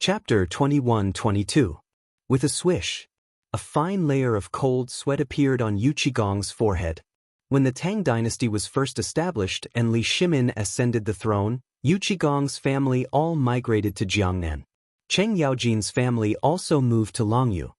Chapter 21-22. With a swish, a fine layer of cold sweat appeared on Yu Qigong's forehead. When the Tang dynasty was first established and Li Shimin ascended the throne, Yu Qigong's family all migrated to Jiangnan. Cheng Yaojin's family also moved to Longyu.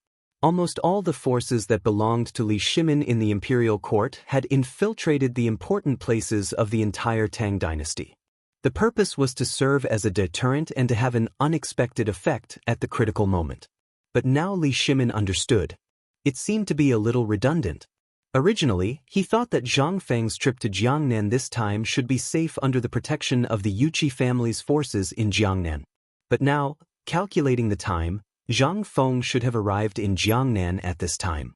Almost all the forces that belonged to Li Shimin in the imperial court had infiltrated the important places of the entire Tang dynasty. The purpose was to serve as a deterrent and to have an unexpected effect at the critical moment. But now Li Shimin understood. It seemed to be a little redundant. Originally, he thought that Zhang Feng's trip to Jiangnan this time should be safe under the protection of the Yuqi family's forces in Jiangnan. But now, calculating the time, Zhang Feng should have arrived in Jiangnan at this time.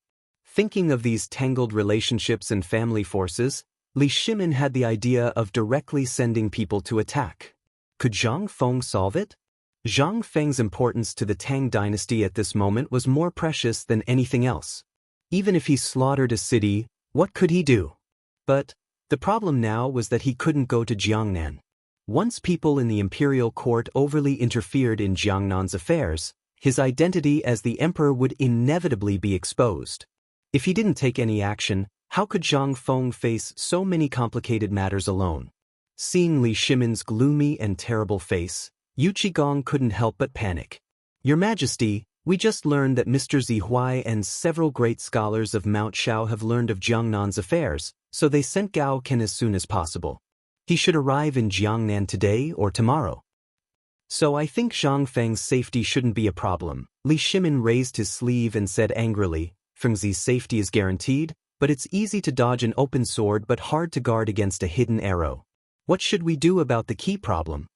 Thinking of these tangled relationships and family forces, Li Shimin had the idea of directly sending people to attack. Could Zhang Feng solve it? Zhang Feng's importance to the Tang dynasty at this moment was more precious than anything else. Even if he slaughtered a city, what could he do? But the problem now was that he couldn't go to Jiangnan. Once people in the imperial court overly interfered in Jiangnan's affairs, his identity as the emperor would inevitably be exposed. If he didn't take any action, how could Zhang Feng face so many complicated matters alone? Seeing Li Shimin's gloomy and terrible face, Yu Qigong couldn't help but panic. Your Majesty, we just learned that Mr. Zihuai and several great scholars of Mount Shao have learned of Jiangnan's affairs, so they sent Gao Ken as soon as possible. He should arrive in Jiangnan today or tomorrow. So I think Zhang Feng's safety shouldn't be a problem. Li Shimin raised his sleeve and said angrily, Fengzi's safety is guaranteed, but it's easy to dodge an open sword but hard to guard against a hidden arrow. What should we do about the key problem?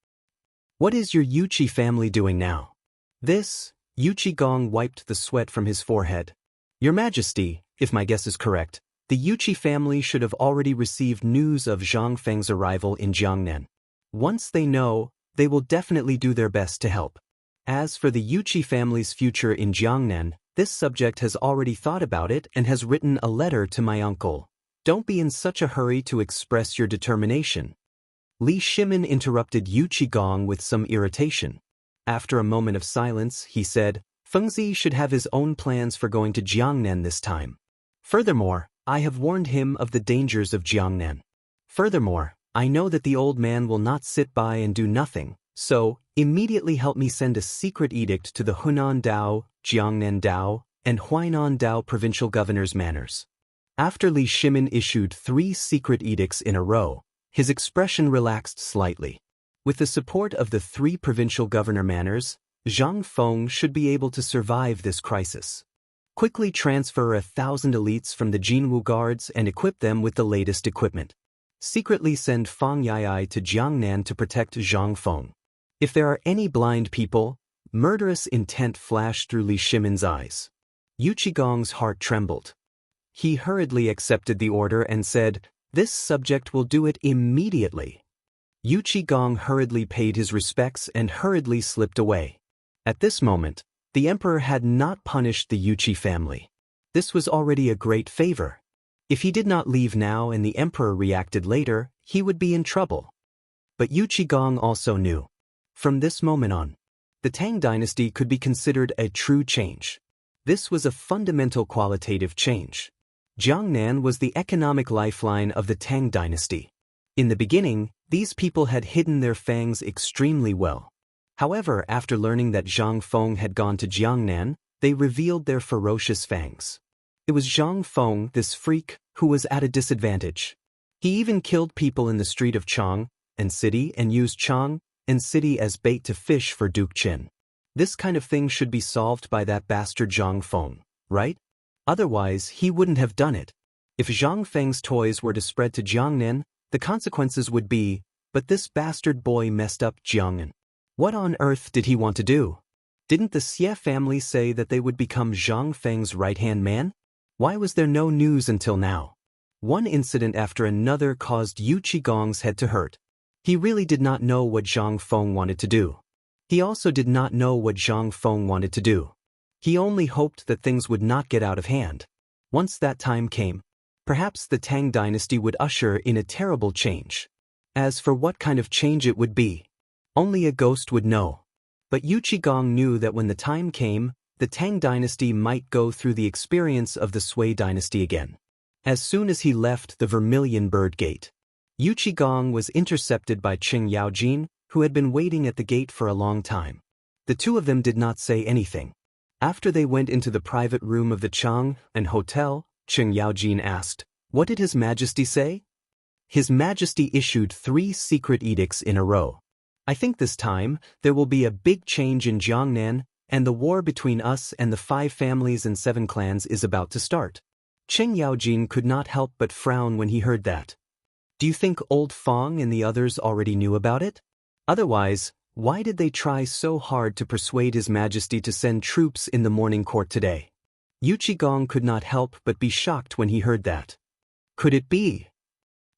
What is your Yuqi family doing now? This, Yu Qigong wiped the sweat from his forehead. Your Majesty, if my guess is correct, the Yuqi family should have already received news of Zhang Feng's arrival in Jiangnan. Once they know, they will definitely do their best to help. As for the Yuqi family's future in Jiangnan, this subject has already thought about it and has written a letter to my uncle. Don't be in such a hurry to express your determination. Li Shimin interrupted Yu Qigong with some irritation. After a moment of silence, he said, Fengzi should have his own plans for going to Jiangnan this time. Furthermore, I have warned him of the dangers of Jiangnan. Furthermore, I know that the old man will not sit by and do nothing, so immediately help me send a secret edict to the Hunan Dao, Jiangnan Dao, and Huainan Dao provincial governors' manors. After Li Shimin issued 3 secret edicts in a row, his expression relaxed slightly. With the support of the 3 provincial governor manors, Zhang Feng should be able to survive this crisis. Quickly transfer 1,000 elites from the Jinwu guards and equip them with the latest equipment. Secretly send Fang Yai to Jiangnan to protect Zhang Feng. If there are any blind people, murderous intent flashed through Li Shimin's eyes. Yu Qigong's heart trembled. He hurriedly accepted the order and said, This subject will do it immediately. Yu Qigong hurriedly paid his respects and hurriedly slipped away. At this moment, the emperor had not punished the Yuqi family. This was already a great favor. If he did not leave now and the emperor reacted later, he would be in trouble. But Yu Qigong also knew. From this moment on, the Tang dynasty could be considered a true change. This was a fundamental qualitative change. Jiangnan was the economic lifeline of the Tang dynasty. In the beginning, these people had hidden their fangs extremely well. However, after learning that Zhang Feng had gone to Jiangnan, they revealed their ferocious fangs. It was Zhang Feng, this freak, who was at a disadvantage. He even killed people in the street of Chang and city and used Chang and city as bait to fish for Duke Qin. This kind of thing should be solved by that bastard Zhang Feng, right? Otherwise, he wouldn't have done it. If Zhang Feng's toys were to spread to Jiangnan, the consequences would be, but this bastard boy messed up Jiangnan. What on earth did he want to do? Didn't the Xie family say that they would become Zhang Feng's right-hand man? Why was there no news until now? One incident after another caused Yu Qigong's head to hurt. He really did not know what Zhang Feng wanted to do. He also did not know what Zhang Feng wanted to do. He only hoped that things would not get out of hand. Once that time came, perhaps the Tang dynasty would usher in a terrible change. As for what kind of change it would be, only a ghost would know. But Yu Qigong knew that when the time came, the Tang dynasty might go through the experience of the Sui dynasty again. As soon as he left the Vermilion Bird Gate, Yu Qigong was intercepted by Qing Yaojin, who had been waiting at the gate for a long time. The two of them did not say anything. After they went into the private room of the Chang and hotel, Qing Yaojin asked, "What did His Majesty say?" His Majesty issued 3 secret edicts in a row. "I think this time, there will be a big change in Jiangnan, and the war between us and the 5 families and 7 clans is about to start." Qing Yaojin could not help but frown when he heard that. Do you think old Fong and the others already knew about it? Otherwise, why did they try so hard to persuade His Majesty to send troops in the morning court today? Yu Qigong could not help but be shocked when he heard that. Could it be?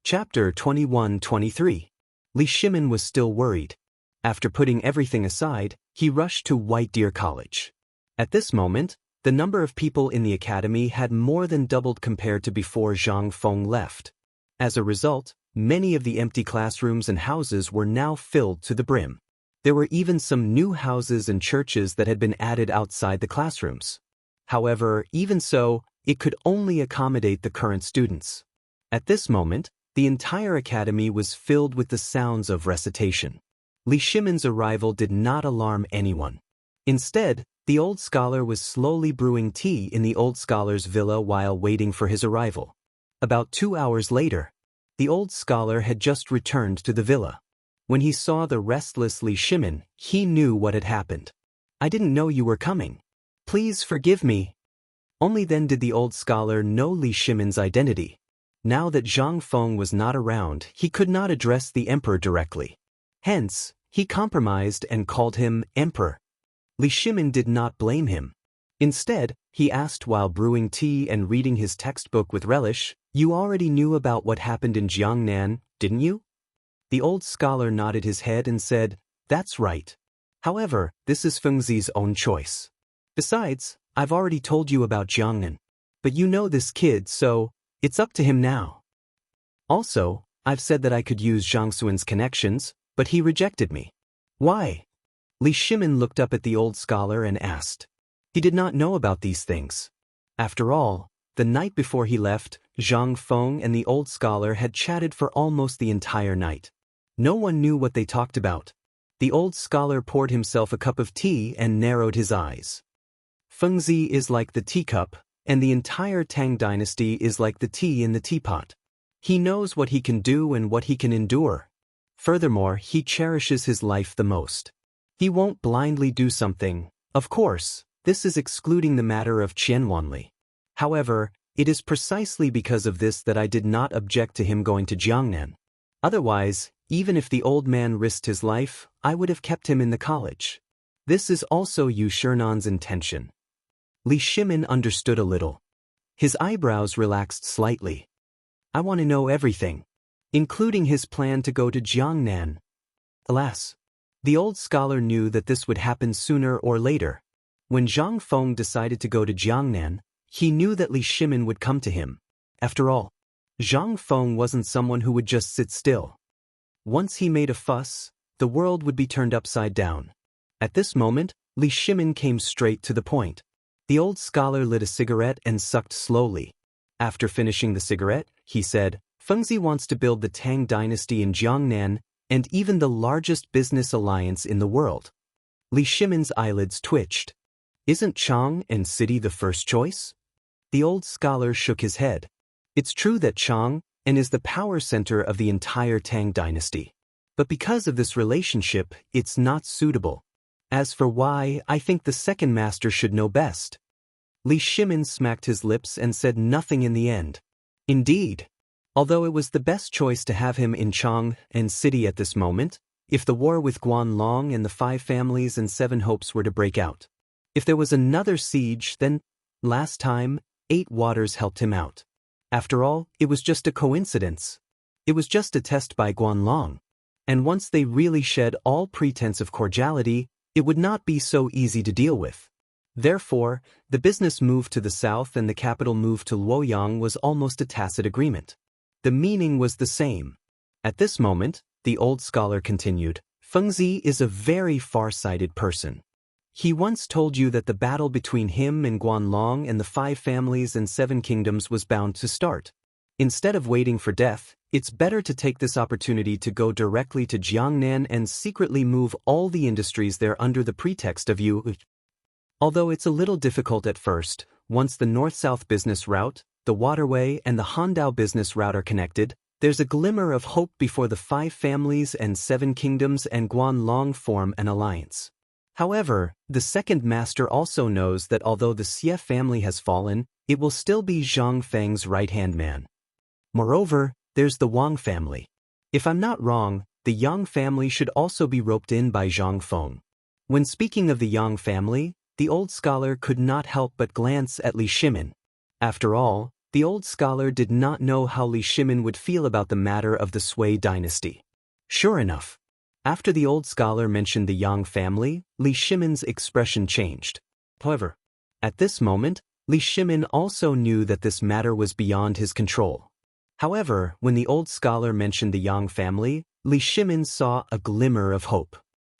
Chapter 21-23. Li Shimin was still worried. After putting everything aside, he rushed to White Deer College. At this moment, the number of people in the academy had more than doubled compared to before Zhang Feng left. As a result, many of the empty classrooms and houses were now filled to the brim. There were even some new houses and churches that had been added outside the classrooms. However, even so, it could only accommodate the current students. At this moment, the entire academy was filled with the sounds of recitation. Li Shimin's arrival did not alarm anyone. Instead, the old scholar was slowly brewing tea in the old scholar's villa while waiting for his arrival. About 2 hours later, the old scholar had just returned to the villa. When he saw the restless Li Shimin, he knew what had happened. "I didn't know you were coming. Please forgive me." Only then did the old scholar know Li Shimin's identity. Now that Zhang Feng was not around, he could not address the emperor directly. Hence, he compromised and called him emperor. Li Shimin did not blame him. Instead, he asked while brewing tea and reading his textbook with relish, "You already knew about what happened in Jiangnan, didn't you?" The old scholar nodded his head and said, "That's right. However, this is Fengzi's own choice. Besides, I've already told you about Jiangnan. But you know this kid, so it's up to him now. Also, I've said that I could use Zhang Xuan's connections, but he rejected me." "Why?" Li Shimin looked up at the old scholar and asked. He did not know about these things. After all, the night before he left, Zhang Feng and the old scholar had chatted for almost the entire night. No one knew what they talked about. The old scholar poured himself a cup of tea and narrowed his eyes. Fengzi is like the teacup, and the entire Tang dynasty is like the tea in the teapot. He knows what he can do and what he can endure. Furthermore, he cherishes his life the most. He won't blindly do something. Of course, this is excluding the matter of Qianwanli. However, it is precisely because of this that I did not object to him going to Jiangnan. Otherwise, even if the old man risked his life, I would have kept him in the college. This is also Yu Shernan's intention. Li Shimin understood a little. His eyebrows relaxed slightly. "I want to know everything, including his plan to go to Jiangnan." Alas, the old scholar knew that this would happen sooner or later. When Zhang Feng decided to go to Jiangnan, he knew that Li Shimin would come to him. After all, Zhang Feng wasn't someone who would just sit still. Once he made a fuss, the world would be turned upside down. At this moment, Li Shimin came straight to the point. The old scholar lit a cigarette and sucked slowly. After finishing the cigarette, he said, "Fengzi wants to build the Tang dynasty in Jiangnan, and even the largest business alliance in the world." Li Shimin's eyelids twitched. "Isn't Chang and city the first choice?" The old scholar shook his head. "It's true that Chang and is the power center of the entire Tang dynasty. But because of this relationship, it's not suitable. As for why, I think the second master should know best." Li Shimin smacked his lips and said nothing in the end. Indeed, although it was the best choice to have him in Chang and city at this moment, if the war with Guanlong and the 5 families and 7 hopes were to break out. If there was another siege, then, last time, 8 waters helped him out. After all, it was just a coincidence. It was just a test by Guanlong. And once they really shed all pretense of cordiality, it would not be so easy to deal with. Therefore, the business move to the south and the capital move to Luoyang was almost a tacit agreement. The meaning was the same. At this moment, the old scholar continued, Fengzi is a very far-sighted person. He once told you that the battle between him and Guanlong and the 5 families and 7 kingdoms was bound to start. Instead of waiting for death, it's better to take this opportunity to go directly to Jiangnan and secretly move all the industries there under the pretext of you. Although it's a little difficult at first, once the north-south business route, the waterway and the Handao business route are connected, there's a glimmer of hope before the 5 families and 7 kingdoms and Guanlong form an alliance. However, the second master also knows that although the Xie family has fallen, it will still be Zhang Feng's right-hand man. Moreover, there's the Wang family. If I'm not wrong, the Yang family should also be roped in by Zhang Feng. When speaking of the Yang family, the old scholar could not help but glance at Li Shimin. After all, the old scholar did not know how Li Shimin would feel about the matter of the Sui dynasty. Sure enough, after the old scholar mentioned the Yang family, Li Shimin's expression changed. However, at this moment, Li Shimin also knew that this matter was beyond his control. However, when the old scholar mentioned the Yang family, Li Shimin saw a glimmer of hope.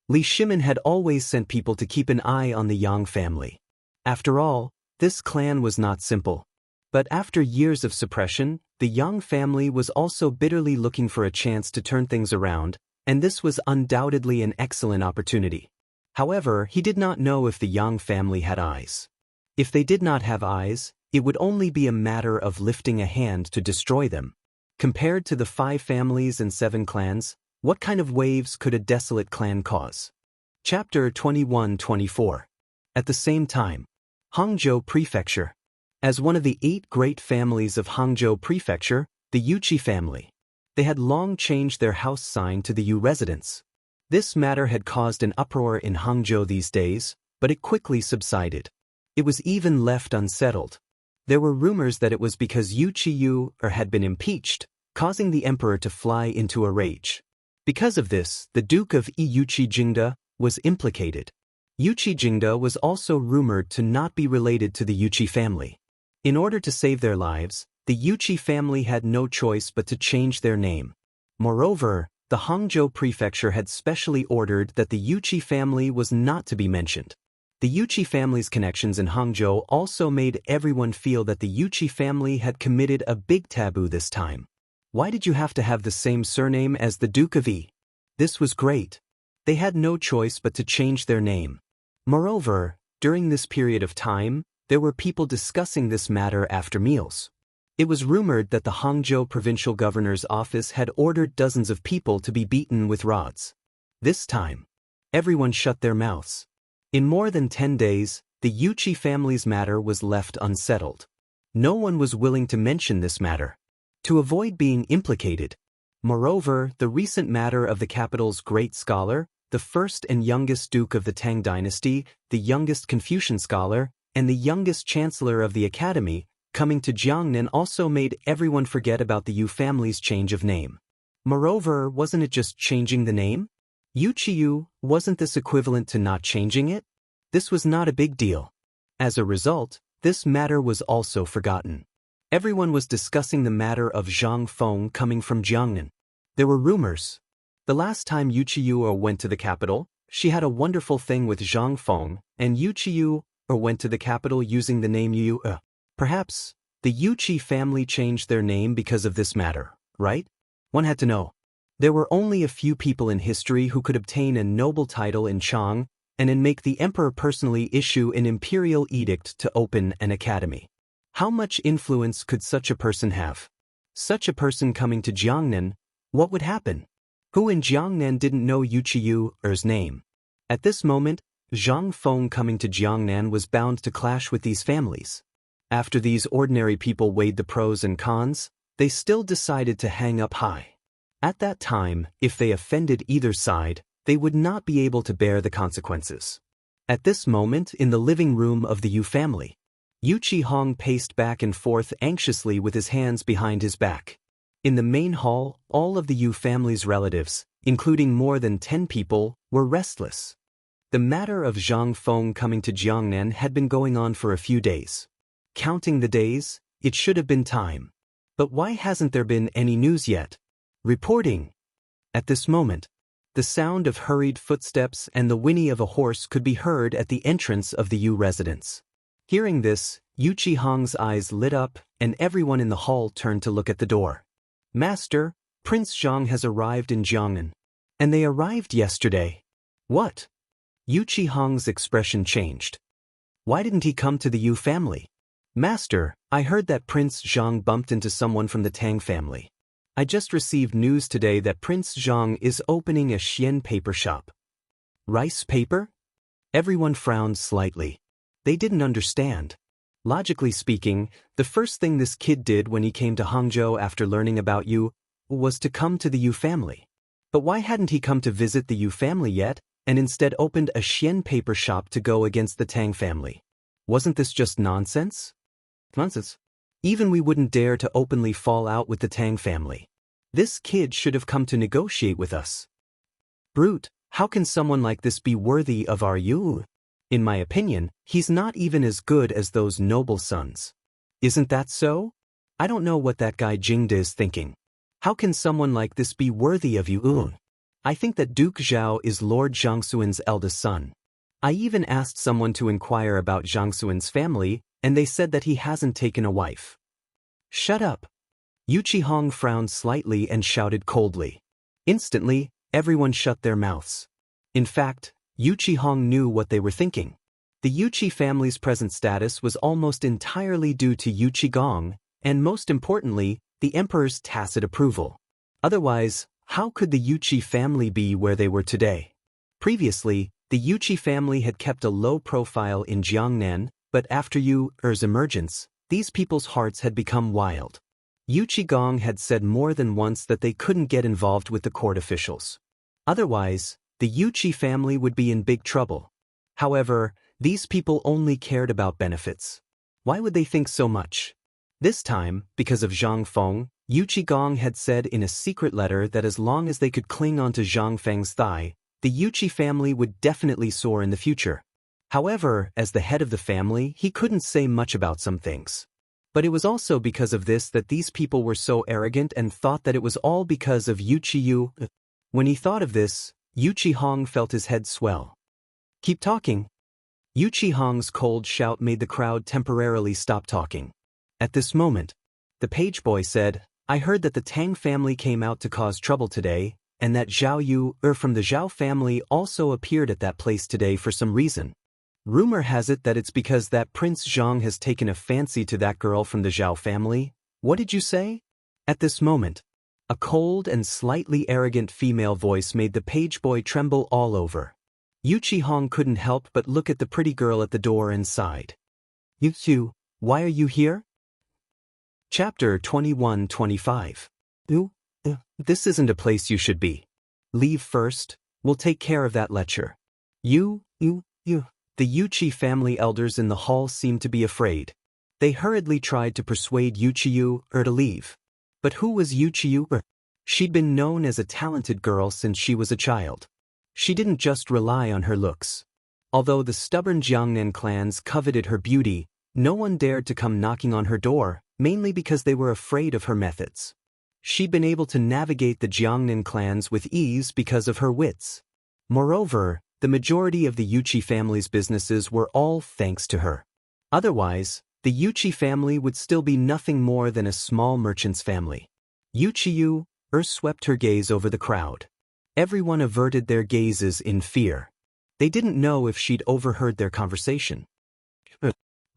Li Shimin had always sent people to keep an eye on the Yang family. After all, this clan was not simple. But after years of suppression, the Yang family was also bitterly looking for a chance to turn things around, and this was undoubtedly an excellent opportunity. However, he did not know if the Yang family had eyes. If they did not have eyes, it would only be a matter of lifting a hand to destroy them. Compared to the 5 families and 7 clans, what kind of waves could a desolate clan cause? Chapter 21-24. At the same time, Hangzhou Prefecture. As one of the 8 great families of Hangzhou Prefecture, the Yuqi family, they had long changed their house sign to the Yu residence. This matter had caused an uproar in Hangzhou these days, but it quickly subsided. It was even left unsettled. There were rumors that it was because Yu had been impeached, causing the emperor to fly into a rage. Because of this, the Duke of Yuqi Jingde was implicated. Yuqi Jingde was also rumored to not be related to the Yuqi family. In order to save their lives, the Yuqi family had no choice but to change their name. Moreover, the Hangzhou prefecture had specially ordered that the Yuqi family was not to be mentioned. The Yuqi family's connections in Hangzhou also made everyone feel that the Yuqi family had committed a big taboo this time. Why did you have to have the same surname as the Duke of Yi? This was great. They had no choice but to change their name. Moreover, during this period of time, there were people discussing this matter after meals. It was rumored that the Hangzhou provincial governor's office had ordered dozens of people to be beaten with rods. This time, everyone shut their mouths. In more than 10 days, the Yuqi family's matter was left unsettled. No one was willing to mention this matter, to avoid being implicated. Moreover, the recent matter of the capital's great scholar, the first and youngest duke of the Tang dynasty, the youngest Confucian scholar, and the youngest chancellor of the academy, coming to Jiangnan also made everyone forget about the Yu family's change of name. Moreover, wasn't it just changing the name? Yu, wasn't this equivalent to not changing it? This was not a big deal. As a result, this matter was also forgotten. Everyone was discussing the matter of Zhang Feng coming from Jiangnan. There were rumors. The last time Yu went to the capital, she had a wonderful thing with Zhang Feng, and Yu went to the capital using the name Yu. Perhaps, the Yuqi family changed their name because of this matter, right? One had to know. There were only a few people in history who could obtain a noble title in Chang and make the emperor personally issue an imperial edict to open an academy. How much influence could such a person have? Such a person coming to Jiangnan, what would happen? Who in Jiangnan didn't know Yu's name? At this moment, Zhang Feng coming to Jiangnan was bound to clash with these families. After these ordinary people weighed the pros and cons, they still decided to hang up high. At that time, if they offended either side, they would not be able to bear the consequences. At this moment, in the living room of the Yu family, Yu Qihong paced back and forth anxiously with his hands behind his back. In the main hall, all of the Yu family's relatives, including more than 10 people, were restless. The matter of Zhang Feng coming to Jiangnan had been going on for a few days. Counting the days, it should have been time. But why hasn't there been any news yet? Reporting. At this moment, The sound of hurried footsteps and the whinny of a horse could be heard at the entrance of the Yu residence. Hearing this, Yu Qihong's eyes lit up, and everyone in the hall turned to look at the door. Master, Prince Zhang has arrived in Jiangnan. And they arrived yesterday. What? Yu Qihong's expression changed. Why didn't he come to the Yu family? Master, I heard that Prince Zhang bumped into someone from the Tang family. I just received news today that Prince Zhang is opening a Xian paper shop. Rice paper? Everyone frowned slightly. They didn't understand. Logically speaking, the first thing this kid did when he came to Hangzhou after learning about Yu was to come to the Yu family. But why hadn't he come to visit the Yu family yet, and instead opened a Xian paper shop to go against the Tang family? Wasn't this just nonsense? Nonsense. Even we wouldn't dare to openly fall out with the Tang family. This kid should have come to negotiate with us. Brute, how can someone like this be worthy of our Yu? In my opinion, he's not even as good as those noble sons. Isn't that so? I don't know what that guy Jingde is thinking. How can someone like this be worthy of Yu? I think that Duke Zhao is Lord Jiangxuan's eldest son. I even asked someone to inquire about Jiangxuan's family, and they said that he hasn't taken a wife. Shut up. Yu Qihong frowned slightly and shouted coldly. Instantly, everyone shut their mouths. In fact, Yu Qihong knew what they were thinking. The Yuqi family's present status was almost entirely due to Yu Qigong, and most importantly, the emperor's tacit approval. Otherwise, how could the Yuqi family be where they were today? Previously, the Yuqi family had kept a low profile in Jiangnan, but after Yu's emergence, these people's hearts had become wild. Yu Qigong had said more than once that they couldn't get involved with the court officials. Otherwise, the Yuqi family would be in big trouble. However, these people only cared about benefits. Why would they think so much? This time, because of Zhang Feng, Yu Qigong had said in a secret letter that as long as they could cling onto Zhang Feng's thigh, the Yuqi family would definitely soar in the future. However, as the head of the family, he couldn't say much about some things. But it was also because of this that these people were so arrogant and thought that it was all because of Yu Qiyu. When he thought of this, Yu Qihong felt his head swell. Keep talking. Yu Qihong's cold shout made the crowd temporarily stop talking. At this moment, the page boy said, I heard that the Tang family came out to cause trouble today, and that Zhao Yu from the Zhao family also appeared at that place today for some reason. Rumor has it that it's because that Prince Zhang has taken a fancy to that girl from the Zhao family. What did you say? At this moment, a cold and slightly arrogant female voice made the page boy tremble all over. Yu Qihong couldn't help but look at the pretty girl at the door and sighed. Yu Qiu, why are you here? Chapter 21-25. This isn't a place you should be. Leave first, we'll take care of that lecture. You. The Yuqi family elders in the hall seemed to be afraid. They hurriedly tried to persuade Yu Qiyu to leave. But who was Yu Qiyu? She'd been known as a talented girl since she was a child. She didn't just rely on her looks. Although the stubborn Jiangnan clans coveted her beauty, no one dared to come knocking on her door, mainly because they were afraid of her methods. She'd been able to navigate the Jiangnan clans with ease because of her wits. Moreover, the majority of the Yuqi family's businesses were all thanks to her. Otherwise, the Yuqi family would still be nothing more than a small merchant's family. Yu Qiyu swept her gaze over the crowd. Everyone averted their gazes in fear. They didn't know if she'd overheard their conversation.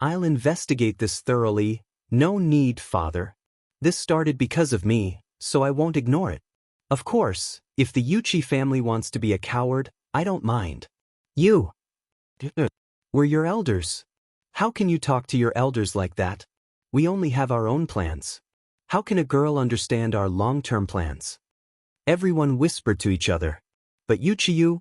I'll investigate this thoroughly. No need, father. This started because of me, so I won't ignore it. Of course, if the Yuqi family wants to be a coward, I don't mind. We're your elders. How can you talk to your elders like that? We only have our own plans. How can a girl understand our long-term plans? Everyone whispered to each other. But Yu Qiyu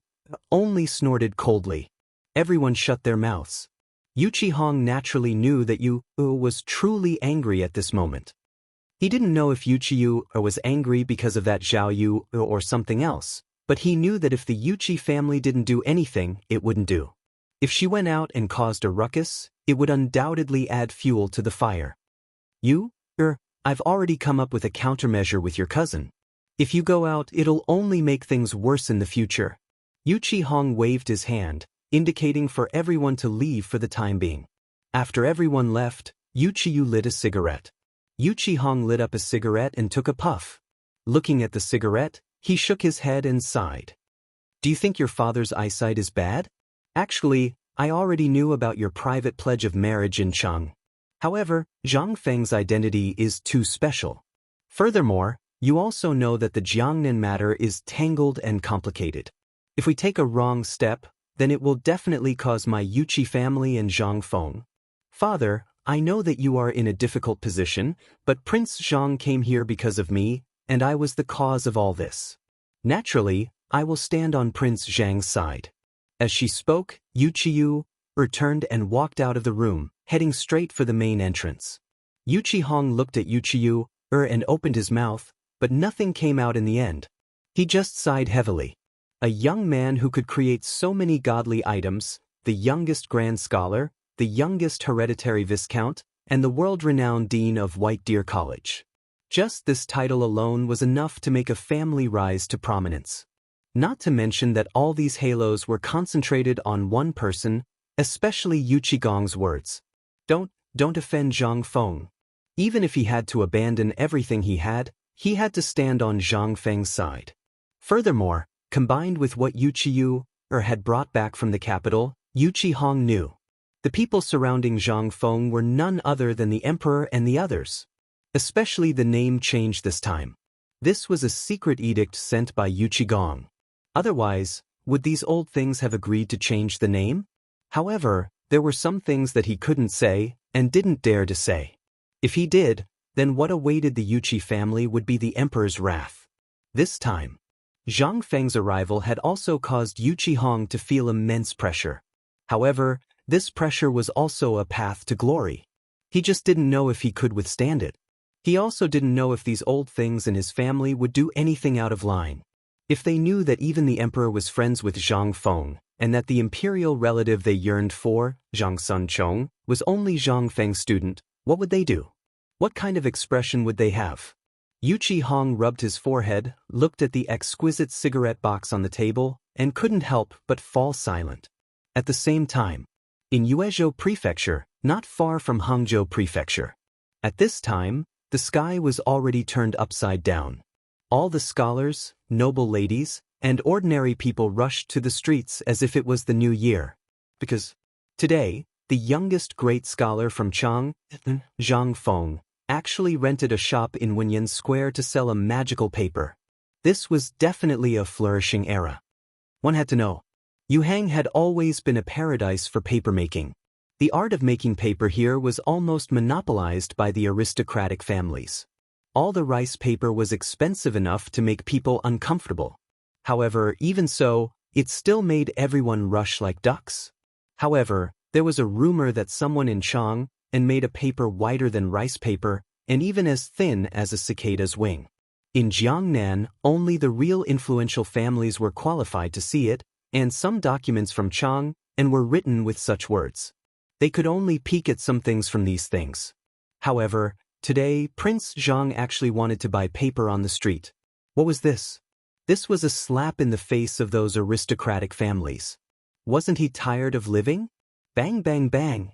only snorted coldly. Everyone shut their mouths. Yu Qihong naturally knew that Yu was truly angry at this moment. He didn't know if Yu Qiyu was angry because of that Zhao Yu or something else, but he knew that if the Yuqi family didn't do anything, it wouldn't do. If she went out and caused a ruckus, it would undoubtedly add fuel to the fire. I've already come up with a countermeasure with your cousin. If you go out, it'll only make things worse in the future. Yu Qihong waved his hand, indicating for everyone to leave for the time being. After everyone left, Yu Qiyu lit a cigarette. Yu Qihong lit up a cigarette and took a puff. Looking at the cigarette, he shook his head and sighed. Do you think your father's eyesight is bad? Actually, I already knew about your private pledge of marriage in Chang. However, Zhang Feng's identity is too special. Furthermore, you also know that the Jiangnan matter is tangled and complicated. If we take a wrong step, then it will definitely cause my Yuqi family and Zhang Feng. Father, I know that you are in a difficult position, but Prince Zhang came here because of me, and I was the cause of all this. Naturally, I will stand on Prince Zhang's side. As she spoke, Yu Qiyu turned and walked out of the room, heading straight for the main entrance. Yu Qihong looked at Yu Qiyu and opened his mouth, but nothing came out in the end. He just sighed heavily. A young man who could create so many godly items, the youngest grand scholar, the youngest hereditary viscount, and the world-renowned dean of White Deer College. Just this title alone was enough to make a family rise to prominence. Not to mention that all these halos were concentrated on one person, especially Yu Qigong's words. Don't offend Zhang Feng. Even if he had to abandon everything he had to stand on Zhang Feng's side. Furthermore, combined with what Yu Qiyu had brought back from the capital, Yu Qihong knew. The people surrounding Zhang Feng were none other than the emperor and the others. Especially the name change this time. This was a secret edict sent by Yu Qigong. Otherwise, would these old things have agreed to change the name? However, there were some things that he couldn't say and didn't dare to say. If he did, then what awaited the Yuqi family would be the emperor's wrath. This time, Zhang Feng's arrival had also caused Yu Qihong to feel immense pressure. However, this pressure was also a path to glory. He just didn't know if he could withstand it. He also didn't know if these old things in his family would do anything out of line. If they knew that even the emperor was friends with Zhang Feng, and that the imperial relative they yearned for, Zhang Sunchong, was only Zhang Feng's student, what would they do? What kind of expression would they have? Yu Qihong rubbed his forehead, looked at the exquisite cigarette box on the table, and couldn't help but fall silent. At the same time, in Yuezhou Prefecture, not far from Hangzhou Prefecture. At this time, the sky was already turned upside down. All the scholars, noble ladies, and ordinary people rushed to the streets as if it was the new year. Because today, the youngest great scholar from Chang, Zhang Feng, actually rented a shop in Wenyan Square to sell a magical paper. This was definitely a flourishing era. One had to know. Yuhang had always been a paradise for papermaking. The art of making paper here was almost monopolized by the aristocratic families. All the rice paper was expensive enough to make people uncomfortable. However, even so, it still made everyone rush like ducks. However, there was a rumor that someone in Chang made a paper whiter than rice paper and even as thin as a cicada's wing. In Jiangnan, only the real influential families were qualified to see it, and some documents from Chang were written with such words. They could only peek at some things from these things. However, today Prince Zhang actually wanted to buy paper on the street. What was this? This was a slap in the face of those aristocratic families. Wasn't he tired of living? Bang bang bang.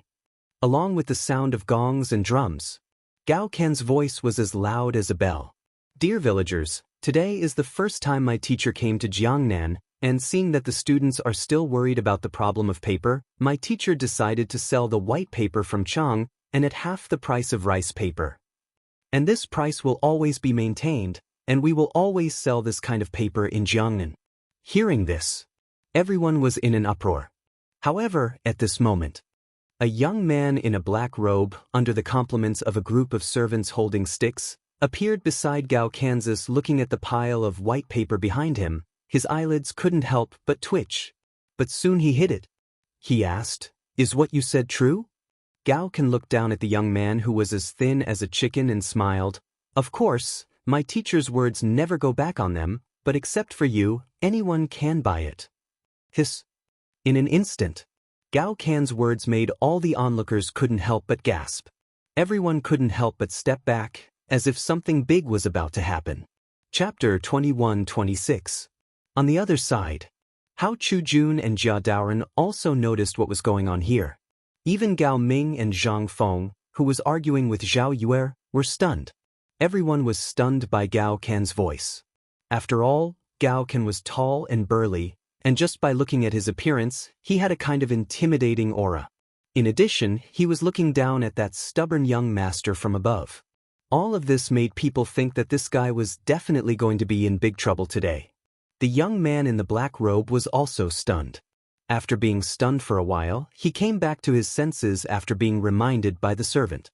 Along with the sound of gongs and drums, Gao Ken's voice was as loud as a bell. Dear villagers, today is the first time my teacher came to Jiangnan, and seeing that the students are still worried about the problem of paper, my teacher decided to sell the white paper from Chang at half the price of rice paper. And this price will always be maintained, and we will always sell this kind of paper in Jiangnan. Hearing this, everyone was in an uproar. However, at this moment, a young man in a black robe, under the compliments of a group of servants holding sticks, appeared beside Gao Kansas looking at the pile of white paper behind him. His eyelids couldn't help but twitch. But soon he hid it. He asked, "Is what you said true?" Gao Can looked down at the young man who was as thin as a chicken and smiled. Of course, my teacher's words never go back on them, but except for you, anyone can buy it. Hiss. In an instant, Gao Can's words made all the onlookers couldn't help but gasp. Everyone couldn't help but step back, as if something big was about to happen. Chapter 21-26. On the other side. Hao Chujun and Jia Daoren also noticed what was going on here. Even Gao Ming and Zhang Feng, who was arguing with Zhao Yue, were stunned. Everyone was stunned by Gao Can's voice. After all, Gao Can was tall and burly, and just by looking at his appearance, he had a kind of intimidating aura. In addition, he was looking down at that stubborn young master from above. All of this made people think that this guy was definitely going to be in big trouble today. The young man in the black robe was also stunned. After being stunned for a while, he came back to his senses after being reminded by the servant.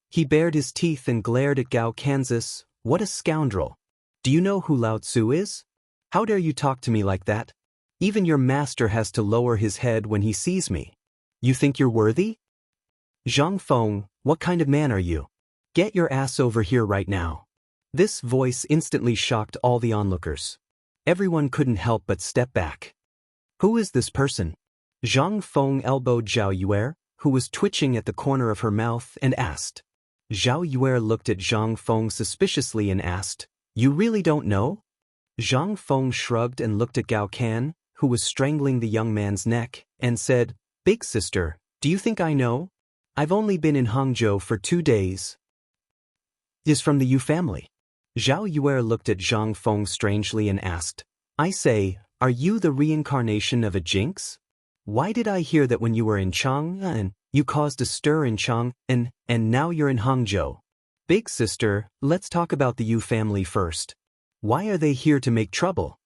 He bared his teeth and glared at Gao Kansas. What a scoundrel! Do you know who Lao Tzu is? How dare you talk to me like that? Even your master has to lower his head when he sees me. You think you're worthy? Zhang Feng, what kind of man are you? Get your ass over here right now. This voice instantly shocked all the onlookers. Everyone couldn't help but step back. Who is this person? Zhang Feng elbowed Zhao Yue, who was twitching at the corner of her mouth, and asked. Zhao Yue looked at Zhang Feng suspiciously and asked, You really don't know? Zhang Feng shrugged and looked at Gao Can, who was strangling the young man's neck, and said, Big sister, do you think I know? I've only been in Hangzhou for 2 days. Is from the Yu family. Zhao Yue looked at Zhang Feng strangely and asked, I say, are you the reincarnation of a jinx? Why did I hear that when you were in Chang'an, you caused a stir in Chang'an, and now you're in Hangzhou? Big sister, let's talk about the Yu family first. Why are they here to make trouble?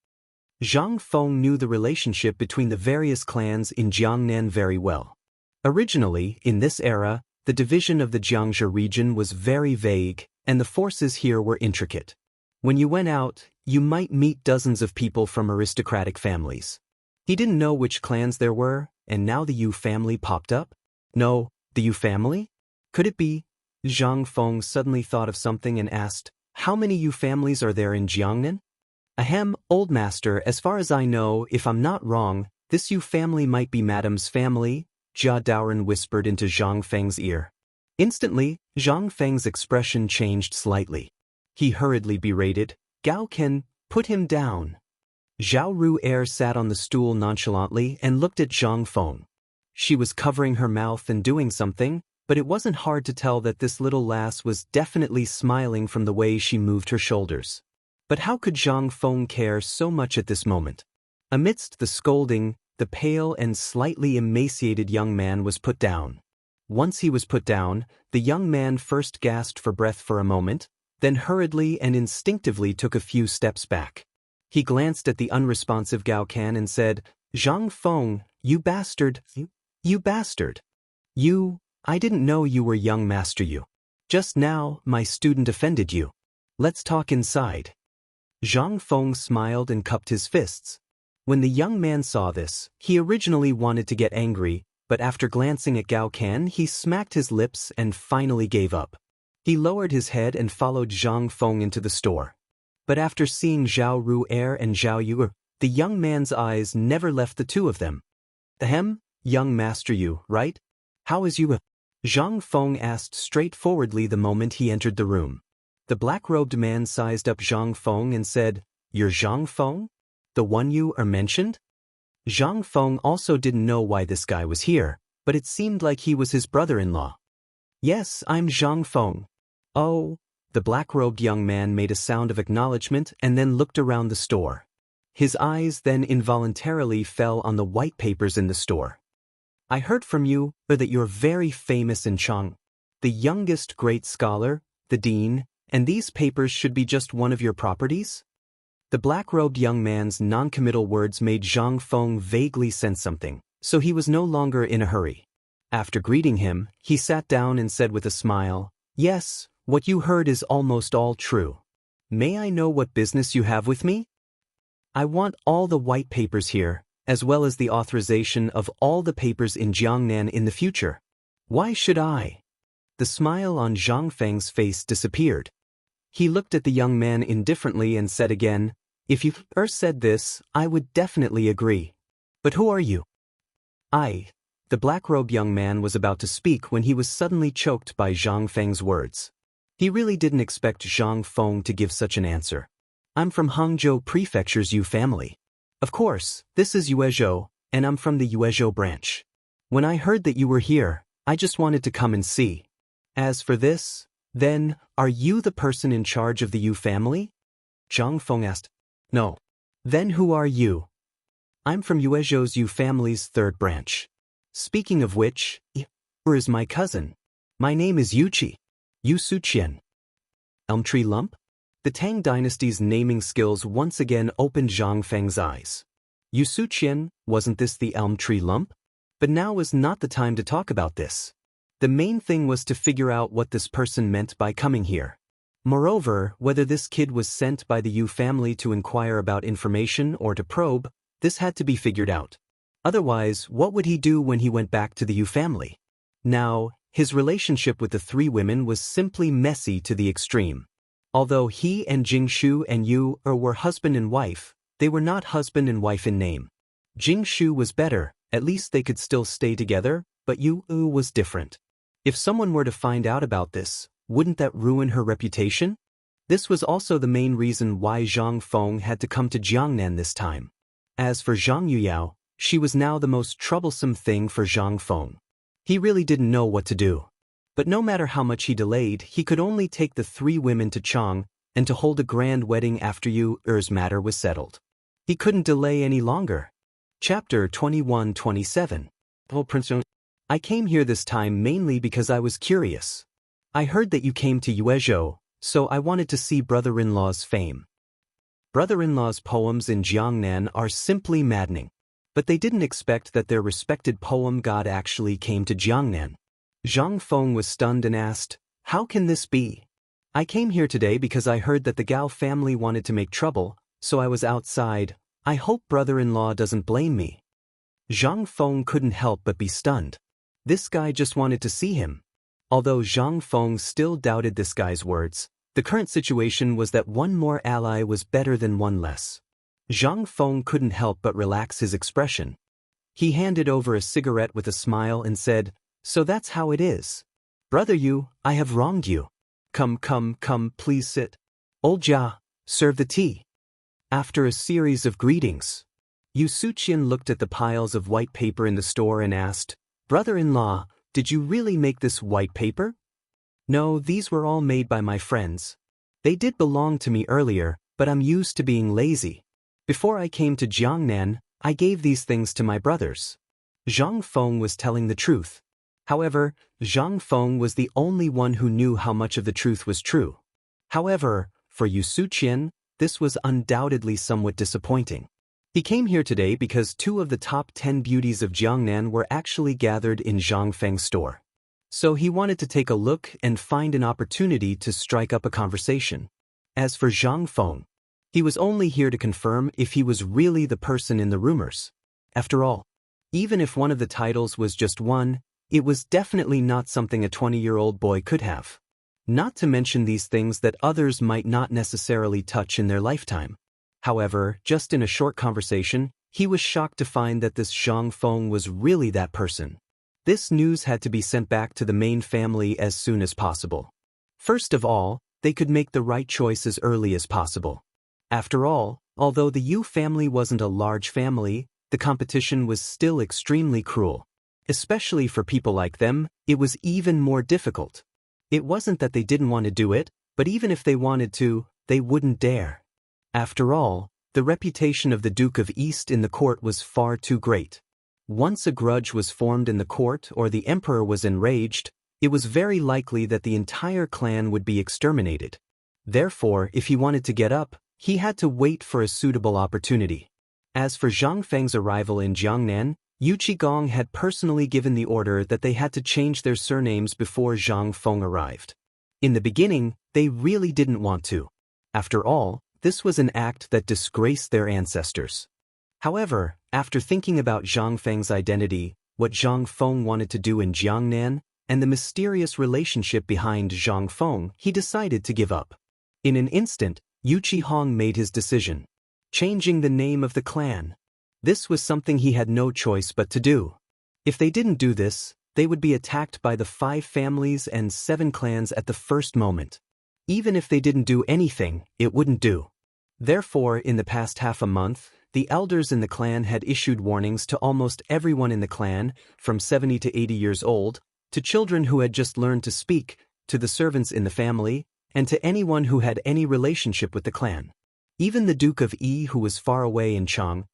Zhang Feng knew the relationship between the various clans in Jiangnan very well. Originally, in this era, the division of the Jiangxia region was very vague, and the forces here were intricate. When you went out, you might meet dozens of people from aristocratic families. He didn't know which clans there were, and now the Yu family popped up? No, the Yu family? Could it be? Zhang Feng suddenly thought of something and asked, How many Yu families are there in Jiangnan? Ahem, old master, as far as I know, if I'm not wrong, this Yu family might be Madame's family, Jia Daoren whispered into Zhang Feng's ear. Instantly, Zhang Feng's expression changed slightly. He hurriedly berated, Gao Can, put him down. Zhao Ru'er sat on the stool nonchalantly and looked at Zhang Feng. She was covering her mouth and doing something, but it wasn't hard to tell that this little lass was definitely smiling from the way she moved her shoulders. But how could Zhang Feng care so much at this moment? Amidst the scolding, the pale and slightly emaciated young man was put down. Once he was put down, the young man first gasped for breath for a moment, then hurriedly and instinctively took a few steps back. He glanced at the unresponsive Gao Can and said, Zhang Feng, you bastard, you bastard. I didn't know you were young master Yu. Just now, my student offended you. Let's talk inside. Zhang Feng smiled and cupped his fists. When the young man saw this, he originally wanted to get angry, but after glancing at Gao Can, he smacked his lips and finally gave up. He lowered his head and followed Zhang Feng into the store. But after seeing Zhao Ru'er and Zhao Yu, the young man's eyes never left the two of them. Ahem, young master Yu, right? How is Yu? Zhang Feng asked straightforwardly the moment he entered the room. The black-robed man sized up Zhang Feng and said, You're Zhang Feng? The one you are mentioned? Zhang Feng also didn't know why this guy was here, but it seemed like he was his brother-in-law. Yes, I'm Zhang Feng. Oh, the black-robed young man made a sound of acknowledgement and then looked around the store. His eyes then involuntarily fell on the white papers in the store. I heard from you that you're very famous in Chang, the youngest great scholar, the dean, and these papers should be just one of your properties? The black-robed young man's non-committal words made Zhang Feng vaguely sense something, so he was no longer in a hurry. After greeting him, he sat down and said with a smile, Yes, what you heard is almost all true. May I know what business you have with me? I want all the white papers here, as well as the authorization of all the papers in Jiangnan in the future. Why should I? The smile on Zhang Feng's face disappeared. He looked at the young man indifferently and said again, If you said this, I would definitely agree. But who are you? The black-robed young man was about to speak when he was suddenly choked by Zhang Feng's words. He really didn't expect Zhang Feng to give such an answer. I'm from Hangzhou Prefecture's Yu family. Of course, this is Yuezhou, and I'm from the Yuezhou branch. When I heard that you were here, I just wanted to come and see. As for this, then, are you the person in charge of the Yu family? Zhang Feng asked. No. Then who are you? I'm from Yuezhou's Yu family's third branch. Speaking of which, here is my cousin. My name is Yuqi. Yu Suqian. Elm tree lump? The Tang dynasty's naming skills once again opened Zhang Feng's eyes. Yu Suqian, wasn't this the elm tree lump? But now was not the time to talk about this. The main thing was to figure out what this person meant by coming here. Moreover, whether this kid was sent by the Yu family to inquire about information or to probe, this had to be figured out. Otherwise, what would he do when he went back to the Yu family? Now, his relationship with the three women was simply messy to the extreme. Although he and Jingshu and Yu were husband and wife, they were not husband and wife in name. Jingshu was better, at least they could still stay together, but Yu was different. If someone were to find out about this, wouldn't that ruin her reputation? This was also the main reason why Zhang Feng had to come to Jiangnan this time. As for Zhang Yuyao, she was now the most troublesome thing for Zhang Feng. He really didn't know what to do. But no matter how much he delayed, he could only take the three women to Chang and to hold a grand wedding after Yu's matter was settled. He couldn't delay any longer. Chapter 21-27. Oh, Prince Zhong, I came here this time mainly because I was curious. I heard that you came to Yuezhou, so I wanted to see brother-in-law's fame. Brother-in-law's poems in Jiangnan are simply maddening. But they didn't expect that their respected poem god actually came to Jiangnan. Zhang Feng was stunned and asked, "How can this be? I came here today because I heard that the Gao family wanted to make trouble, so I was outside. I hope brother-in-law doesn't blame me." Zhang Feng couldn't help but be stunned. This guy just wanted to see him. Although Zhang Feng still doubted this guy's words, the current situation was that one more ally was better than one less. Zhang Feng couldn't help but relax his expression. He handed over a cigarette with a smile and said, "So that's how it is. Brother Yu, I have wronged you. Come, please sit. Old Jia, serve the tea." After a series of greetings, Yu Suqian looked at the piles of white paper in the store and asked, "Brother-in-law, did you really make this white paper?" "No, these were all made by my friends. They did belong to me earlier, but I'm used to being lazy. Before I came to Jiangnan, I gave these things to my brothers." Zhang Feng was telling the truth. However, Zhang Feng was the only one who knew how much of the truth was true. However, for Yu Suqian, this was undoubtedly somewhat disappointing. He came here today because 2 of the top 10 beauties of Jiangnan were actually gathered in Zhang Feng's store. So he wanted to take a look and find an opportunity to strike up a conversation. As for Zhang Feng, he was only here to confirm if he was really the person in the rumors. After all, even if one of the titles was just one, it was definitely not something a 20-year-old boy could have. Not to mention these things that others might not necessarily touch in their lifetime. However, just in a short conversation, he was shocked to find that this Zhang Feng was really that person. This news had to be sent back to the main family as soon as possible. First of all, they could make the right choice as early as possible. After all, although the Yu family wasn't a large family, the competition was still extremely cruel. Especially for people like them, it was even more difficult. It wasn't that they didn't want to do it, but even if they wanted to, they wouldn't dare. After all, the reputation of the Duke of East in the court was far too great. Once a grudge was formed in the court or the emperor was enraged, it was very likely that the entire clan would be exterminated. Therefore, if he wanted to get up, he had to wait for a suitable opportunity. As for Zhang Feng's arrival in Jiangnan, Yu Qigong had personally given the order that they had to change their surnames before Zhang Feng arrived. In the beginning, they really didn't want to. After all, this was an act that disgraced their ancestors. However, after thinking about Zhang Feng's identity, what Zhang Feng wanted to do in Jiangnan, and the mysterious relationship behind Zhang Feng, he decided to give up. In an instant, Yu Qihong made his decision. Changing the name of the clan. This was something he had no choice but to do. If they didn't do this, they would be attacked by the 5 families and 7 clans at the first moment. Even if they didn't do anything, it wouldn't do. Therefore, in the past half a month, the elders in the clan had issued warnings to almost everyone in the clan, from 70 to 80 years old, to children who had just learned to speak, to the servants in the family, and to anyone who had any relationship with the clan. Even the Duke of Yi, who was far away in Chang,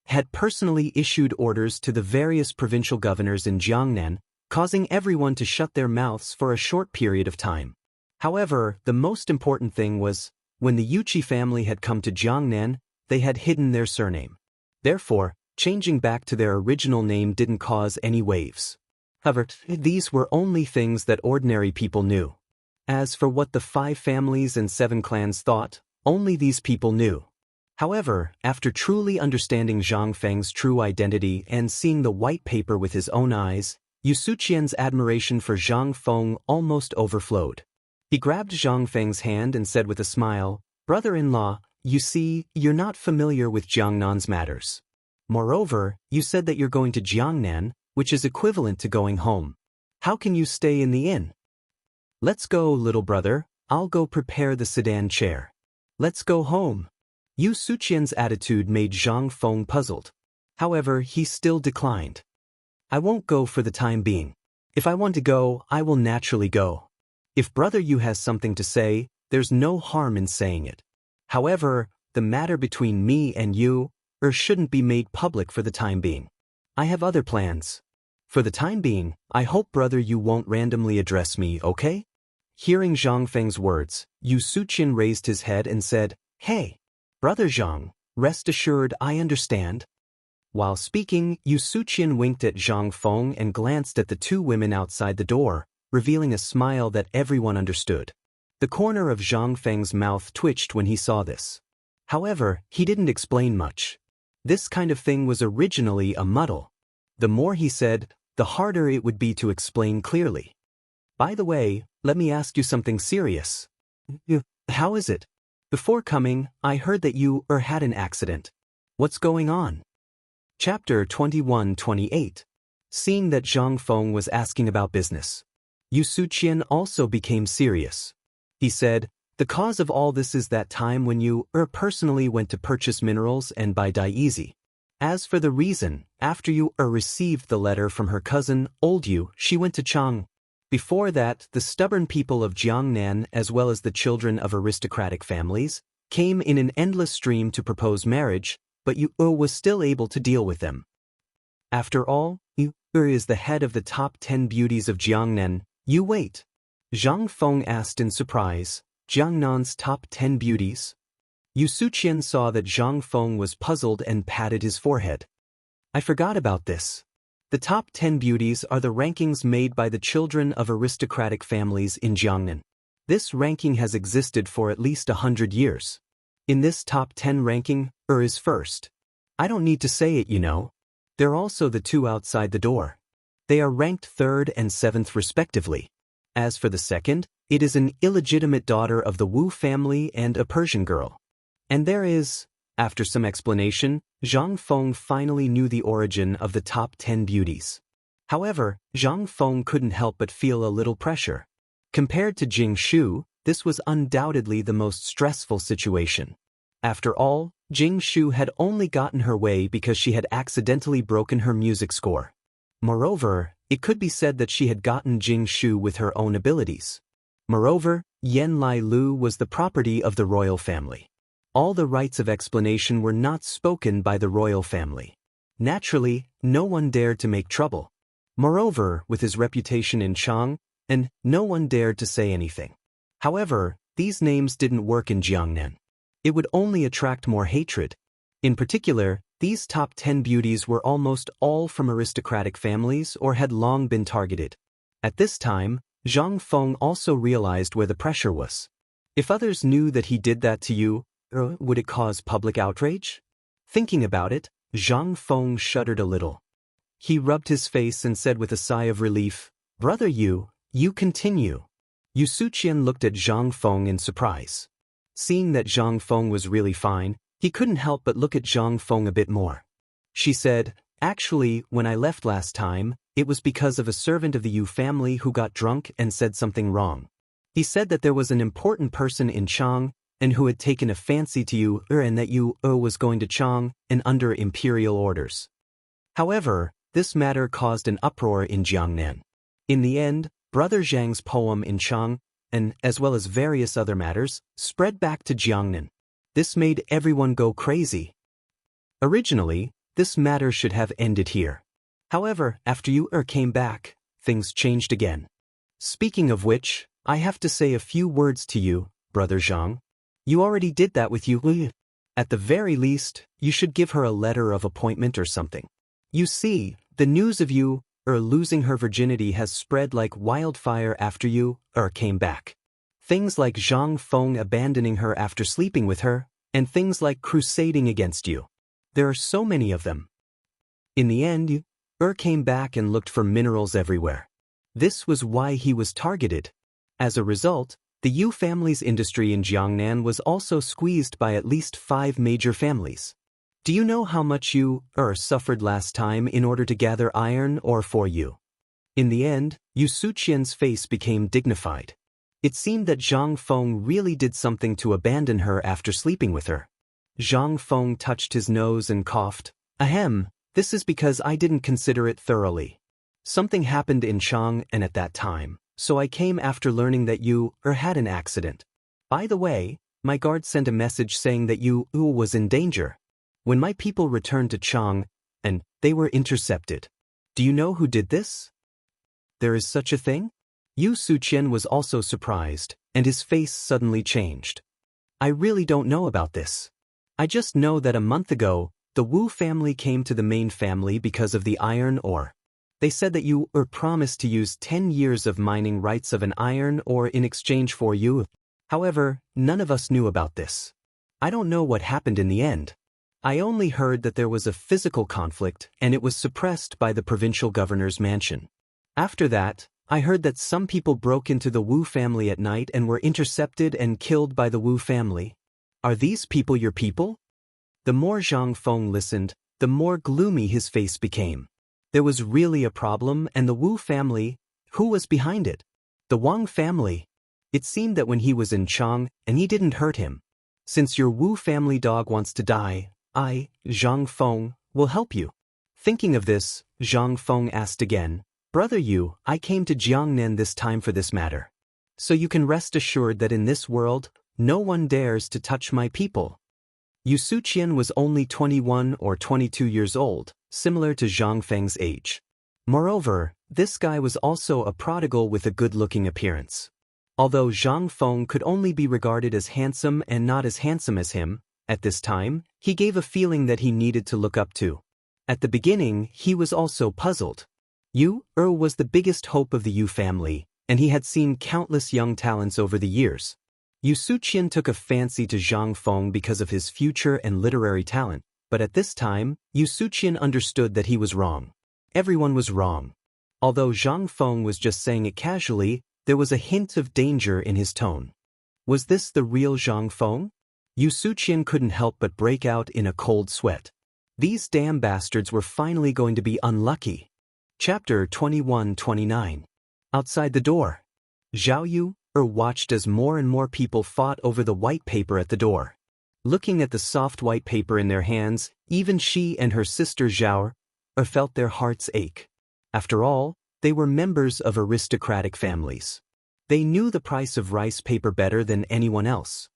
had personally issued orders to the various provincial governors in Jiangnan, causing everyone to shut their mouths for a short period of time. However, the most important thing was, when the Yuchi family had come to Jiangnan, they had hidden their surname. Therefore, changing back to their original name didn't cause any waves. However, these were only things that ordinary people knew. As for what the 5 families and 7 clans thought, only these people knew. However, after truly understanding Zhang Feng's true identity and seeing the white paper with his own eyes, Yu Suqian's admiration for Zhang Feng almost overflowed. He grabbed Zhang Feng's hand and said with a smile, "Brother-in-law, you see, you're not familiar with Jiangnan's matters. Moreover, you said that you're going to Jiangnan, which is equivalent to going home. How can you stay in the inn? Let's go, little brother, I'll go prepare the sedan chair. Let's go home." Yu Suqian's attitude made Zhang Feng puzzled. However, he still declined. "I won't go for the time being. If I want to go, I will naturally go. If brother Yu has something to say, there's no harm in saying it. However, the matter between me and you, shouldn't be made public for the time being. I have other plans. For the time being, I hope brother Yu won't randomly address me, okay?" Hearing Zhang Feng's words, Yu Suqian raised his head and said, "Hey, Brother Zhang, rest assured I understand." While speaking, Yu Suqian winked at Zhang Feng and glanced at the 2 women outside the door, revealing a smile that everyone understood. The corner of Zhang Feng's mouth twitched when he saw this. However, he didn't explain much. This kind of thing was originally a muddle. The more he said, the harder it would be to explain clearly. "By the way, let me ask you something serious. How is it? Before coming, I heard that you had an accident. What's going on?" Chapter 21-28. Seeing that Zhang Feng was asking about business, Yu Suqian also became serious. He said, "The cause of all this is that time when you personally went to purchase minerals and buy dye easy. As for the reason, after you received the letter from her cousin, old Yu, she went to Chang. Before that, the stubborn people of Jiangnan, as well as the children of aristocratic families, came in an endless stream to propose marriage, but Yu was still able to deal with them. After all, Yu is the head of the top 10 beauties of Jiangnan. You wait." Zhang Feng asked in surprise, "Jiangnan's top 10 beauties?" Yu Suqian saw that Zhang Feng was puzzled and patted his forehead. "I forgot about this. The top 10 beauties are the rankings made by the children of aristocratic families in Jiangnan. This ranking has existed for at least 100 years. In this top 10 ranking, is first. I don't need to say it, you know. They're also the 2 outside the door. They are ranked 3rd and 7th respectively. As for the second, it is an illegitimate daughter of the Wu family and a Persian girl. And there is..." After some explanation, Zhang Feng finally knew the origin of the top 10 beauties. However, Zhang Feng couldn't help but feel a little pressure. Compared to Jing Shu, this was undoubtedly the most stressful situation. After all, Jing Shu had only gotten her way because she had accidentally broken her music score. Moreover, it could be said that she had gotten Jing Shu with her own abilities. Moreover, Yan Lai Lu was the property of the royal family. All the rights of explanation were not spoken by the royal family. Naturally, no one dared to make trouble. Moreover, with his reputation in Chang, and no one dared to say anything. However, these names didn't work in Jiangnan. It would only attract more hatred. In particular, these top 10 beauties were almost all from aristocratic families or had long been targeted. At this time, Zhang Feng also realized where the pressure was. If others knew that he did that to you, would it cause public outrage? Thinking about it, Zhang Feng shuddered a little. He rubbed his face and said with a sigh of relief, "Brother Yu, you continue." Yu Suqian looked at Zhang Feng in surprise. Seeing that Zhang Feng was really fine, he couldn't help but look at Zhang Feng a bit more. She said, "Actually, when I left last time, it was because of a servant of the Yu family who got drunk and said something wrong. He said that there was an important person in Chang, and who had taken a fancy to you and that you was going to Chang and under imperial orders. However, this matter caused an uproar in Jiangnan. In the end, Brother Zhang's poem in Chang, and as well as various other matters, spread back to Jiangnan. This made everyone go crazy. Originally, this matter should have ended here. However, after you came back, things changed again. Speaking of which, I have to say a few words to you, Brother Zhang. You already did that with you. At the very least, you should give her a letter of appointment or something. You see, the news of you losing her virginity has spread like wildfire after you came back. Things like Zhang Feng abandoning her after sleeping with her, and things like crusading against you. There are so many of them. In the end, you came back and looked for minerals everywhere. This was why he was targeted. As a result, the Yu family's industry in Jiangnan was also squeezed by at least 5 major families. Do you know how much you suffered last time in order to gather iron ore for you? In the end, Yu Suqian's face became dignified. It seemed that Zhang Feng really did something to abandon her after sleeping with her. Zhang Feng touched his nose and coughed. Ahem, this is because I didn't consider it thoroughly. Something happened in Chang and at that time, so I came after learning that you had an accident. By the way, my guard sent a message saying that you was in danger. When my people returned to Chang, and they were intercepted. Do you know who did this? There is such a thing? Yu Suqian was also surprised, and his face suddenly changed. I really don't know about this. I just know that a month ago, the Wu family came to the main family because of the iron ore. They said that you promised to use 10 years of mining rights of an iron ore in exchange for you. However, none of us knew about this. I don't know what happened in the end. I only heard that there was a physical conflict and it was suppressed by the provincial governor's mansion. After that, I heard that some people broke into the Wu family at night and were intercepted and killed by the Wu family. Are these people your people? The more Zhang Feng listened, the more gloomy his face became. There was really a problem, and the Wu family, who was behind it? The Wang family. It seemed that when he was in Chang, and he didn't hurt him. Since your Wu family dog wants to die, I, Zhang Feng, will help you. Thinking of this, Zhang Feng asked again, Brother Yu, I came to Jiangnan this time for this matter. So you can rest assured that in this world, no one dares to touch my people. Yu Suqian was only 21 or 22 years old, similar to Zhang Feng's age. Moreover, this guy was also a prodigal with a good-looking appearance. Although Zhang Feng could only be regarded as handsome and not as handsome as him, at this time, he gave a feeling that he needed to look up to. At the beginning, he was also puzzled. Yu was the biggest hope of the Yu family, and he had seen countless young talents over the years. Yu Suqian took a fancy to Zhang Feng because of his future and literary talent, but at this time, Yu Suqian understood that he was wrong. Everyone was wrong. Although Zhang Feng was just saying it casually, there was a hint of danger in his tone. Was this the real Zhang Feng? Yu Suqian couldn't help but break out in a cold sweat. These damn bastards were finally going to be unlucky. Chapter 21-29. Outside the door. Zhao Yu watched as more and more people fought over the white paper at the door. Looking at the soft white paper in their hands, even she and her sister Zhao felt their hearts ache. After all, they were members of aristocratic families. They knew the price of rice paper better than anyone else.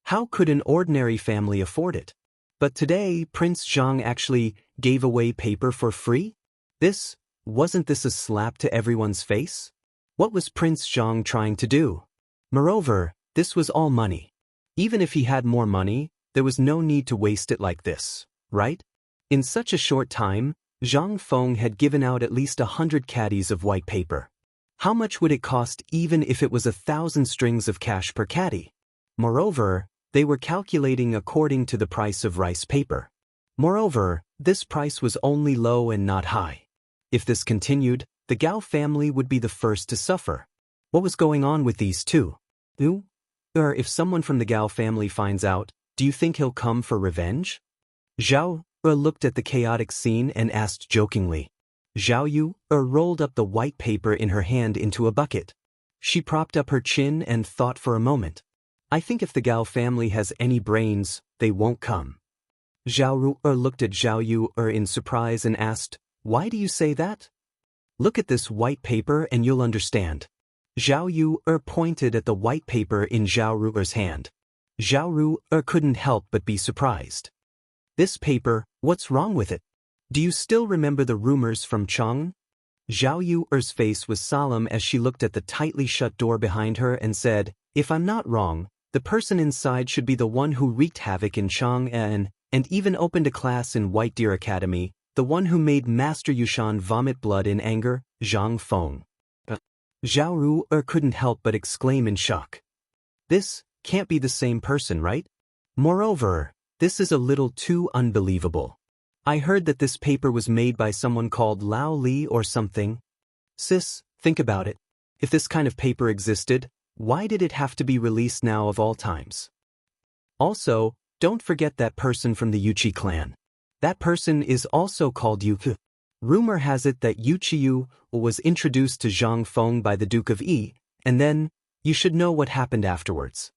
How could an ordinary family afford it? But today, Prince Zhang actually gave away paper for free? Wasn't this a slap to everyone's face? What was Prince Zhang trying to do? Moreover, this was all money. Even if he had more money, there was no need to waste it like this, right? In such a short time, Zhang Feng had given out at least 100 caddies of white paper. How much would it cost even if it was 1,000 strings of cash per caddy? Moreover, they were calculating according to the price of rice paper. Moreover, this price was only low and not high. If this continued, the Gao family would be the first to suffer. What was going on with these two? If someone from the Gao family finds out, do you think he'll come for revenge? Zhao looked at the chaotic scene and asked jokingly. Zhao Yu rolled up the white paper in her hand into a bucket. She propped up her chin and thought for a moment. I think if the Gao family has any brains, they won't come. Zhao Ru'er looked at Zhao Yu'er in surprise and asked, "Why do you say that?" "Look at this white paper and you'll understand." Zhao Yu'er pointed at the white paper in Zhao Ru'er's hand. Zhao Ru'er couldn't help but be surprised. "This paper, what's wrong with it? Do you still remember the rumors from Chang?" Zhao Yu'er's face was solemn as she looked at the tightly shut door behind her and said, "If I'm not wrong, the person inside should be the one who wreaked havoc in Chang'an and even opened a class in White Deer Academy, the one who made Master Yushan vomit blood in anger, Zhang Feng." Zhao Ru'er couldn't help but exclaim in shock. "This can't be the same person, right? Moreover, this is a little too unbelievable. I heard that this paper was made by someone called Lao Li or something." "Sis, think about it. If this kind of paper existed, why did it have to be released now of all times? Also, don't forget that person from the Yuchi clan. That person is also called Yu. Rumor has it that Yuchiyu was introduced to Zhang Feng by the Duke of Yi, and then, you should know what happened afterwards."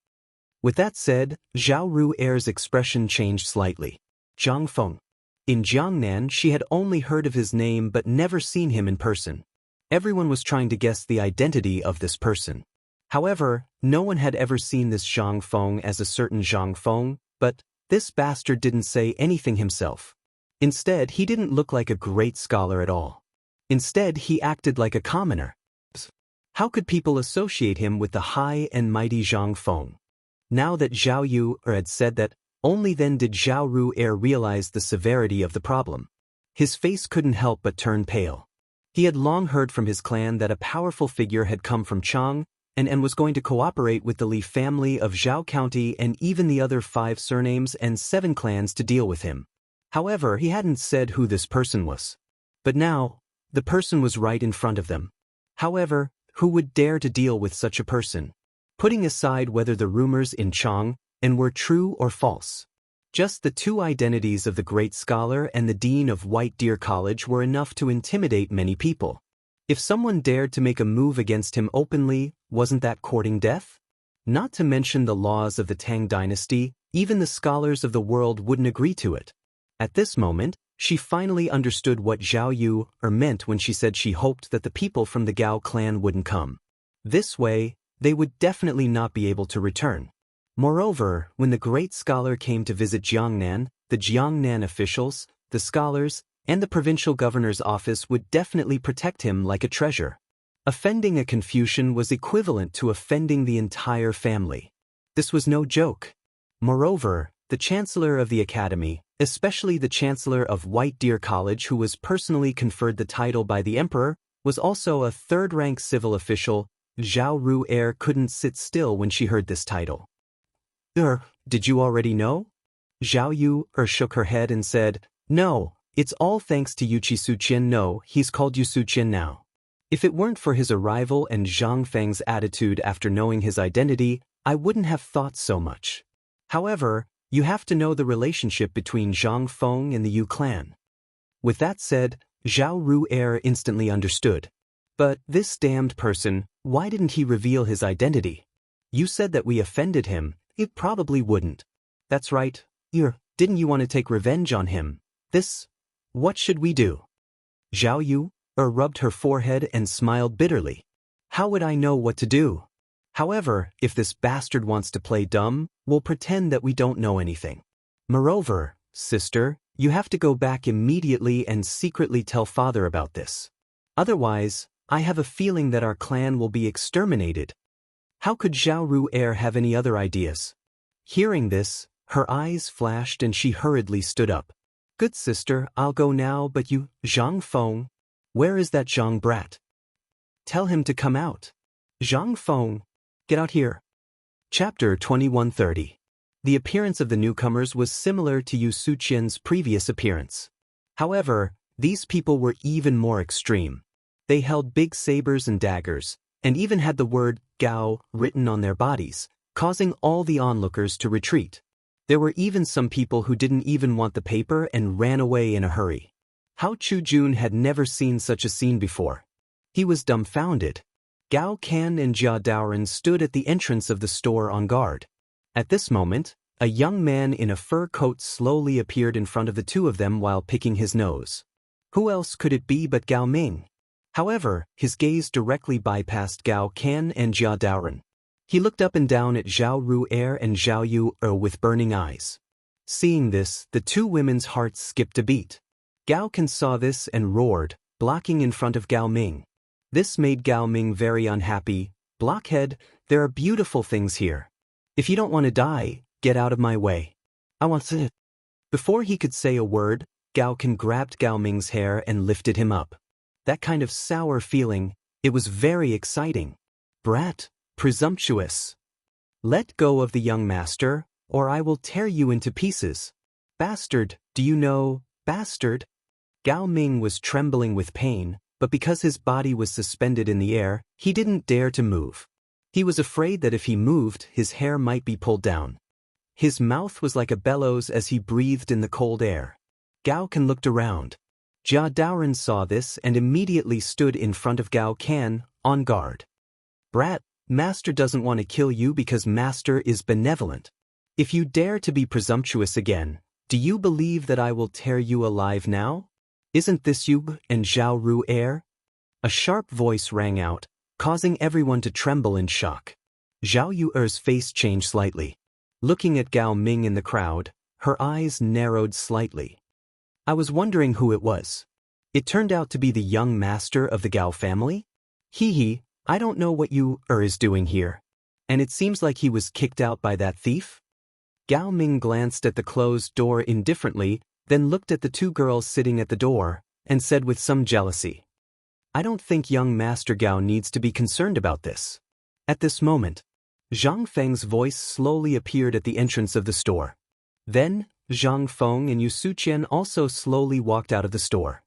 With that said, Zhao Ru'er's expression changed slightly. Zhang Feng. In Jiangnan, she had only heard of his name but never seen him in person. Everyone was trying to guess the identity of this person. However, no one had ever seen this Zhang Feng as a certain Zhang Feng, but this bastard didn't say anything himself. Instead, he didn't look like a great scholar at all. Instead, he acted like a commoner. How could people associate him with the high and mighty Zhang Feng? Now that Zhao Yu'er had said that, only then did Zhao Ru'er realize the severity of the problem. His face couldn't help but turn pale. He had long heard from his clan that a powerful figure had come from Chang and was going to cooperate with the Li family of Zhao County and even the other 5 surnames and 7 clans to deal with him. However, he hadn't said who this person was. But now, the person was right in front of them. However, who would dare to deal with such a person? Putting aside whether the rumors in Chang were true or false. Just the 2 identities of the great scholar and the dean of White Deer College were enough to intimidate many people. If someone dared to make a move against him openly, wasn't that courting death? Not to mention the laws of the Tang dynasty, even the scholars of the world wouldn't agree to it. At this moment, she finally understood what Zhao Yu'er meant when she said she hoped that the people from the Gao clan wouldn't come. This way, they would definitely not be able to return. Moreover, when the great scholar came to visit Jiangnan, the Jiangnan officials, the scholars, and the provincial governor's office would definitely protect him like a treasure. Offending a Confucian was equivalent to offending the entire family. This was no joke. Moreover, the chancellor of the academy, especially the chancellor of White Deer College who was personally conferred the title by the emperor, was also a 3rd-rank civil official. Zhao Ru'er couldn't sit still when she heard this title. Did you already know?" Zhao Yu'er shook her head and said, "No, it's all thanks to Yuchi Suqian. No, he's called Yu Suqian now. If it weren't for his arrival and Zhang Feng's attitude after knowing his identity, I wouldn't have thought so much. However, you have to know the relationship between Zhang Feng and the Yu clan." With that said, Zhao Ru'er instantly understood. But this damned person, why didn't he reveal his identity? You said that we offended him. It probably wouldn't. That's right. Didn't you want to take revenge on him? What should we do? Zhao Yu'er rubbed her forehead and smiled bitterly. How would I know what to do? However, if this bastard wants to play dumb, we'll pretend that we don't know anything. Moreover, sister, you have to go back immediately and secretly tell father about this. Otherwise, I have a feeling that our clan will be exterminated. How could Zhao Ru'er have any other ideas? Hearing this, her eyes flashed and she hurriedly stood up. Good sister, I'll go now, but you, Zhang Feng, where is that Zhang brat? Tell him to come out. Zhang Feng, get out here. Chapter 2130. The appearance of the newcomers was similar to Yu Suqian's previous appearance. However, these people were even more extreme. They held big sabers and daggers, and even had the word Gao written on their bodies, causing all the onlookers to retreat. There were even some people who didn't even want the paper and ran away in a hurry. Hao Chujun had never seen such a scene before. He was dumbfounded. Gao Kan and Jia Daoren stood at the entrance of the store on guard. At this moment, a young man in a fur coat slowly appeared in front of the two of them while picking his nose. Who else could it be but Gao Ming? However, his gaze directly bypassed Gao Can and Jia Daoren. He looked up and down at Zhao Ru'er and Zhao Yu with burning eyes. Seeing this, the two women's hearts skipped a beat. Gao Can saw this and roared, blocking in front of Gao Ming. This made Gao Ming very unhappy. Blockhead, there are beautiful things here. If you don't want to die, get out of my way. I want to. Before he could say a word, Gao Can grabbed Gao Ming's hair and lifted him up. That kind of sour feeling, it was very exciting. Brat, presumptuous. Let go of the young master, or I will tear you into pieces. Bastard, do you know, bastard? Gao Ming was trembling with pain, but because his body was suspended in the air, he didn't dare to move. He was afraid that if he moved, his hair might be pulled down. His mouth was like a bellows as he breathed in the cold air. Gao Can looked around. Jia Daoren saw this and immediately stood in front of Gao Can, on guard. Brat, Master doesn't want to kill you because Master is benevolent. If you dare to be presumptuous again, do you believe that I will tear you alive now? Isn't this you and Zhao Ru'er? A sharp voice rang out, causing everyone to tremble in shock. Zhao Yuer's face changed slightly. Looking at Gao Ming in the crowd, her eyes narrowed slightly. I was wondering who it was. It turned out to be the young master of the Gao family? Hee, I don't know what is doing here. And it seems like he was kicked out by that thief? Gao Ming glanced at the closed door indifferently, then looked at the two girls sitting at the door, and said with some jealousy, I don't think young Master Gao needs to be concerned about this. At this moment, Zhang Feng's voice slowly appeared at the entrance of the store. Then, Zhang Feng and Yu Suqian also slowly walked out of the store.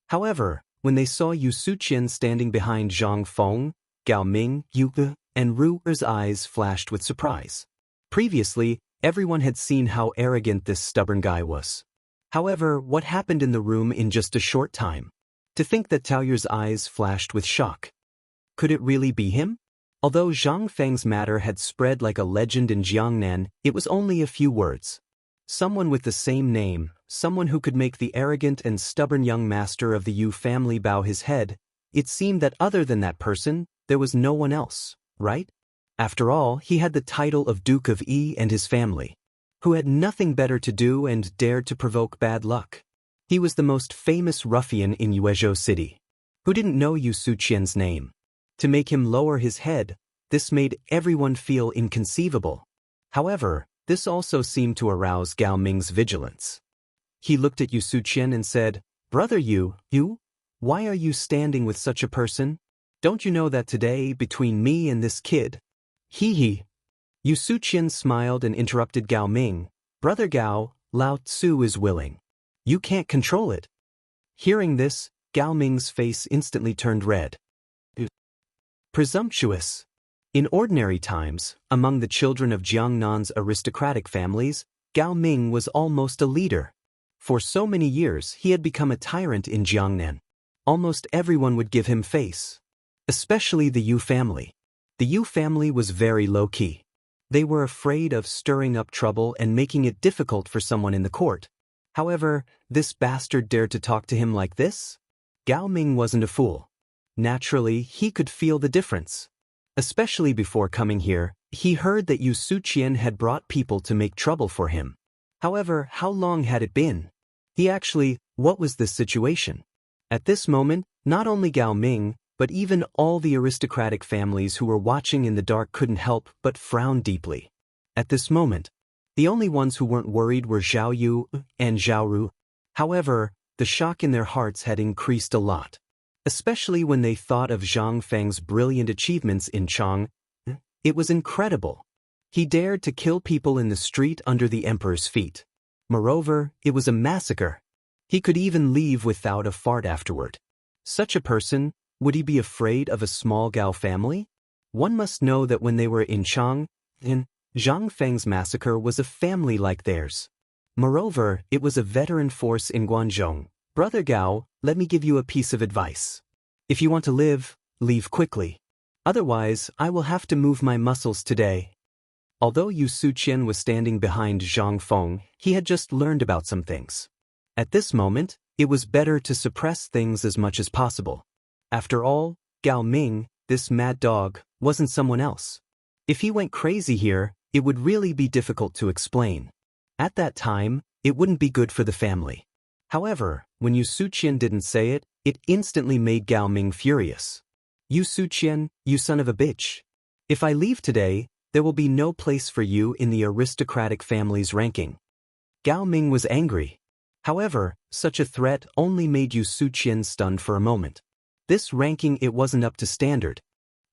However, when they saw Yu Suqian standing behind Zhang Feng, Gao Ming, Yu and Ru'er's eyes flashed with surprise. Previously, everyone had seen how arrogant this stubborn guy was. However, what happened in the room in just a short time? To think that Taoyu's eyes flashed with shock. Could it really be him? Although Zhang Feng's matter had spread like a legend in Jiangnan, it was only a few words. Someone with the same name, someone who could make the arrogant and stubborn young master of the Yu family bow his head, it seemed that other than that person, there was no one else, right? After all, he had the title of Duke of Yi and his family, who had nothing better to do and dared to provoke bad luck. He was the most famous ruffian in Yuezhou City. Who didn't know Yu Suqian's name? To make him lower his head, this made everyone feel inconceivable. However, this also seemed to arouse Gao Ming's vigilance. He looked at Yu Suqian and said, Brother Yu, why are you standing with such a person? Don't you know that today, between me and this kid? Yu Suqian smiled and interrupted Gao Ming. Brother Gao, Lao Tzu is willing. You can't control it. Hearing this, Gao Ming's face instantly turned red. Presumptuous. In ordinary times, among the children of Jiangnan's aristocratic families, Gao Ming was almost a leader. For so many years, he had become a tyrant in Jiangnan. Almost everyone would give him face. Especially the Yu family. The Yu family was very low-key. They were afraid of stirring up trouble and making it difficult for someone in the court. However, this bastard dared to talk to him like this? Gao Ming wasn't a fool. Naturally, he could feel the difference. Especially before coming here, he heard that Yu Suqian had brought people to make trouble for him. However, how long had it been? What was this situation? At this moment, not only Gao Ming, but even all the aristocratic families who were watching in the dark couldn't help but frown deeply. At this moment, the only ones who weren't worried were Zhao Yu and Zhao Ru. However, the shock in their hearts had increased a lot. Especially when they thought of Zhang Feng's brilliant achievements in Chang. It was incredible. He dared to kill people in the street under the emperor's feet. Moreover, it was a massacre. He could even leave without a fart afterward. Such a person, would he be afraid of a small Gao family? One must know that when they were in Chang, Zhang Feng's massacre was a family like theirs. Moreover, it was a veteran force in Guangzhou. Brother Gao, let me give you a piece of advice. If you want to live, leave quickly. Otherwise, I will have to move my muscles today. Although Yu Suqian was standing behind Zhang Feng, he had just learned about some things. At this moment, it was better to suppress things as much as possible. After all, Gao Ming, this mad dog, wasn't someone else. If he went crazy here, it would really be difficult to explain. At that time, it wouldn't be good for the family. However, when Yu Suqian didn't say it, it instantly made Gao Ming furious. Yu Suqian, you son of a bitch. If I leave today, there will be no place for you in the aristocratic family's ranking. Gao Ming was angry. However, such a threat only made Yu Suqian stunned for a moment. This ranking, it wasn't up to standard.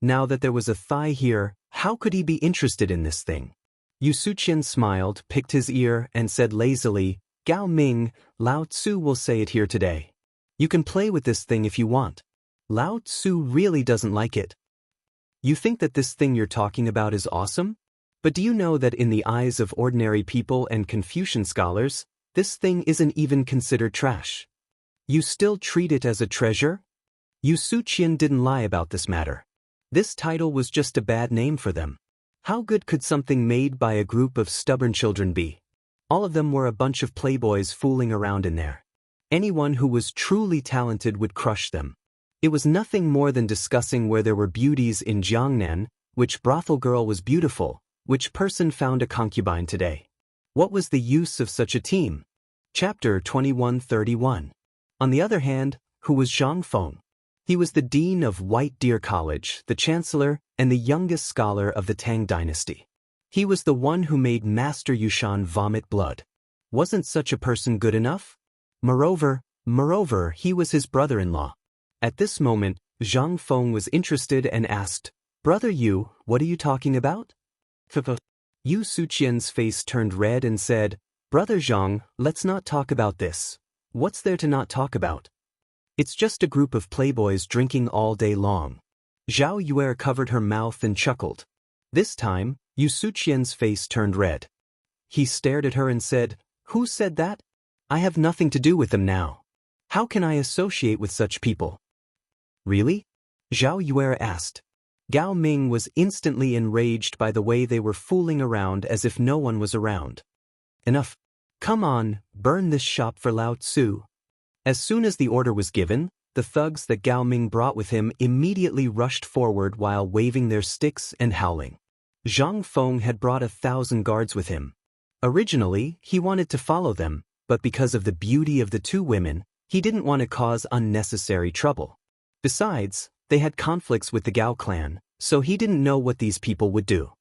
Now that there was a thigh here, how could he be interested in this thing? Yu Suqian smiled, picked his ear, and said lazily, Gao Ming, Lao Tzu will say it here today. You can play with this thing if you want. Lao Tzu really doesn't like it. You think that this thing you're talking about is awesome? But do you know that in the eyes of ordinary people and Confucian scholars, this thing isn't even considered trash? You still treat it as a treasure? Yu Suqian didn't lie about this matter. This title was just a bad name for them. How good could something made by a group of stubborn children be? All of them were a bunch of playboys fooling around in there. Anyone who was truly talented would crush them. It was nothing more than discussing where there were beauties in Jiangnan, which brothel girl was beautiful, which person found a concubine today. What was the use of such a team? Chapter 2131. On the other hand, who was Zhang Feng? He was the dean of White Deer College, the chancellor, and the youngest scholar of the Tang dynasty. He was the one who made Master Yushan vomit blood. Wasn't such a person good enough? Moreover, he was his brother-in-law. At this moment, Zhang Feng was interested and asked, Brother Yu, what are you talking about? Yu Suqian's face turned red and said, Brother Zhang, let's not talk about this. What's there to not talk about? It's just a group of playboys drinking all day long. Zhao Yuer covered her mouth and chuckled. This time, Yu Suqian's face turned red. He stared at her and said, Who said that? I have nothing to do with them now. How can I associate with such people? Really? Zhao Yuer asked. Gao Ming was instantly enraged by the way they were fooling around as if no one was around. Enough. Come on, burn this shop for Lao Tzu. As soon as the order was given, the thugs that Gao Ming brought with him immediately rushed forward while waving their sticks and howling. Zhang Feng had brought 1,000 guards with him. Originally, he wanted to follow them, but because of the beauty of the two women, he didn't want to cause unnecessary trouble. Besides, they had conflicts with the Gao clan, so he didn't know what these people would do.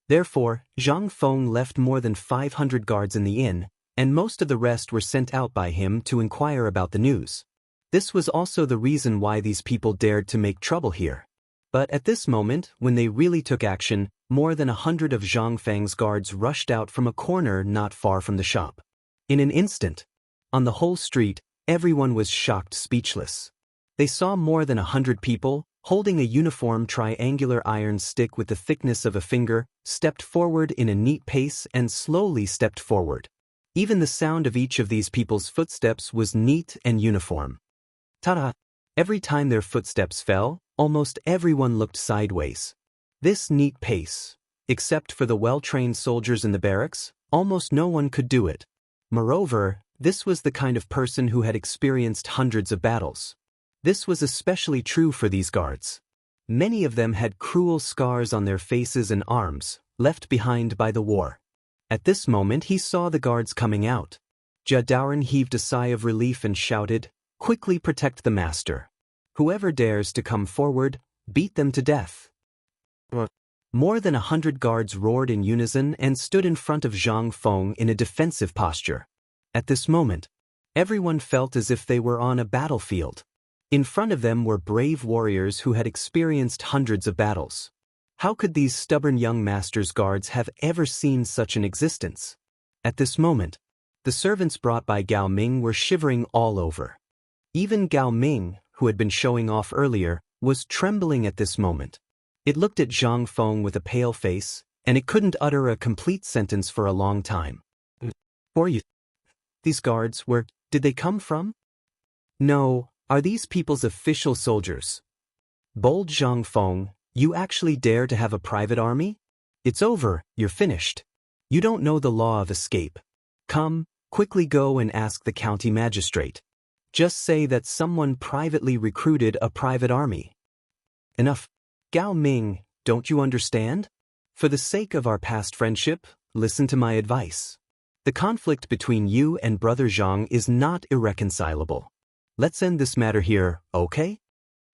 Therefore, Zhang Feng left more than 500 guards in the inn, and most of the rest were sent out by him to inquire about the news. This was also the reason why these people dared to make trouble here. But at this moment, when they really took action, more than 100 of Zhang Feng's guards rushed out from a corner not far from the shop. In an instant, on the whole street, everyone was shocked speechless. They saw more than 100 people, holding a uniform triangular iron stick with the thickness of a finger, stepped forward in a neat pace and slowly stepped forward. Even the sound of each of these people's footsteps was neat and uniform. Ta-da! Every time their footsteps fell, almost everyone looked sideways. This neat pace, except for the well-trained soldiers in the barracks, almost no one could do it. Moreover, this was the kind of person who had experienced hundreds of battles. This was especially true for these guards. Many of them had cruel scars on their faces and arms, left behind by the war. At this moment he saw the guards coming out. Jia Daoren heaved a sigh of relief and shouted, Quickly protect the master. Whoever dares to come forward, beat them to death. More than 100 guards roared in unison and stood in front of Zhang Feng in a defensive posture. At this moment, everyone felt as if they were on a battlefield. In front of them were brave warriors who had experienced hundreds of battles. How could these stubborn young master's guards have ever seen such an existence? At this moment, the servants brought by Gao Ming were shivering all over. Even Gao Ming, who had been showing off earlier, was trembling at this moment. It looked at Zhang Feng with a pale face, and it couldn't utter a complete sentence for a long time. Who are you? These guards, where did they come from? No, are these people's official soldiers? Bold Zhang Feng, you actually dare to have a private army? It's over, you're finished. You don't know the law of escape. Come, quickly go and ask the county magistrate. Just say that someone privately recruited a private army. Enough. Gao Ming, don't you understand? For the sake of our past friendship, listen to my advice. The conflict between you and Brother Zhang is not irreconcilable. Let's end this matter here, okay?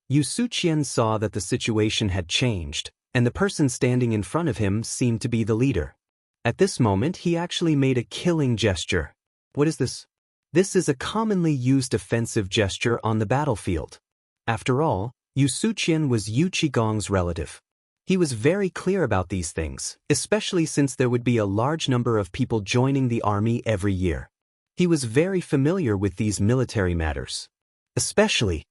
Yu Suqian saw that the situation had changed, and the person standing in front of him seemed to be the leader. At this moment, he actually made a killing gesture. What is this? This is a commonly used offensive gesture on the battlefield. After all, Yu Suqian was Yu Qigong's relative. He was very clear about these things, especially since there would be a large number of people joining the army every year. He was very familiar with these military matters. Especially,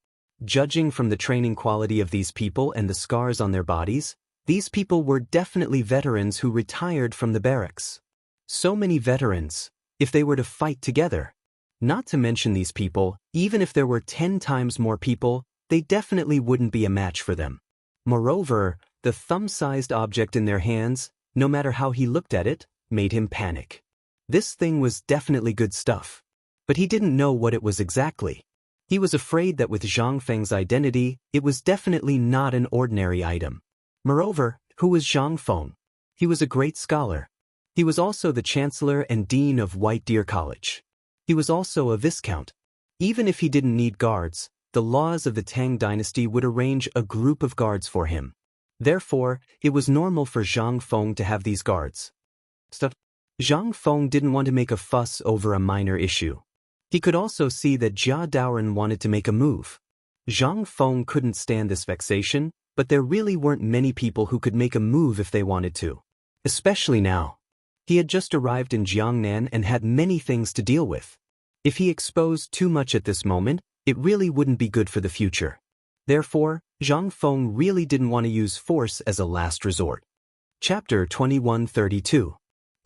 judging from the training quality of these people and the scars on their bodies, these people were definitely veterans who retired from the barracks. So many veterans, if they were to fight together. Not to mention these people, even if there were 10 times more people, they definitely wouldn't be a match for them. Moreover, the thumb-sized object in their hands, no matter how he looked at it, made him panic. This thing was definitely good stuff. But he didn't know what it was exactly. He was afraid that with Zhang Feng's identity, it was definitely not an ordinary item. Moreover, who was Zhang Feng? He was a great scholar. He was also the chancellor and dean of White Deer College. He was also a viscount. Even if he didn't need guards, the laws of the Tang dynasty would arrange a group of guards for him. Therefore, it was normal for Zhang Feng to have these guards. Zhang Feng didn't want to make a fuss over a minor issue. He could also see that Jia Daoren wanted to make a move. Zhang Feng couldn't stand this vexation, but there really weren't many people who could make a move if they wanted to. Especially now. He had just arrived in Jiangnan and had many things to deal with. If he exposed too much at this moment, it really wouldn't be good for the future. Therefore, Zhang Feng really didn't want to use force as a last resort. Chapter 2132.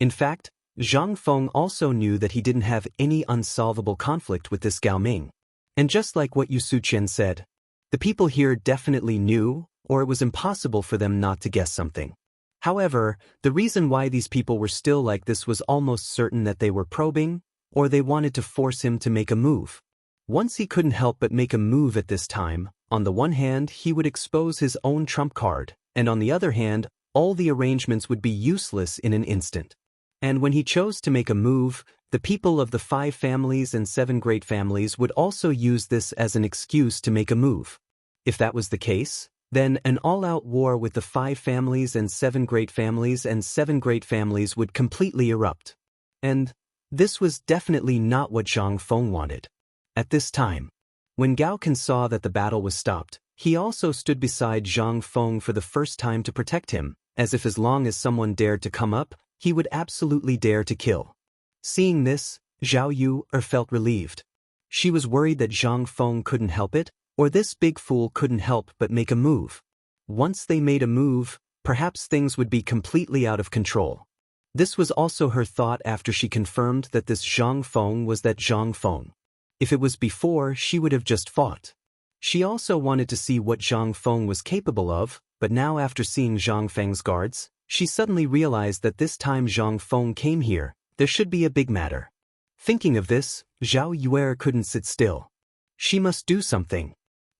In fact, Zhang Feng also knew that he didn't have any unsolvable conflict with this Gao Ming. And just like what Yu Suqian said, the people here definitely knew, or it was impossible for them not to guess something. However, the reason why these people were still like this was almost certain that they were probing, or they wanted to force him to make a move. Once he couldn't help but make a move at this time, on the one hand he would expose his own trump card, and on the other hand, all the arrangements would be useless in an instant. And when he chose to make a move, the people of the 5 families and 7 great families would also use this as an excuse to make a move. If that was the case, then an all-out war with the 5 families and 7 great families and 7 great families would completely erupt. And this was definitely not what Zhang Feng wanted. At this time, when Gao Can saw that the battle was stopped, he also stood beside Zhang Feng for the first time to protect him, as if as long as someone dared to come up, he would absolutely dare to kill. Seeing this, Zhao Yu felt relieved. She was worried that Zhang Feng couldn't help it, or this big fool couldn't help but make a move. Once they made a move, perhaps things would be completely out of control. This was also her thought after she confirmed that this Zhang Feng was that Zhang Feng. If it was before, she would have just fought. She also wanted to see what Zhang Feng was capable of, but now after seeing Zhang Feng's guards, she suddenly realized that this time Zhang Feng came here, there should be a big matter. Thinking of this, Zhao Yue couldn't sit still. She must do something.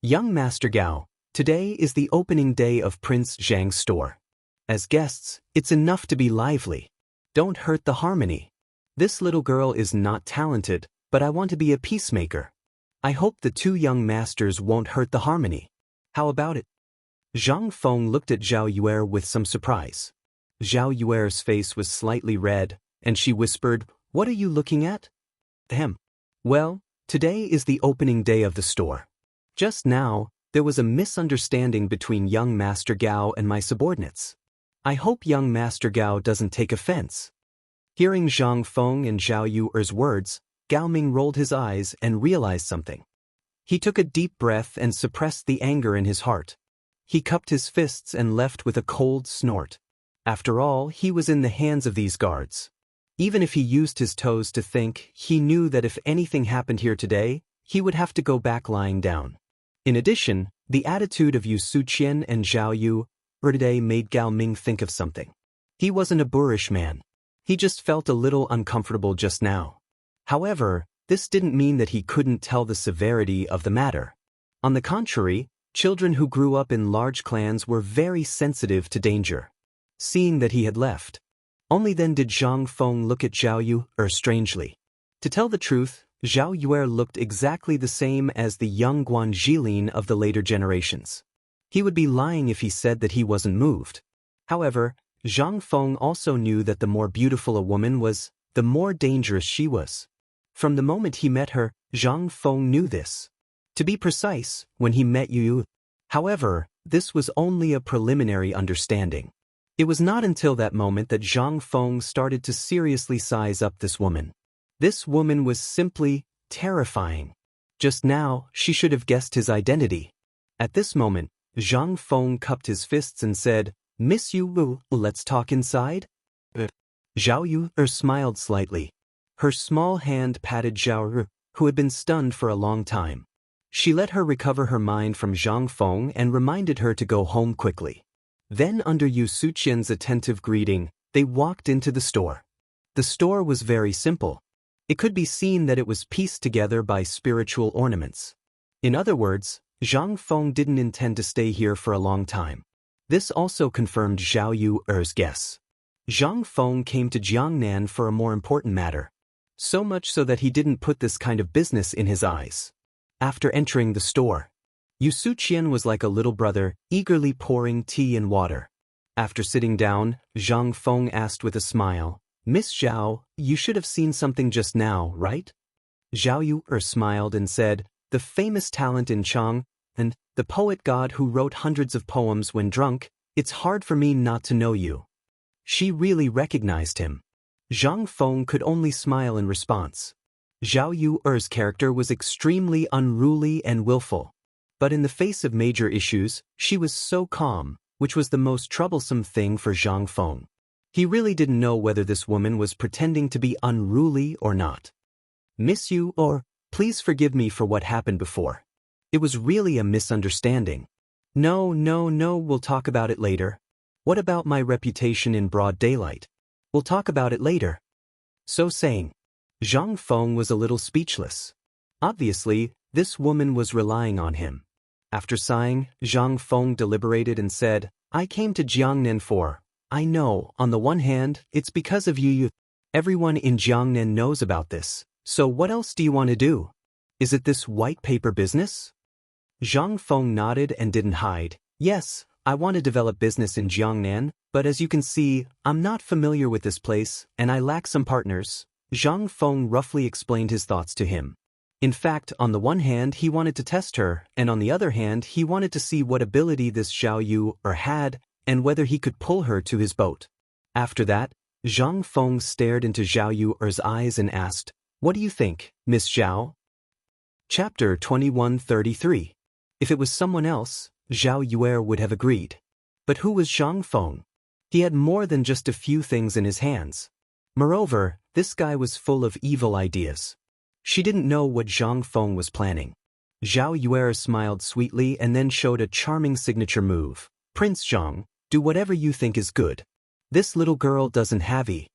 Young Master Gao, today is the opening day of Prince Zhang's store. As guests, it's enough to be lively. Don't hurt the harmony. This little girl is not talented, but I want to be a peacemaker. I hope the 2 young masters won't hurt the harmony. How about it? Zhang Feng looked at Zhao Yue with some surprise. Zhao Yue's face was slightly red, and she whispered, "What are you looking at?" Ahem. Well, today is the opening day of the store. Just now, there was a misunderstanding between young Master Gao and my subordinates. I hope young Master Gao doesn't take offense. Hearing Zhang Feng and Zhao Yu's words, Gao Ming rolled his eyes and realized something. He took a deep breath and suppressed the anger in his heart. He cupped his fists and left with a cold snort. After all, he was in the hands of these guards. Even if he used his toes to think, he knew that if anything happened here today, he would have to go back lying down. In addition, the attitude of Yu Suqian and Zhao Yu today made Gao Ming think of something. He wasn't a boorish man. He just felt a little uncomfortable just now. However, this didn't mean that he couldn't tell the severity of the matter. On the contrary, children who grew up in large clans were very sensitive to danger. Seeing that he had left, only then did Zhang Feng look at Zhao Yu strangely. To tell the truth, Zhao Yue looked exactly the same as the young Guan Jilin of the later generations. He would be lying if he said that he wasn't moved. However, Zhang Feng also knew that the more beautiful a woman was, the more dangerous she was. From the moment he met her, Zhang Feng knew this. To be precise, when he met Yu. However, this was only a preliminary understanding. It was not until that moment that Zhang Feng started to seriously size up this woman. This woman was simply terrifying. Just now, she should have guessed his identity. At this moment, Zhang Feng cupped his fists and said, "Miss Yu, let's talk inside?" Zhao Yu smiled slightly. Her small hand patted Zhao Ru, who had been stunned for a long time. She let her recover her mind from Zhang Feng and reminded her to go home quickly. Then, under Yu Suqian's attentive greeting, they walked into the store. The store was very simple. It could be seen that it was pieced together by spiritual ornaments. In other words, Zhang Feng didn't intend to stay here for a long time. This also confirmed Zhao Yu's guess. Zhang Feng came to Jiangnan for a more important matter. So much so that he didn't put this kind of business in his eyes. After entering the store, Yu Suqian was like a little brother, eagerly pouring tea and water. After sitting down, Zhang Feng asked with a smile, "Miss Zhao, you should have seen something just now, right?" Zhao Yu smiled and said, "The famous talent in Chang, and the poet god who wrote hundreds of poems when drunk, it's hard for me not to know you." She really recognized him. Zhang Feng could only smile in response. Zhao Yu's character was extremely unruly and willful. But in the face of major issues, she was so calm, which was the most troublesome thing for Zhang Feng. He really didn't know whether this woman was pretending to be unruly or not. "Miss Yu, please forgive me for what happened before. It was really a misunderstanding." No, we'll talk about it later." "What about my reputation in broad daylight?" "We'll talk about it later." So saying, Zhang Feng was a little speechless. Obviously, this woman was relying on him. After sighing, Zhang Feng deliberated and said, "I came to Jiangnan for, I know, on the one hand, it's because of you. Everyone in Jiangnan knows about this, so what else do you want to do? Is it this white paper business?" Zhang Feng nodded and didn't hide. "Yes, I want to develop business in Jiangnan, but as you can see, I'm not familiar with this place, and I lack some partners." Zhang Feng roughly explained his thoughts to him. In fact, on the one hand, he wanted to test her, and on the other hand, he wanted to see what ability this Zhao Yu had, and whether he could pull her to his boat. After that, Zhang Feng stared into Zhao Yu's eyes and asked, "What do you think, Miss Zhao?" Chapter 2133. If it was someone else, Zhao Yue would have agreed. But who was Zhang Feng? He had more than just a few things in his hands. Moreover, this guy was full of evil ideas. She didn't know what Zhang Feng was planning. Zhao Yue smiled sweetly and then showed a charming signature move. "Prince Zhang, do whatever you think is good. This little girl doesn't have e."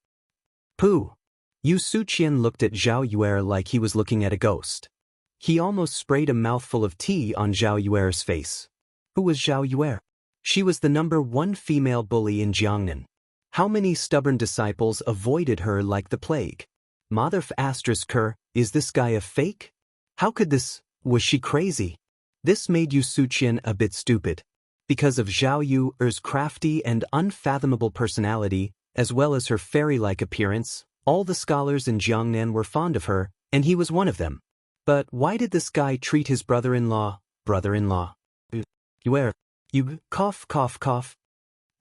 Pooh. Yu Suqian looked at Zhao Yue like he was looking at a ghost. He almost sprayed a mouthful of tea on Zhao Yue's face. Who was Zhao Yue? She was the #1 female bully in Jiangnan. How many stubborn disciples avoided her like the plague? Mother***, is this guy a fake? How could this? Was she crazy? This made Yu Suqian a bit stupid. Because of Zhao Yu's crafty and unfathomable personality, as well as her fairy-like appearance, all the scholars in Jiangnan were fond of her, and he was one of them. But why did this guy treat his brother-in-law? You cough.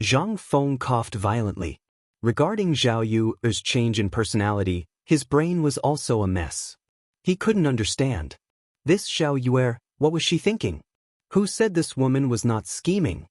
Zhang Feng coughed violently. Regarding Zhao Yu's change in personality, his brain was also a mess. He couldn't understand. This Zhao Yue, what was she thinking? Who said this woman was not scheming?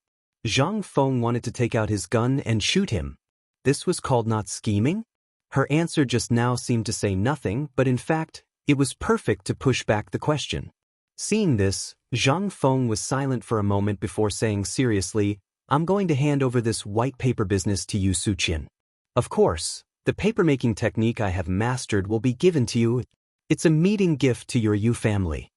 Zhang Feng wanted to take out his gun and shoot him. This was called not scheming? Her answer just now seemed to say nothing, but in fact, it was perfect to push back the question. Seeing this, Zhang Feng was silent for a moment before saying seriously, I'm going to hand over this white paper business to you, Suqian. Of course, the papermaking technique I have mastered will be given to you. It's a meeting gift to your Yu family.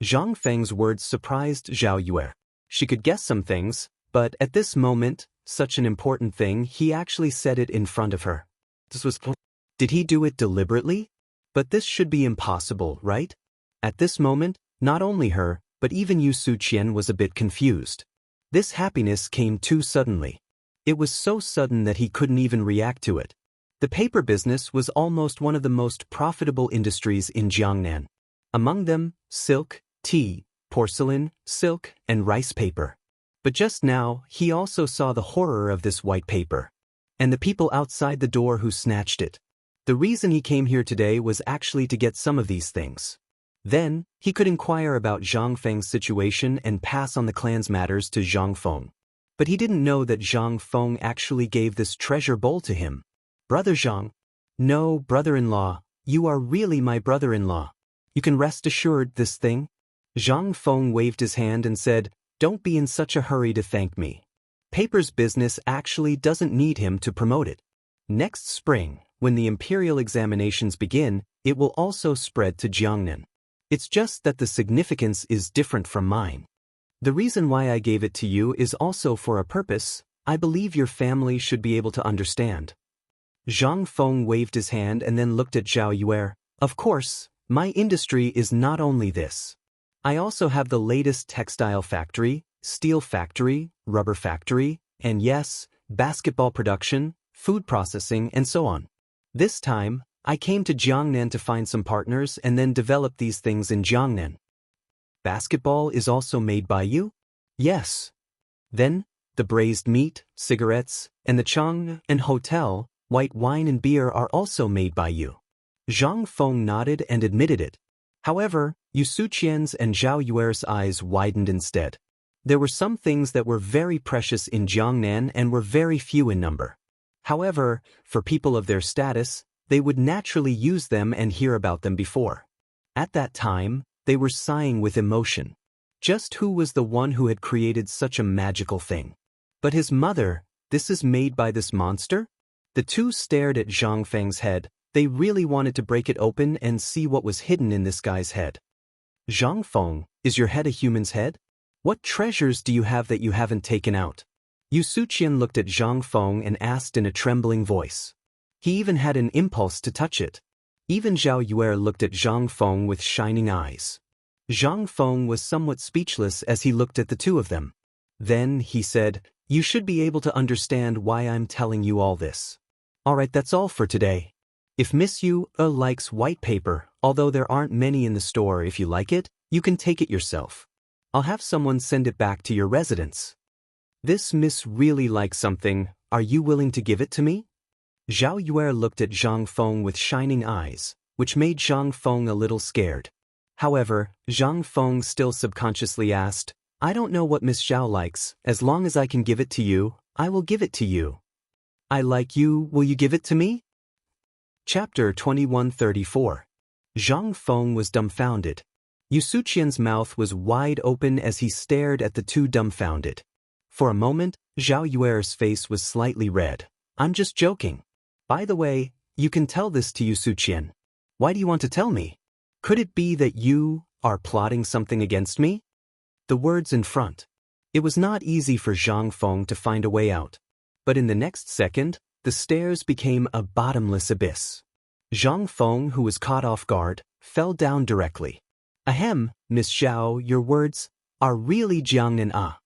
Zhang Feng's words surprised Zhao Yue. She could guess some things, but at this moment, such an important thing, he actually said it in front of her. Did he do it deliberately? But this should be impossible, right? At this moment, not only her, but even Yu Suqian was a bit confused. This happiness came too suddenly. It was so sudden that he couldn't even react to it. The paper business was almost one of the most profitable industries in Jiangnan. Among them, silk, tea, porcelain, silk, and rice paper. But just now, he also saw the horror of this white paper. And the people outside the door who snatched it. The reason he came here today was actually to get some of these things. Then, he could inquire about Zhang Feng's situation and pass on the clan's matters to Zhang Feng. But he didn't know that Zhang Feng actually gave this treasure bowl to him. Brother Zhang. No, brother-in-law, you are really my brother-in-law. You can rest assured this thing. Zhang Feng waved his hand and said, don't be in such a hurry to thank me. Paper's business actually doesn't need him to promote it. Next spring, when the imperial examinations begin, it will also spread to Jiangnan. It's just that the significance is different from mine. The reason why I gave it to you is also for a purpose. I believe your family should be able to understand. Zhang Feng waved his hand and then looked at Zhao Yue. Of course, my industry is not only this. I also have the latest textile factory, steel factory, rubber factory, and yes, basketball production, food processing, and so on. This time, I came to Jiangnan to find some partners and then develop these things in Jiangnan. Basketball is also made by you? Yes. Then, the braised meat, cigarettes, and the chang and hotel, white wine and beer are also made by you. Zhang Feng nodded and admitted it. However, Yu Suqian's and Zhao Yue's eyes widened instead. There were some things that were very precious in Jiangnan and were very few in number. However, for people of their status, they would naturally use them and hear about them before. At that time, they were sighing with emotion. Just who was the one who had created such a magical thing? But his mother, this is made by this monster? The two stared at Zhang Feng's head. They really wanted to break it open and see what was hidden in this guy's head. Zhang Feng, is your head a human's head? What treasures do you have that you haven't taken out? Yu Suqian looked at Zhang Feng and asked in a trembling voice. He even had an impulse to touch it. Even Zhao Yue looked at Zhang Feng with shining eyes. Zhang Feng was somewhat speechless as he looked at the two of them. Then, he said, you should be able to understand why I'm telling you all this. Alright, that's all for today. If Miss Yu likes white paper, although there aren't many in the store, if you like it, you can take it yourself. I'll have someone send it back to your residence. This miss really likes something, are you willing to give it to me? Zhao Yue looked at Zhang Feng with shining eyes, which made Zhang Feng a little scared. However, Zhang Feng still subconsciously asked, I don't know what Miss Zhao likes, as long as I can give it to you, I will give it to you. I like you, will you give it to me? Chapter 2134. Zhang Feng was dumbfounded. Yu Suqian's mouth was wide open as he stared at the two dumbfounded. For a moment, Zhao Yue's face was slightly red. I'm just joking. By the way, you can tell this to Yu Suqian. Why do you want to tell me? Could it be that you are plotting something against me? The words in front. It was not easy for Zhang Feng to find a way out. But in the next second, the stairs became a bottomless abyss. Zhang Feng, who was caught off guard, fell down directly. Ahem, Miss Zhao, your words are really Jiangnan ah.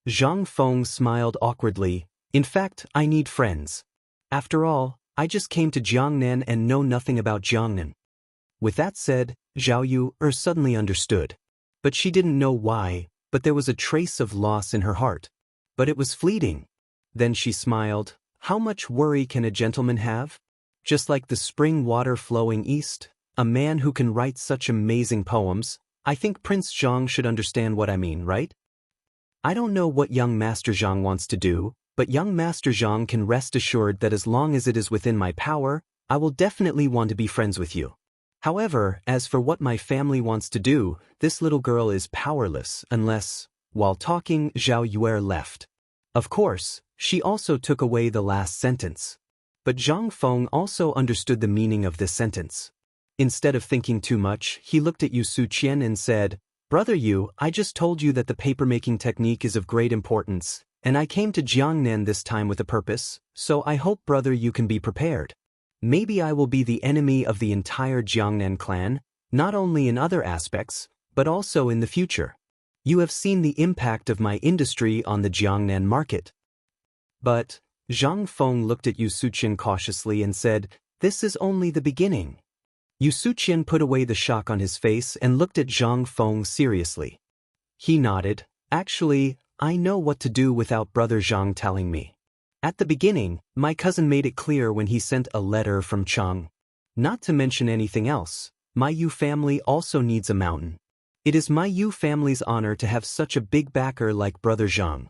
Zhang Feng smiled awkwardly. In fact, I need friends. After all, I just came to Jiangnan and know nothing about Jiangnan. With that said, Zhao Yu suddenly understood. But she didn't know why, but there was a trace of loss in her heart. But it was fleeting. Then she smiled. How much worry can a gentleman have? Just like the spring water flowing east, a man who can write such amazing poems, I think Prince Zhang should understand what I mean, right? I don't know what young Master Zhang wants to do, but young Master Zhang can rest assured that as long as it is within my power, I will definitely want to be friends with you. However, as for what my family wants to do, this little girl is powerless unless, while talking, Zhao Yue left. Of course, she also took away the last sentence. But Zhang Feng also understood the meaning of this sentence. Instead of thinking too much, he looked at Yu Suqian and said, "Brother Yu, I just told you that the papermaking technique is of great importance, and I came to Jiangnan this time with a purpose, so I hope brother you can be prepared. Maybe I will be the enemy of the entire Jiangnan clan, not only in other aspects, but also in the future. You have seen the impact of my industry on the Jiangnan market." But Zhang Feng looked at Yu Suqian cautiously and said, "This is only the beginning." Yu Suqian put away the shock on his face and looked at Zhang Feng seriously. He nodded, "Actually, I know what to do without brother Zhang telling me. At the beginning, my cousin made it clear when he sent a letter from Chang. Not to mention anything else, my Yu family also needs a mountain. It is my Yu family's honor to have such a big backer like brother Zhang."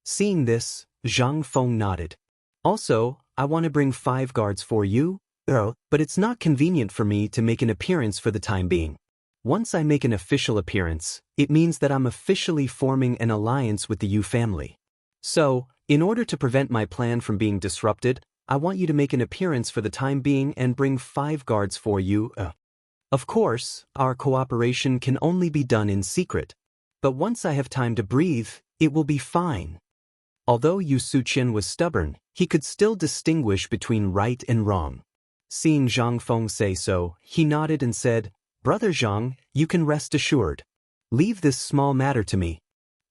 Seeing this, Zhang Feng nodded. "Also, I want to bring 5 guards for you, but it's not convenient for me to make an appearance for the time being. Once I make an official appearance, it means that I'm officially forming an alliance with the Yu family. So, in order to prevent my plan from being disrupted, I want you to make an appearance for the time being and bring 5 guards for you. Of course, our cooperation can only be done in secret. But once I have time to breathe, it will be fine." Although Yu Suqian was stubborn, he could still distinguish between right and wrong. Seeing Zhang Feng say so, he nodded and said, "Brother Zhang, you can rest assured. Leave this small matter to me."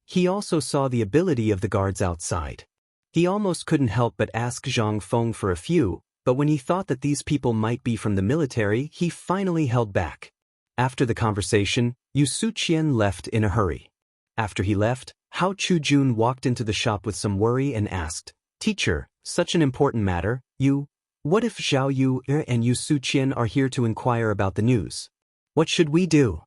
He also saw the ability of the guards outside. He almost couldn't help but ask Zhang Feng for a few, but when he thought that these people might be from the military, he finally held back. After the conversation, Yu Suqian left in a hurry. After he left, Hao Chujun walked into the shop with some worry and asked, "Teacher, such an important matter, what if Zhao Yu and Yu Suqian are here to inquire about the news? What should we do?"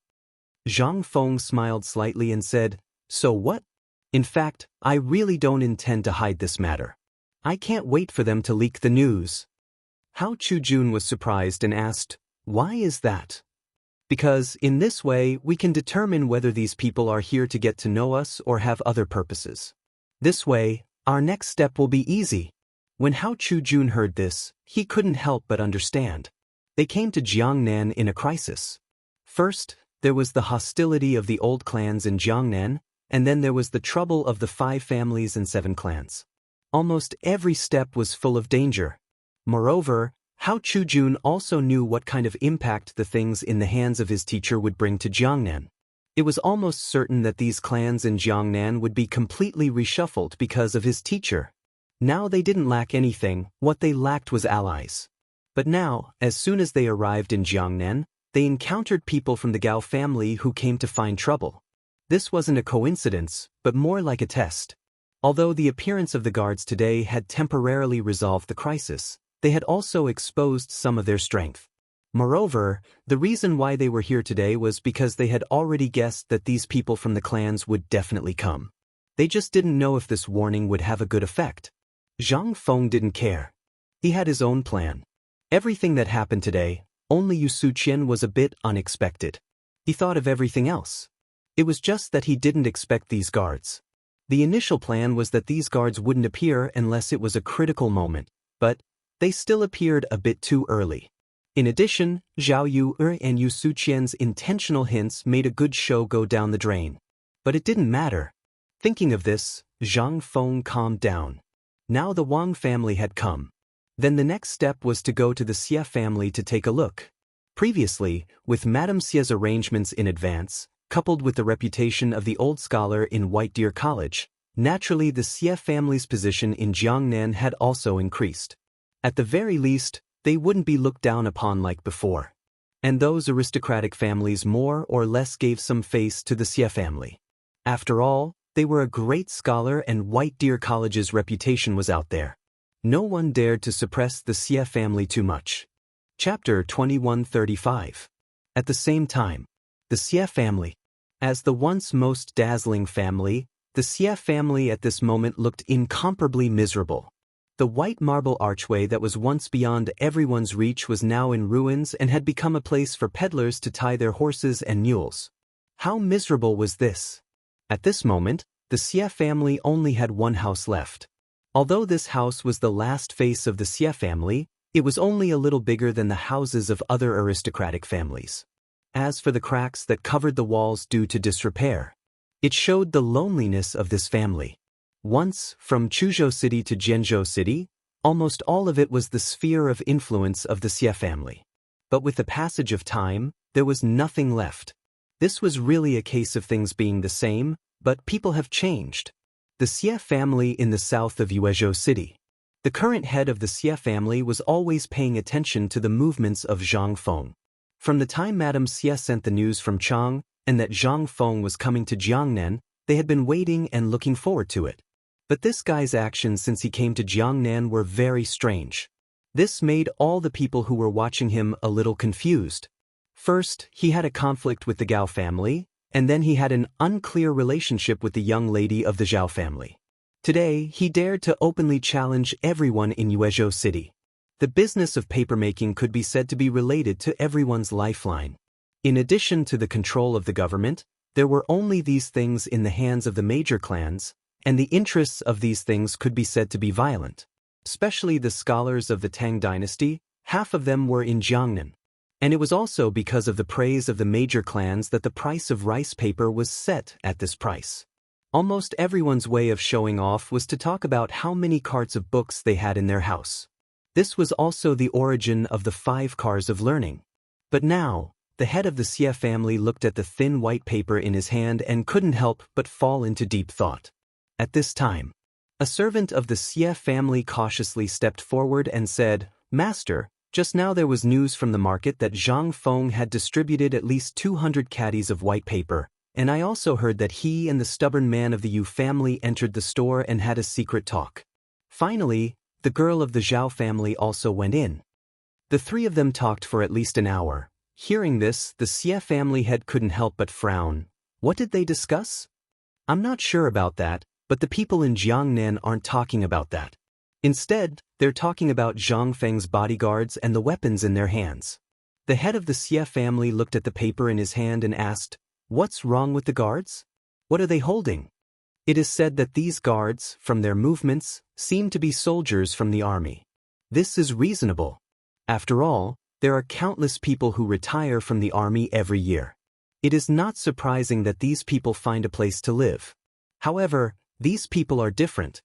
Zhang Feng smiled slightly and said, "So what? In fact, I really don't intend to hide this matter. I can't wait for them to leak the news." Hao Chujun was surprised and asked, "Why is that?" "Because in this way we can determine whether these people are here to get to know us or have other purposes. This way, our next step will be easy." When Hao Chujun heard this, he couldn't help but understand. They came to Jiangnan in a crisis. First, there was the hostility of the old clans in Jiangnan, and then there was the trouble of the 5 families and 7 clans. Almost every step was full of danger. Moreover, Hao Chujun also knew what kind of impact the things in the hands of his teacher would bring to Jiangnan. It was almost certain that these clans in Jiangnan would be completely reshuffled because of his teacher. Now they didn't lack anything, what they lacked was allies. But now, as soon as they arrived in Jiangnan, they encountered people from the Gao family who came to find trouble. This wasn't a coincidence, but more like a test. Although the appearance of the guards today had temporarily resolved the crisis, they had also exposed some of their strength. Moreover, the reason why they were here today was because they had already guessed that these people from the clans would definitely come. They just didn't know if this warning would have a good effect. Zhang Feng didn't care. He had his own plan. Everything that happened today, only Yu Suqian was a bit unexpected. He thought of everything else. It was just that he didn't expect these guards. The initial plan was that these guards wouldn't appear unless it was a critical moment, but they still appeared a bit too early. In addition, Zhao Yu and Yu Suqian's intentional hints made a good show go down the drain. But it didn't matter. Thinking of this, Zhang Feng calmed down. Now the Wang family had come. Then the next step was to go to the Xie family to take a look. Previously, with Madame Xie's arrangements in advance, coupled with the reputation of the old scholar in White Deer College, naturally the Xie family's position in Jiangnan had also increased. At the very least, they wouldn't be looked down upon like before. And those aristocratic families more or less gave some face to the Xie family. After all, they were a great scholar and White Deer College's reputation was out there. No one dared to suppress the Xie family too much. Chapter 2135. At the same time, the Xie family. As the once most dazzling family, the Xie family at this moment looked incomparably miserable. The white marble archway that was once beyond everyone's reach was now in ruins and had become a place for peddlers to tie their horses and mules. How miserable was this? At this moment, the Xie family only had one house left. Although this house was the last face of the Xie family, it was only a little bigger than the houses of other aristocratic families. As for the cracks that covered the walls due to disrepair, it showed the loneliness of this family. Once, from Chuzhou City to Jianzhou City, almost all of it was the sphere of influence of the Xie family. But with the passage of time, there was nothing left. This was really a case of things being the same, but people have changed. The Xie family in the south of Yuezhou City. The current head of the Xie family was always paying attention to the movements of Zhang Feng. From the time Madame Xie sent the news from Chang, and that Zhang Feng was coming to Jiangnan, they had been waiting and looking forward to it. But this guy's actions since he came to Jiangnan were very strange. This made all the people who were watching him a little confused. First, he had a conflict with the Gao family, and then he had an unclear relationship with the young lady of the Zhao family. Today, he dared to openly challenge everyone in Yuezhou City. The business of papermaking could be said to be related to everyone's lifeline. In addition to the control of the government, there were only these things in the hands of the major clans, and the interests of these things could be said to be violent. Especially the scholars of the Tang dynasty, half of them were in Jiangnan. And it was also because of the praise of the major clans that the price of rice paper was set at this price. Almost everyone's way of showing off was to talk about how many carts of books they had in their house. This was also the origin of the 5 cars of learning. But now, the head of the Xie family looked at the thin white paper in his hand and couldn't help but fall into deep thought. At this time, a servant of the Xie family cautiously stepped forward and said, "Master, just now there was news from the market that Zhang Feng had distributed at least 200 caddies of white paper, and I also heard that he and the stubborn man of the Yu family entered the store and had a secret talk." Finally, the girl of the Zhao family also went in. The 3 of them talked for at least an hour. Hearing this, the Xie family head couldn't help but frown. What did they discuss? I'm not sure about that, but the people in Jiangnan aren't talking about that. Instead, they're talking about Zhang Feng's bodyguards and the weapons in their hands. The head of the Xie family looked at the paper in his hand and asked, "What's wrong with the guards? What are they holding?" It is said that these guards, from their movements, seem to be soldiers from the army. This is reasonable. After all, there are countless people who retire from the army every year. It is not surprising that these people find a place to live. However, these people are different.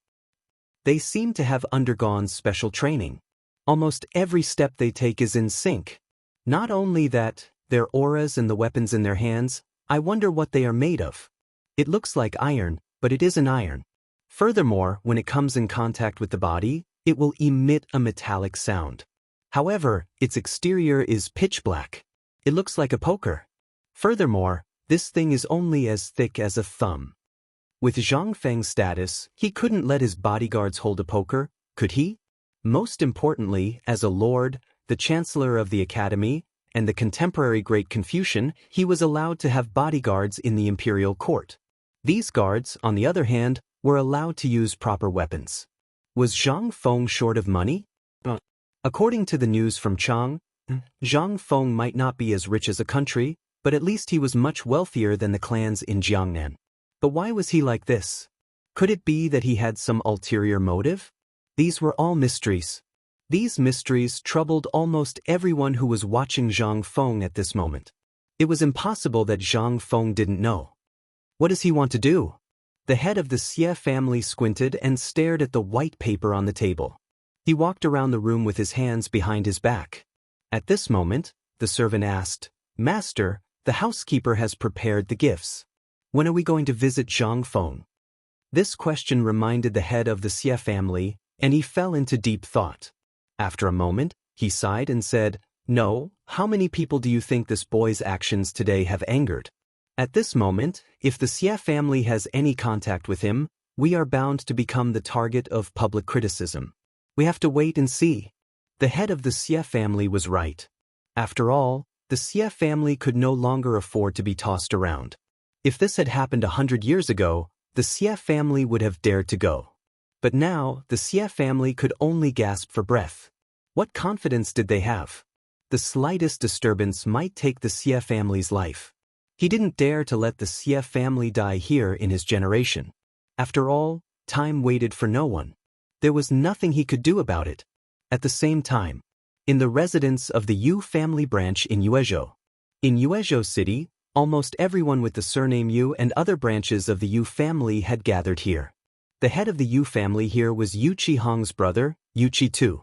They seem to have undergone special training. Almost every step they take is in sync. Not only that, their auras and the weapons in their hands, I wonder what they are made of. It looks like iron, but it isn't iron. Furthermore, when it comes in contact with the body, it will emit a metallic sound. However, its exterior is pitch black. It looks like a poker. Furthermore, this thing is only as thick as a thumb. With Zhang Feng's status, he couldn't let his bodyguards hold a poker, could he? Most importantly, as a lord, the chancellor of the academy, and the contemporary great Confucian, he was allowed to have bodyguards in the imperial court. These guards, on the other hand, were allowed to use proper weapons. Was Zhang Feng short of money? According to the news from Chang, Zhang Feng might not be as rich as a country, but at least he was much wealthier than the clans in Jiangnan. But why was he like this? Could it be that he had some ulterior motive? These were all mysteries. These mysteries troubled almost everyone who was watching Zhang Feng at this moment. It was impossible that Zhang Feng didn't know. What does he want to do? The head of the Xie family squinted and stared at the white paper on the table. He walked around the room with his hands behind his back. At this moment, the servant asked, "Master, the housekeeper has prepared the gifts. When are we going to visit Zhang Feng?" This question reminded the head of the Xie family, and he fell into deep thought. After a moment, he sighed and said, "No, how many people do you think this boy's actions today have angered?" At this moment, if the Xie family has any contact with him, we are bound to become the target of public criticism. We have to wait and see. The head of the Xie family was right. After all, the Xie family could no longer afford to be tossed around. If this had happened 100 years ago, the Xie family would have dared to go. But now, the Xie family could only gasp for breath. What confidence did they have? The slightest disturbance might take the Xie family's life. He didn't dare to let the Xie family die here in his generation. After all, time waited for no one. There was nothing he could do about it. At the same time, in the residence of the Yu family branch in Yuezhou. In Yuezhou City, almost everyone with the surname Yu and other branches of the Yu family had gathered here. The head of the Yu family here was Yu Qihong's brother, Yu Qitu.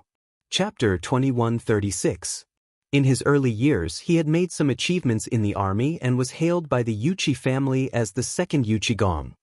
Chapter 2136. In his early years, he had made some achievements in the army and was hailed by the Yu Qi family as the second Yu Qigong.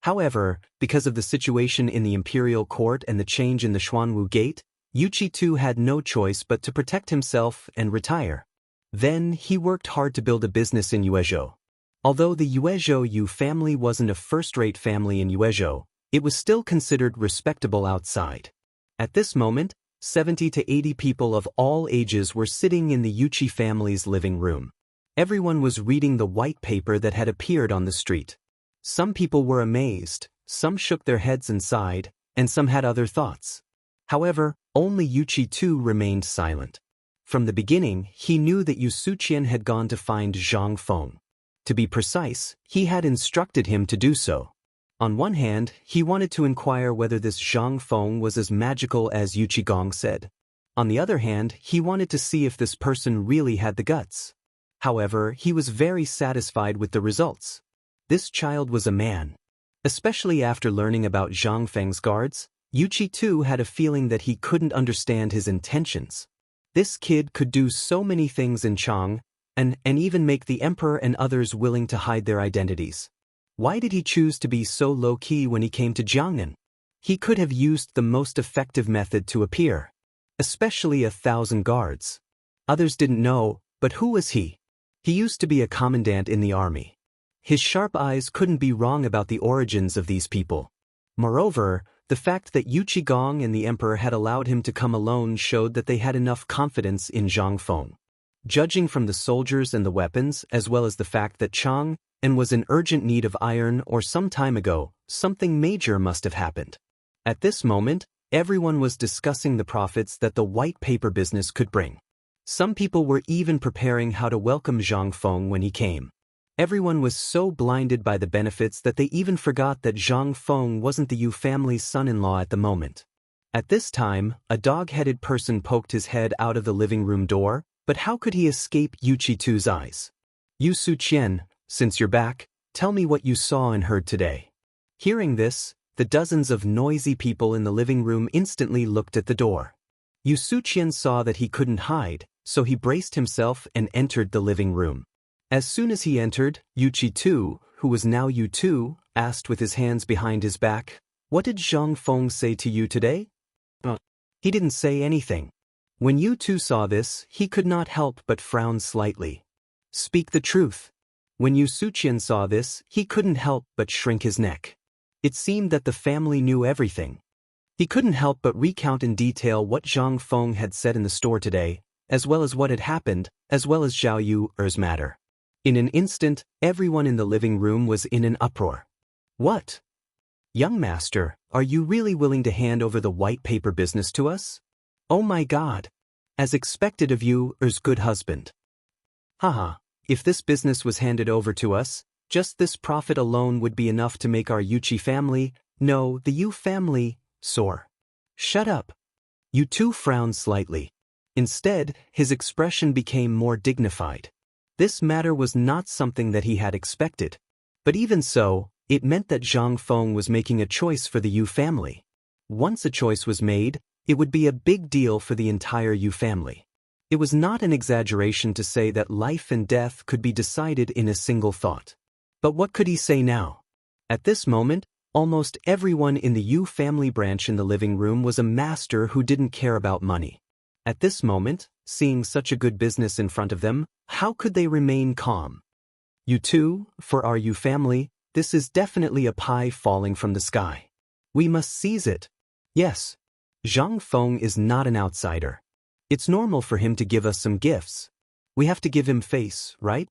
However, because of the situation in the imperial court and the change in the Xuanwu Gate, Yu Qitu had no choice but to protect himself and retire. Then, he worked hard to build a business in Yuezhou. Although the Yuezhou Yu family wasn't a first-rate family in Yuezhou, it was still considered respectable outside. At this moment, 70 to 80 people of all ages were sitting in the Yuqi family's living room. Everyone was reading the white paper that had appeared on the street. Some people were amazed, some shook their heads and sighed, and some had other thoughts. However, only Yu Qitu remained silent. From the beginning, he knew that Yu Suqian had gone to find Zhang Feng. To be precise, he had instructed him to do so. On one hand, he wanted to inquire whether this Zhang Feng was as magical as Yu Qigong said. On the other hand, he wanted to see if this person really had the guts. However, he was very satisfied with the results. This child was a man. Especially after learning about Zhang Feng's guards, Yu Qitu had a feeling that he couldn't understand his intentions. This kid could do so many things in Chang, and even make the emperor and others willing to hide their identities. Why did he choose to be so low-key when he came to Jiangnan? He could have used the most effective method to appear. Especially 1,000 guards. Others didn't know, but who was he? He used to be a commandant in the army. His sharp eyes couldn't be wrong about the origins of these people. Moreover, the fact that Yu Qigong and the emperor had allowed him to come alone showed that they had enough confidence in Zhang Feng. Judging from the soldiers and the weapons, as well as the fact that Chang was in urgent need of iron or some time ago, something major must have happened. At this moment, everyone was discussing the profits that the white paper business could bring. Some people were even preparing how to welcome Zhang Feng when he came. Everyone was so blinded by the benefits that they even forgot that Zhang Feng wasn't the Yu family's son-in-law at the moment. At this time, a dog-headed person poked his head out of the living room door, but how could he escape Yu Qitu's eyes? Yu Suqian, since you're back, tell me what you saw and heard today. Hearing this, the dozens of noisy people in the living room instantly looked at the door. Yu Suqian saw that he couldn't hide, so he braced himself and entered the living room. As soon as he entered, Yu Qitu, who was now Yu Tu, asked with his hands behind his back, "What did Zhang Feng say to you today?" He didn't say anything. When Yu Tu saw this, he could not help but frown slightly. Speak the truth. When Yu Suqian saw this, he couldn't help but shrink his neck. It seemed that the family knew everything. He couldn't help but recount in detail what Zhang Feng had said in the store today, as well as what had happened, as well as Zhao Yu's matter. In an instant, everyone in the living room was in an uproar. What? Young master, are you really willing to hand over the white paper business to us? Oh my God! As expected of you, good husband. Haha. If this business was handed over to us, just this profit alone would be enough to make our Yuqi family, no, the Yu family, soar. Shut up. Yu Tu frowned slightly. Instead, his expression became more dignified. This matter was not something that he had expected. But even so, it meant that Zhang Feng was making a choice for the Yu family. Once a choice was made, it would be a big deal for the entire Yu family. It was not an exaggeration to say that life and death could be decided in a single thought. But what could he say now? At this moment, almost everyone in the Yu family branch in the living room was a master who didn't care about money. At this moment, seeing such a good business in front of them, how could they remain calm? You too, for our Yu family, this is definitely a pie falling from the sky. We must seize it. Yes. Zhang Feng is not an outsider. It's normal for him to give us some gifts. We have to give him face, right?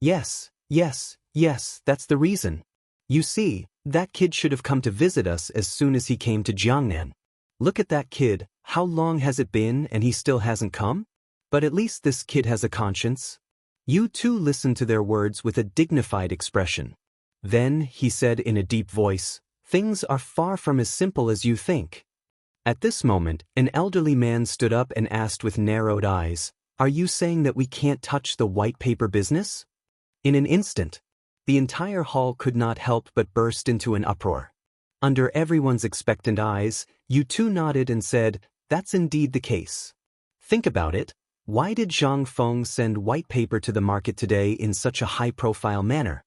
Yes, that's the reason. You see, that kid should have come to visit us as soon as he came to Jiangnan. Look at that kid, how long has it been and he still hasn't come? But at least this kid has a conscience. You too listened to their words with a dignified expression. Then, he said in a deep voice, Things are far from as simple as you think. At this moment, an elderly man stood up and asked with narrowed eyes, "Are you saying that we can't touch the white paper business?" In an instant, the entire hall could not help but burst into an uproar. Under everyone's expectant eyes, Yu Tu nodded and said, "That's indeed the case. Think about it. Why did Zhang Feng send white paper to the market today in such a high-profile manner?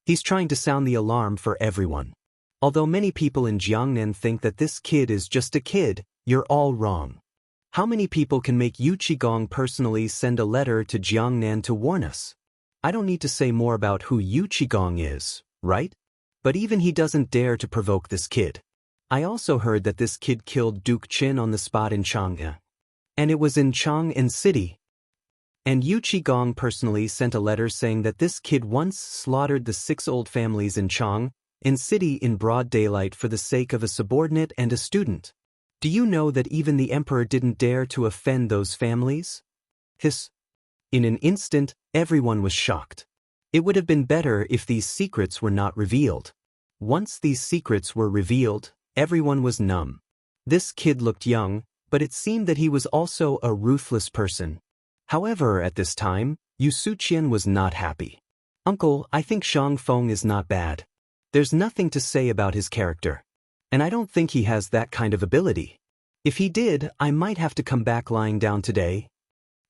He's trying to sound the alarm for everyone. Although many people in Jiangnan think that this kid is just a kid, you're all wrong. How many people can make Yu Qigong personally send a letter to Jiangnan to warn us? I don't need to say more about who Yu Qigong is, right? But even he doesn't dare to provoke this kid. I also heard that this kid killed Duke Qin on the spot in Xianxia. And it was in Chang'an City. And Yu Qigong personally sent a letter saying that this kid once slaughtered the 6 old families in Chang'an City in broad daylight for the sake of a subordinate and a student. Do you know that even the emperor didn't dare to offend those families?" In an instant, everyone was shocked. It would have been better if these secrets were not revealed. Once these secrets were revealed, everyone was numb. This kid looked young, but it seemed that he was also a ruthless person. However, at this time, Yu Suqian was not happy. "Uncle, I think Zhang Feng is not bad. There's nothing to say about his character. And I don't think he has that kind of ability. If he did, I might have to come back lying down today."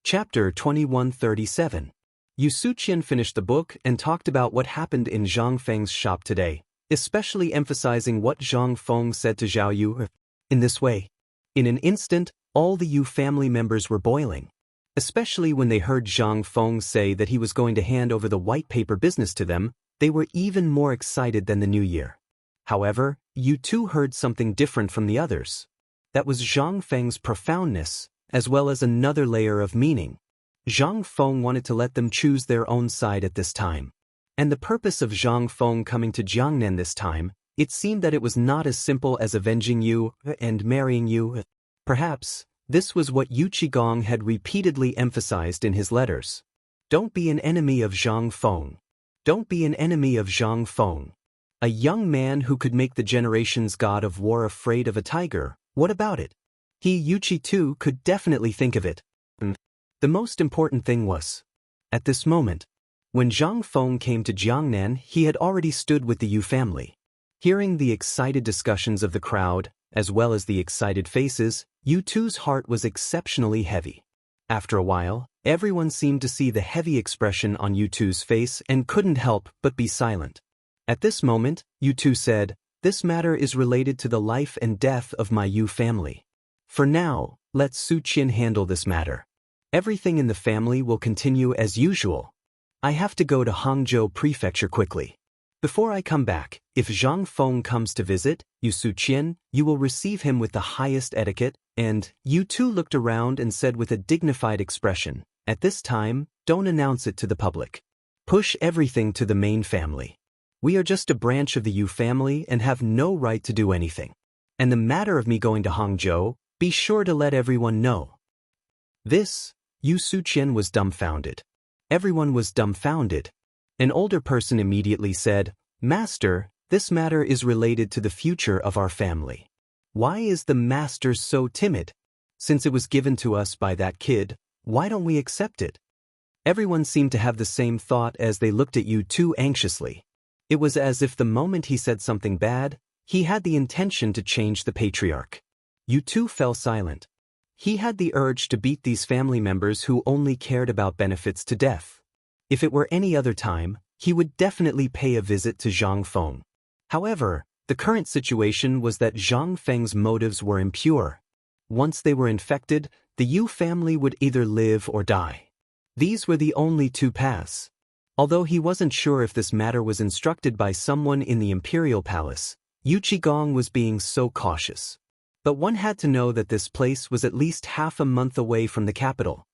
Chapter 2137. Yu Suqian finished the book and talked about what happened in Zhang Feng's shop today, especially emphasizing what Zhang Feng said to Zhao Yu. In this way, in an instant, all the Yu family members were boiling, especially when they heard Zhang Feng say that he was going to hand over the white paper business to them. They were even more excited than the new year. However, Yu Tu heard something different from the others. That was Zhang Feng's profoundness, as well as another layer of meaning. Zhang Feng wanted to let them choose their own side at this time. And the purpose of Zhang Feng coming to Jiangnan this time, it seemed that it was not as simple as avenging Yu and marrying Yu. Perhaps, this was what Yu Qigong had repeatedly emphasized in his letters. Don't be an enemy of Zhang Feng. Don't be an enemy of Zhang Feng. A young man who could make the generation's god of war afraid of a tiger, what about it? He, Yu Qi too, could definitely think of it. The most important thing was, at this moment, when Zhang Feng came to Jiangnan, he had already stood with the Yu family. Hearing the excited discussions of the crowd, as well as the excited faces, Yu Tu's heart was exceptionally heavy. After a while, everyone seemed to see the heavy expression on Yu Tu's face and couldn't help but be silent. At this moment, Yu Tu said, "This matter is related to the life and death of my Yu family. For now, let Su Qin handle this matter. Everything in the family will continue as usual. I have to go to Hangzhou Prefecture quickly. Before I come back, if Zhang Feng comes to visit, Yu Suqian, you will receive him with the highest etiquette." And Yu Tu looked around and said with a dignified expression, "At this time, don't announce it to the public. Push everything to the main family. We are just a branch of the Yu family and have no right to do anything. And the matter of me going to Hangzhou, be sure to let everyone know." This, Yu Suqian was dumbfounded. Everyone was dumbfounded. An older person immediately said, "Master, this matter is related to the future of our family. Why is the master so timid? Since it was given to us by that kid, why don't we accept it?" Everyone seemed to have the same thought as they looked at Yu Tu anxiously. It was as if the moment he said something bad, he had the intention to change the patriarch. Yu Tu fell silent. He had the urge to beat these family members who only cared about benefits to death. If it were any other time, he would definitely pay a visit to Zhang Feng. However, the current situation was that Zhang Feng's motives were impure. Once they were infected, the Yu family would either live or die. These were the only two paths. Although he wasn't sure if this matter was instructed by someone in the imperial palace, Yu Qigong was being so cautious. But one had to know that this place was at least half a month away from the capital.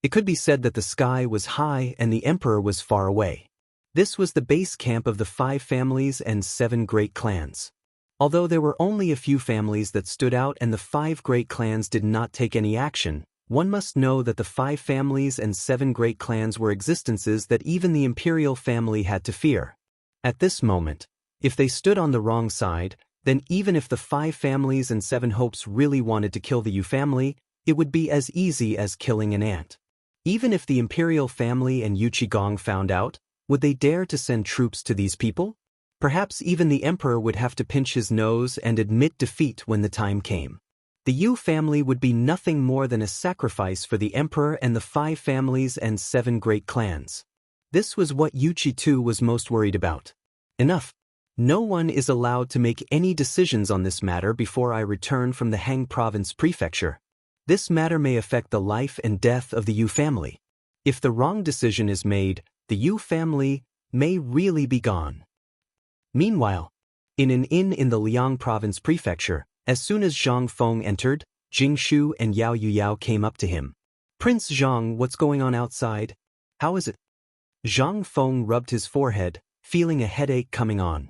It could be said that the sky was high and the emperor was far away. This was the base camp of the 5 families and 7 great clans. Although there were only a few families that stood out and the 5 great clans did not take any action, one must know that the 5 families and 7 great clans were existences that even the imperial family had to fear. At this moment, If they stood on the wrong side, then even if the 5 families and 7 hopes really wanted to kill the Yu family, it would be as easy as killing an ant. Even if the imperial family and Yu Qigong found out, would they dare to send troops to these people? Perhaps even the emperor would have to pinch his nose and admit defeat when the time came. The Yu family would be nothing more than a sacrifice for the emperor and the 5 families and 7 great clans. This was what Yu Qi was most worried about. Enough. No one is allowed to make any decisions on this matter before I return from the Han province prefecture. This matter may affect the life and death of the Yu family. If the wrong decision is made, the Yu family may really be gone. Meanwhile, in an inn in the Liang province prefecture, as soon as Zhang Feng entered, Jingshu and Yao Yuyao came up to him. "Prince Zhang, what's going on outside? How is it?" Zhang Feng rubbed his forehead, feeling a headache coming on.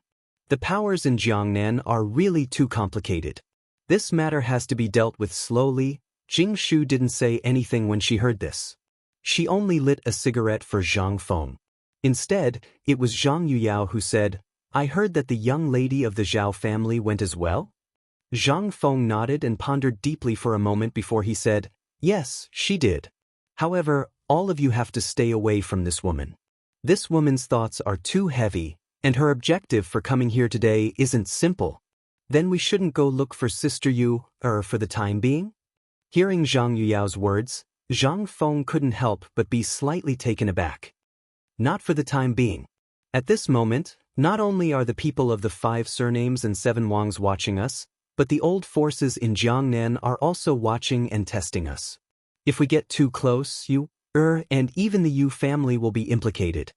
The powers in Jiangnan are really too complicated. This matter has to be dealt with slowly. Jingshu didn't say anything when she heard this. She only lit a cigarette for Zhang Feng. Instead, it was Zhang Yuyao who said, "I heard that the young lady of the Zhao family went as well?" Zhang Feng nodded and pondered deeply for a moment before he said, "Yes, she did. However, all of you have to stay away from this woman. This woman's thoughts are too heavy, and her objective for coming here today isn't simple. Then we shouldn't go look for Sister Yu, for the time being?" Hearing Zhang Yuyao's words, Zhang Feng couldn't help but be slightly taken aback. Not for the time being. At this moment, not only are the people of the 5 surnames and 7 Wangs watching us, but the old forces in Jiangnan are also watching and testing us. If we get too close, and even the Yu family will be implicated.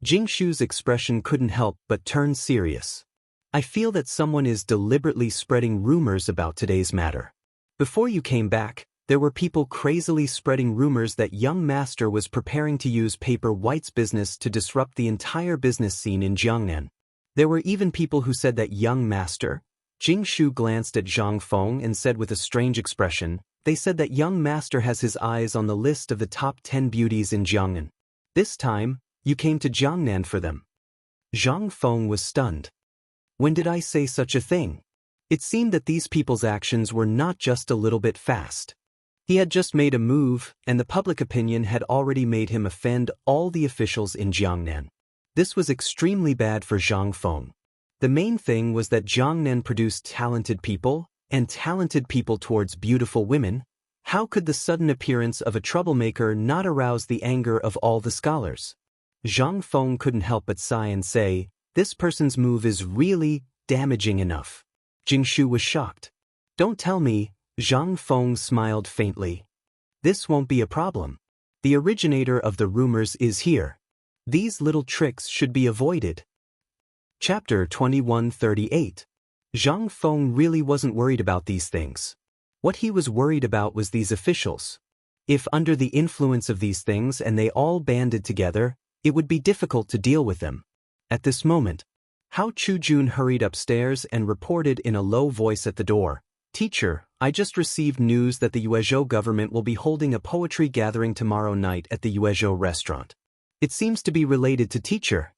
Jingshu's expression couldn't help but turn serious. "I feel that someone is deliberately spreading rumors about today's matter. Before you came back, there were people crazily spreading rumors that young master was preparing to use Paper White's business to disrupt the entire business scene in Jiangnan. There were even people who said that young master..." Jingshu glanced at Zhang Feng and said with a strange expression, "They said that young master has his eyes on the list of the top 10 beauties in Jiangnan. This time, you came to Jiangnan for them." Zhang Feng was stunned. "When did I say such a thing?" It seemed that these people's actions were not just a little bit fast. He had just made a move, and the public opinion had already made him offend all the officials in Jiangnan. This was extremely bad for Zhang Feng. The main thing was that Jiangnan produced talented people, and talented people towards beautiful women. How could the sudden appearance of a troublemaker not arouse the anger of all the scholars? Zhang Feng couldn't help but sigh and say, "This person's move is really damaging enough." Jingshu was shocked. "Don't tell me," Zhang Feng smiled faintly. "This won't be a problem. The originator of the rumors is here. These little tricks should be avoided." Chapter 2138. Zhang Feng really wasn't worried about these things. What he was worried about was these officials. If under the influence of these things and they all banded together, it would be difficult to deal with them. At this moment, Hao Chujun hurried upstairs and reported in a low voice at the door, "Teacher, I just received news that the Yuezhou government will be holding a poetry gathering tomorrow night at the Yuezhou restaurant. It seems to be related to teacher."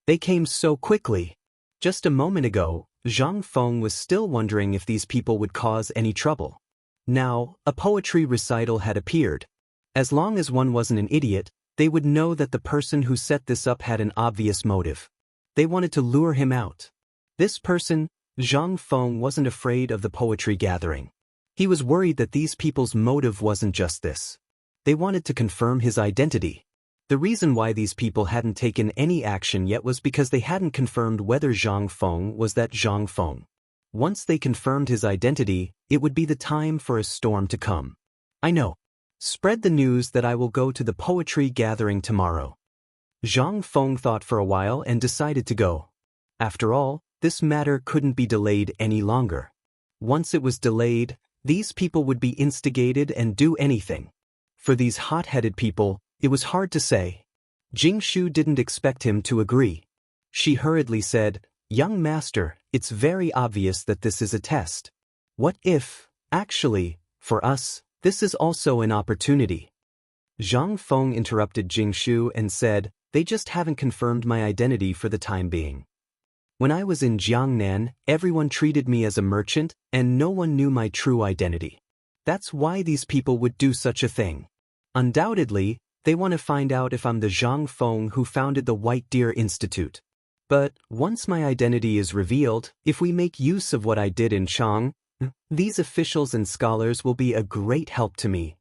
They came so quickly. Just a moment ago, Zhang Feng was still wondering if these people would cause any trouble. Now, a poetry recital had appeared. As long as one wasn't an idiot, they would know that the person who set this up had an obvious motive. They wanted to lure him out. This person, Zhang Feng, wasn't afraid of the poetry gathering. He was worried that these people's motive wasn't just this. They wanted to confirm his identity. The reason why these people hadn't taken any action yet was because they hadn't confirmed whether Zhang Feng was that Zhang Feng. Once they confirmed his identity, it would be the time for a storm to come. "I know. Spread the news that I will go to the poetry gathering tomorrow." Zhang Feng thought for a while and decided to go. After all, this matter couldn't be delayed any longer. Once it was delayed, these people would be instigated and do anything. For these hot-headed people, it was hard to say. Jingshu didn't expect him to agree. She hurriedly said, "Young master, it's very obvious that this is a test. What if, actually, for us, this is also an opportunity?" Zhang Feng interrupted Jingshu and said, "They just haven't confirmed my identity for the time being." When I was in Jiangnan, everyone treated me as a merchant and no one knew my true identity. That's why these people would do such a thing. Undoubtedly, they want to find out if I'm the Zhang Feng who founded the White Deer Institute. But once my identity is revealed, if we make use of what I did in Chang, these officials and scholars will be a great help to me.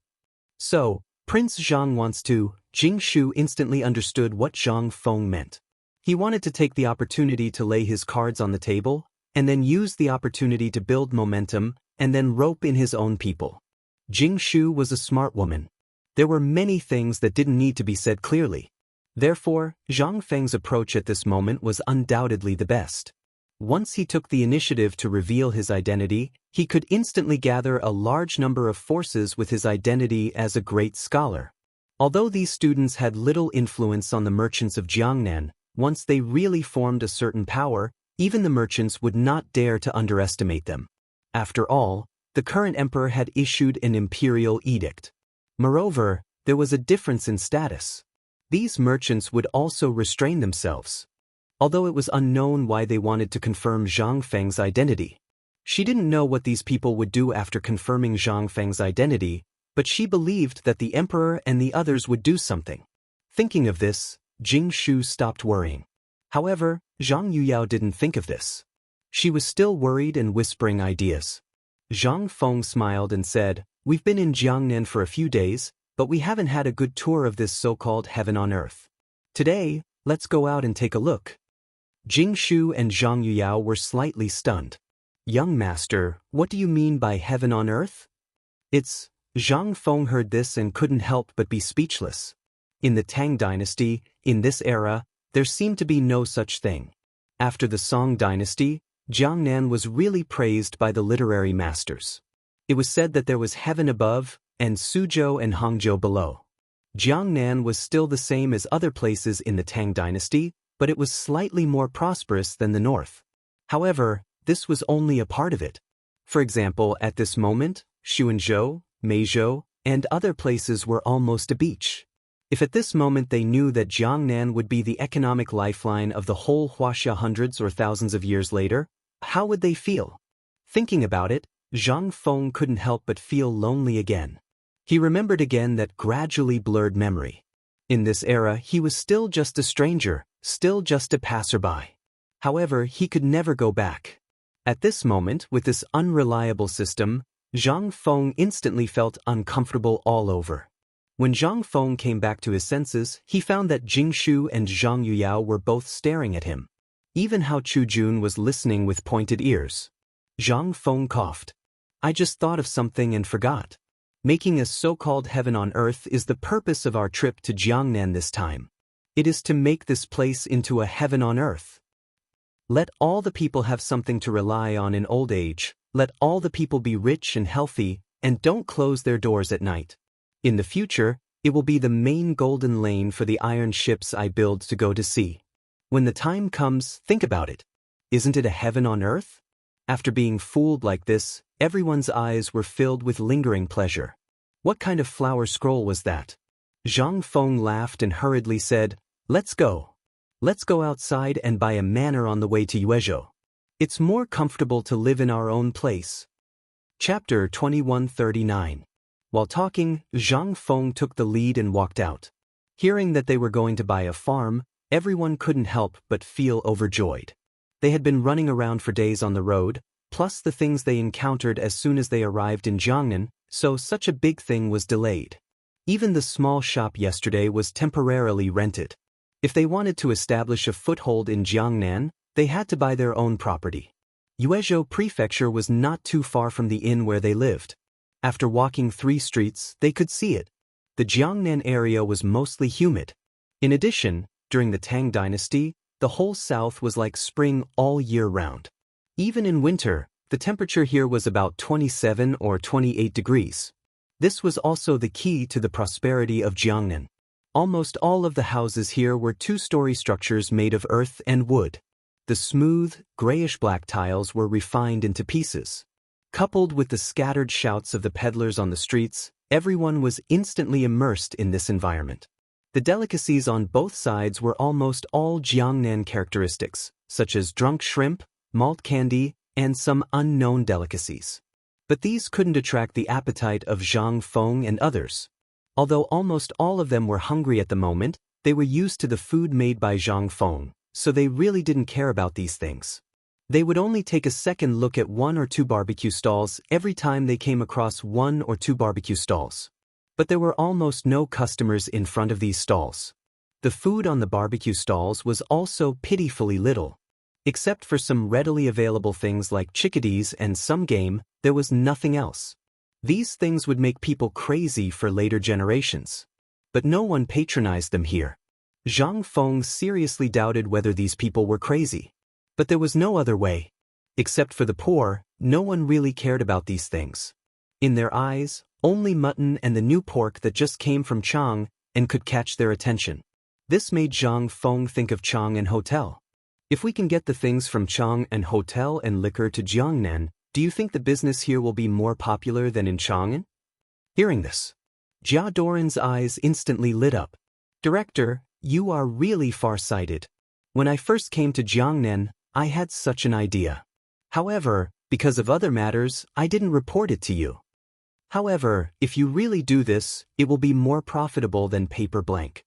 So, Prince Zhang wants to. Jing Shu instantly understood what Zhang Feng meant. He wanted to take the opportunity to lay his cards on the table, and then use the opportunity to build momentum, and then rope in his own people. Jing Shu was a smart woman. There were many things that didn't need to be said clearly. Therefore, Zhang Feng's approach at this moment was undoubtedly the best. Once he took the initiative to reveal his identity, he could instantly gather a large number of forces with his identity as a great scholar. Although these students had little influence on the merchants of Jiangnan, once they really formed a certain power, even the merchants would not dare to underestimate them. After all, the current emperor had issued an imperial edict. Moreover, there was a difference in status. These merchants would also restrain themselves. Although it was unknown why they wanted to confirm Zhang Feng's identity. She didn't know what these people would do after confirming Zhang Feng's identity, but she believed that the emperor and the others would do something. Thinking of this, Jing Shu stopped worrying. However, Zhang Yuyao didn't think of this. She was still worried and whispering ideas. Zhang Feng smiled and said, "We've been in Jiangnan for a few days, but we haven't had a good tour of this so-called heaven on earth. Today, let's go out and take a look." Jing Shu and Zhang Yuyao were slightly stunned. "Young master, what do you mean by heaven on earth?" Zhang Feng heard this and couldn't help but be speechless. In the Tang dynasty, in this era, there seemed to be no such thing. After the Song dynasty, Jiangnan was really praised by the literary masters. It was said that there was heaven above, and Suzhou and Hangzhou below. Jiangnan was still the same as other places in the Tang dynasty, but it was slightly more prosperous than the north. However, this was only a part of it. For example, at this moment, Xuanzhou, Meizhou, and other places were almost a beach. If at this moment they knew that Jiangnan would be the economic lifeline of the whole Wuxia hundreds or thousands of years later, how would they feel? Thinking about it, Zhang Feng couldn't help but feel lonely again. He remembered again that gradually blurred memory. In this era, he was still just a stranger, still just a passerby. However, he could never go back. At this moment, with this unreliable system, Zhang Feng instantly felt uncomfortable all over. When Zhang Feng came back to his senses, he found that Jing Shu and Zhang Yuyao were both staring at him. Even Hao Chujun was listening with pointed ears. Zhang Feng coughed. "I just thought of something and forgot. Making a so-called heaven on earth is the purpose of our trip to Jiangnan this time. It is to make this place into a heaven on earth. Let all the people have something to rely on in old age, let all the people be rich and healthy, and don't close their doors at night. In the future, it will be the main golden lane for the iron ships I build to go to sea. When the time comes, think about it. Isn't it a heaven on earth?" After being fooled like this, everyone's eyes were filled with lingering pleasure. What kind of flower scroll was that? Zhang Feng laughed and hurriedly said, "Let's go. Let's go outside and buy a manor on the way to Yuezhou. It's more comfortable to live in our own place." Chapter 2139. While talking, Zhang Feng took the lead and walked out. Hearing that they were going to buy a farm, everyone couldn't help but feel overjoyed. They had been running around for days on the road, plus the things they encountered as soon as they arrived in Jiangnan, so such a big thing was delayed. Even the small shop yesterday was temporarily rented. If they wanted to establish a foothold in Jiangnan, they had to buy their own property. Yuezhou Prefecture was not too far from the inn where they lived. After walking 3 streets, they could see it. The Jiangnan area was mostly humid. In addition, during the Tang dynasty, the whole south was like spring all year round. Even in winter, the temperature here was about 27 or 28 degrees. This was also the key to the prosperity of Jiangnan. Almost all of the houses here were 2-story structures made of earth and wood. The smooth, grayish-black tiles were refined into pieces. Coupled with the scattered shouts of the peddlers on the streets, everyone was instantly immersed in this environment. The delicacies on both sides were almost all Jiangnan characteristics, such as drunk shrimp, malt candy, and some unknown delicacies. But these couldn't attract the appetite of Zhang Feng and others. Although almost all of them were hungry at the moment, they were used to the food made by Zhang Feng, so they really didn't care about these things. They would only take a second look at 1 or 2 barbecue stalls every time they came across 1 or 2 barbecue stalls. But there were almost no customers in front of these stalls. The food on the barbecue stalls was also pitifully little. Except for some readily available things like chickadees and some game, there was nothing else. These things would make people crazy for later generations. But no one patronized them here. Zhang Feng seriously doubted whether these people were crazy. But there was no other way. Except for the poor, no one really cared about these things. In their eyes, only mutton and the new pork that just came from Chang and could catch their attention. This made Zhang Feng think of Chang and hotel. If we can get the things from Chang and hotel and liquor to Jiangnan, do you think the business here will be more popular than in Chang'an? Hearing this, Jia Doran's eyes instantly lit up. Director, you are really far-sighted. When I first came to Jiangnan, I had such an idea. However, because of other matters, I didn't report it to you. However, if you really do this, it will be more profitable than paper blank.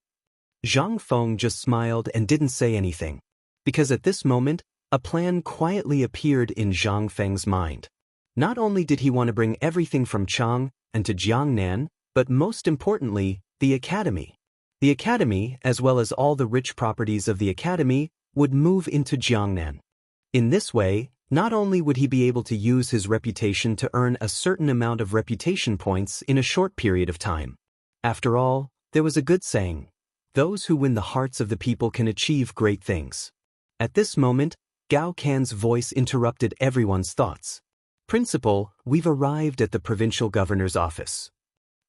Zhang Feng just smiled and didn't say anything. Because at this moment, a plan quietly appeared in Zhang Feng's mind. Not only did he want to bring everything from Chang and to Jiangnan, but most importantly, the academy. The academy, as well as all the rich properties of the academy, would move into Jiangnan. In this way, not only would he be able to use his reputation to earn a certain amount of reputation points in a short period of time. After all, there was a good saying, those who win the hearts of the people can achieve great things. At this moment, Gao Can's voice interrupted everyone's thoughts. Principal, we've arrived at the provincial governor's office.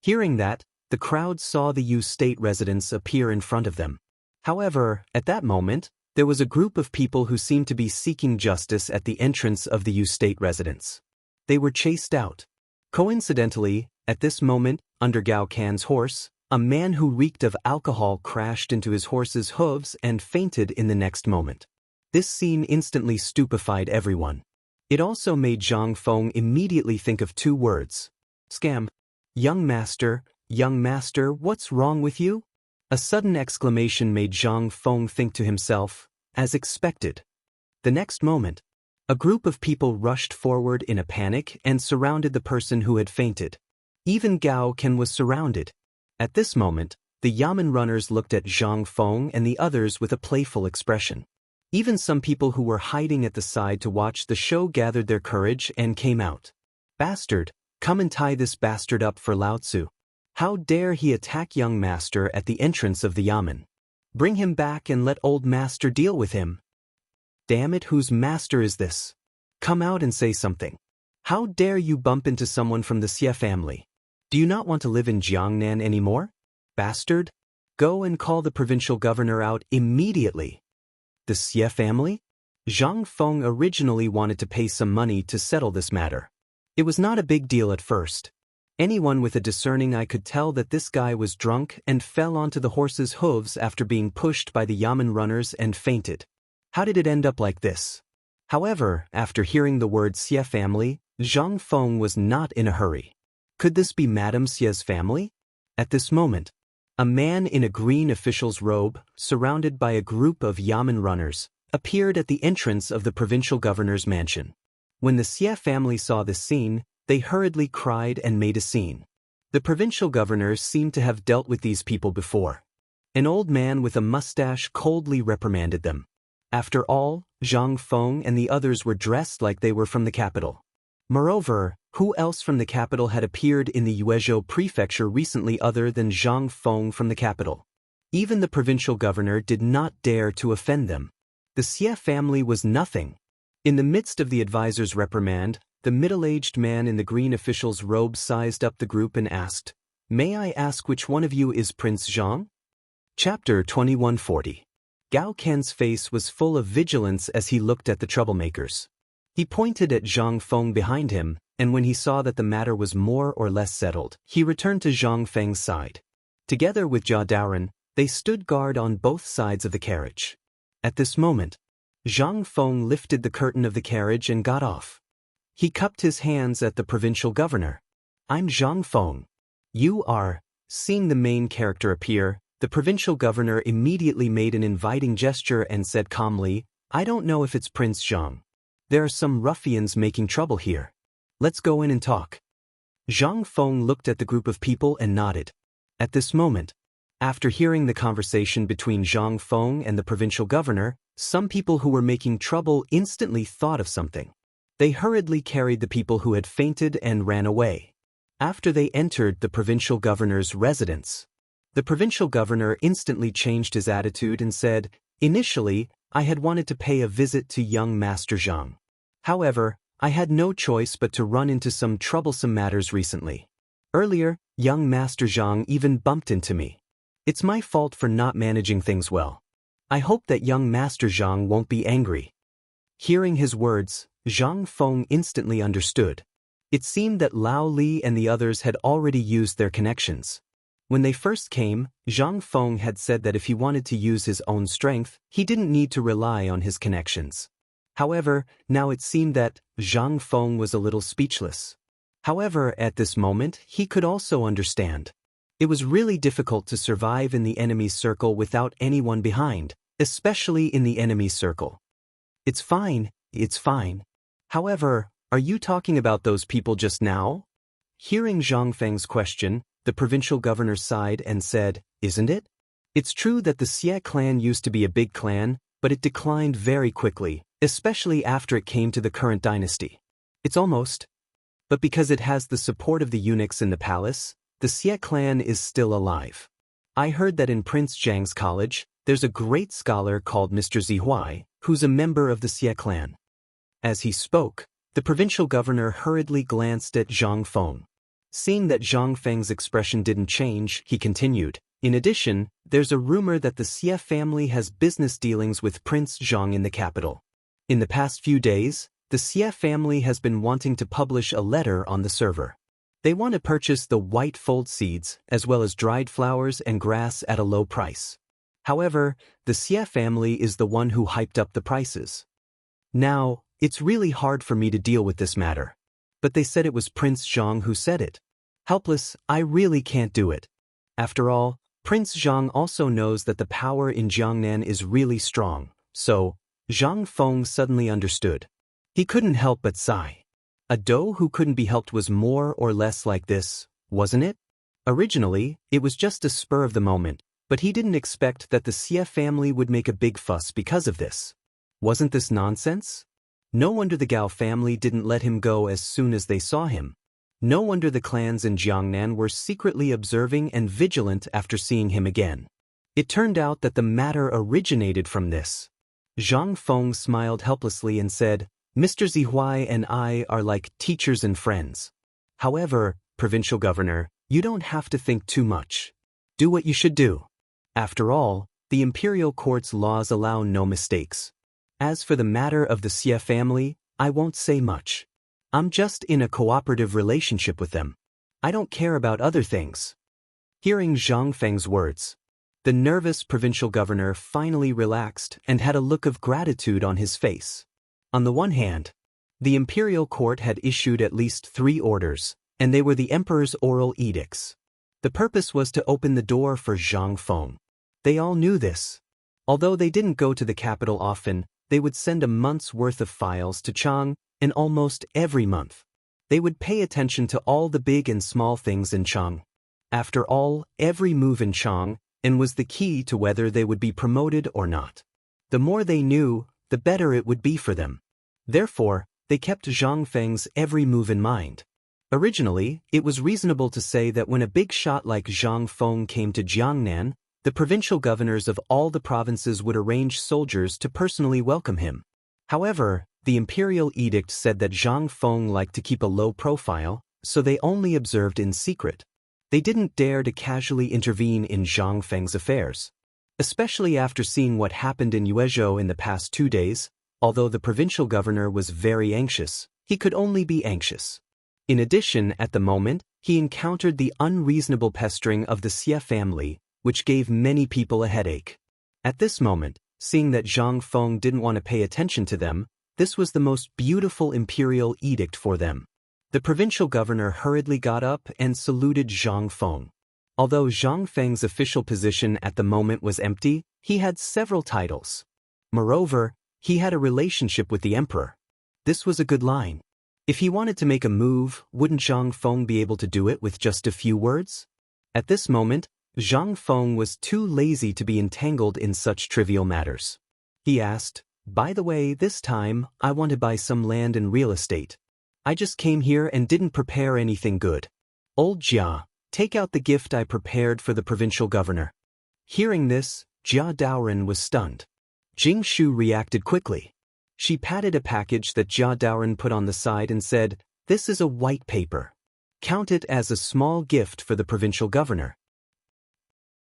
Hearing that, the crowd saw the Yu state residents appear in front of them. However, at that moment, there was a group of people who seemed to be seeking justice at the entrance of the Yu state residence. They were chased out. Coincidentally, at this moment, under Gao Can's horse, a man who reeked of alcohol crashed into his horse's hooves and fainted in the next moment. This scene instantly stupefied everyone. It also made Zhang Feng immediately think of 2 words. Scam. Young master, what's wrong with you? A sudden exclamation made Zhang Feng think to himself, as expected. The next moment, a group of people rushed forward in a panic and surrounded the person who had fainted. Even Gao Can was surrounded. At this moment, the Yamen runners looked at Zhang Feng and the others with a playful expression. Even some people who were hiding at the side to watch the show gathered their courage and came out. Bastard, come and tie this bastard up for Lao Tzu. How dare he attack young master at the entrance of the Yamen? Bring him back and let old master deal with him. Damn it, whose master is this? Come out and say something. How dare you bump into someone from the Xie family? Do you not want to live in Jiangnan anymore? Bastard, go and call the provincial governor out immediately. The Xie family? Zhang Feng originally wanted to pay some money to settle this matter. It was not a big deal at first. Anyone with a discerning eye could tell that this guy was drunk and fell onto the horse's hooves after being pushed by the Yamen runners and fainted. How did it end up like this? However, after hearing the word Xie family, Zhang Feng was not in a hurry. Could this be Madame Xie's family? At this moment, a man in a green official's robe, surrounded by a group of Yamen runners, appeared at the entrance of the provincial governor's mansion. When the Xie family saw this scene, they hurriedly cried and made a scene. The provincial governor seemed to have dealt with these people before. An old man with a mustache coldly reprimanded them. After all, Zhang Feng and the others were dressed like they were from the capital. Moreover, who else from the capital had appeared in the Yuezhou prefecture recently other than Zhang Feng from the capital? Even the provincial governor did not dare to offend them. The Xie family was nothing. In the midst of the advisor's reprimand, the middle-aged man in the green official's robe sized up the group and asked, "May I ask which one of you is Prince Zhang?" Chapter 2140. Gao Can's face was full of vigilance as he looked at the troublemakers. He pointed at Zhang Feng behind him, and when he saw that the matter was more or less settled, he returned to Zhang Feng's side. Together with Jia Daoran, they stood guard on both sides of the carriage. At this moment, Zhang Feng lifted the curtain of the carriage and got off. He cupped his hands at the provincial governor. I'm Zhang Feng. You are. Seeing the main character appear, the provincial governor immediately made an inviting gesture and said calmly, I don't know if it's Prince Zhang. There are some ruffians making trouble here. Let's go in and talk. Zhang Feng looked at the group of people and nodded. At this moment, after hearing the conversation between Zhang Feng and the provincial governor, some people who were making trouble instantly thought of something. They hurriedly carried the people who had fainted and ran away. After they entered the provincial governor's residence, the provincial governor instantly changed his attitude and said, Initially, I had wanted to pay a visit to young Master Zhang. However, I had no choice but to run into some troublesome matters recently. Earlier, young Master Zhang even bumped into me. It's my fault for not managing things well. I hope that young Master Zhang won't be angry. Hearing his words, Zhang Feng instantly understood. It seemed that Lao Li and the others had already used their connections. When they first came, Zhang Feng had said that if he wanted to use his own strength, he didn't need to rely on his connections. However, now it seemed that Zhang Feng was a little speechless. However, at this moment, he could also understand. It was really difficult to survive in the enemy's circle without anyone behind, especially in the enemy's circle. It's fine. However, are you talking about those people just now? Hearing Zhang Feng's question, the provincial governor sighed and said, Isn't it? It's true that the Xie clan used to be a big clan, but it declined very quickly, especially after it came to the current dynasty. It's almost. But because it has the support of the eunuchs in the palace, the Xie clan is still alive. I heard that in Prince Zhang's college, there's a great scholar called Mr. Zihuai, who's a member of the Xie clan. As he spoke, the provincial governor hurriedly glanced at Zhang Feng. Seeing that Zhang Feng's expression didn't change, he continued, In addition, there's a rumor that the Xie family has business dealings with Prince Zhang in the capital. In the past few days, the Xie family has been wanting to publish a letter on the server. They want to purchase the white fold seeds, as well as dried flowers and grass at a low price. However, the Xie family is the one who hyped up the prices. Now, it's really hard for me to deal with this matter. But they said it was Prince Zhang who said it. Helpless, I really can't do it. After all, Prince Zhang also knows that the power in Jiangnan is really strong, so Zhang Feng suddenly understood. He couldn't help but sigh. A doe who couldn't be helped was more or less like this, wasn't it? Originally, it was just a spur of the moment, but he didn't expect that the Xie family would make a big fuss because of this. Wasn't this nonsense? No wonder the Gao family didn't let him go as soon as they saw him. No wonder the clans in Jiangnan were secretly observing and vigilant after seeing him again. It turned out that the matter originated from this. Zhang Feng smiled helplessly and said, Mr. Zihuai and I are like teachers and friends. However, provincial governor, you don't have to think too much. Do what you should do. After all, the imperial court's laws allow no mistakes. As for the matter of the Xie family, I won't say much. I'm just in a cooperative relationship with them. I don't care about other things. Hearing Zhang Feng's words, the nervous provincial governor finally relaxed and had a look of gratitude on his face. On the one hand, the imperial court had issued at least 3 orders, and they were the emperor's oral edicts. The purpose was to open the door for Zhang Feng. They all knew this. Although they didn't go to the capital often, they would send a month's worth of files to Chang, and almost every month. They would pay attention to all the big and small things in Chang. After all, every move in Chang, and was the key to whether they would be promoted or not. The more they knew, the better it would be for them. Therefore, they kept Zhang Feng's every move in mind. Originally, it was reasonable to say that when a big shot like Zhang Feng came to Jiangnan, the provincial governors of all the provinces would arrange soldiers to personally welcome him. However, the imperial edict said that Zhang Feng liked to keep a low profile, so they only observed in secret. They didn't dare to casually intervene in Zhang Feng's affairs. Especially after seeing what happened in Yuezhou in the past 2 days, although the provincial governor was very anxious, he could only be anxious. In addition, at the moment, he encountered the unreasonable pestering of the Xie family, which gave many people a headache. At this moment, Seeing that Zhang Feng didn't want to pay attention to them, this was the most beautiful imperial edict for them. The provincial governor hurriedly got up and saluted Zhang Feng. Although Zhang Feng's official position at the moment was empty, he had several titles. Moreover, he had a relationship with the emperor. This was a good line. If he wanted to make a move, wouldn't Zhang Feng be able to do it with just a few words? At this moment, Zhang Feng was too lazy to be entangled in such trivial matters. He asked, "By the way, this time, I want to buy some land and real estate. I just came here and didn't prepare anything good. Old Jia, take out the gift I prepared for the provincial governor." Hearing this, Jia Daoren was stunned. Jing Shu reacted quickly. She patted a package that Jia Daoren put on the side and said, "This is a white paper. Count it as a small gift for the provincial governor."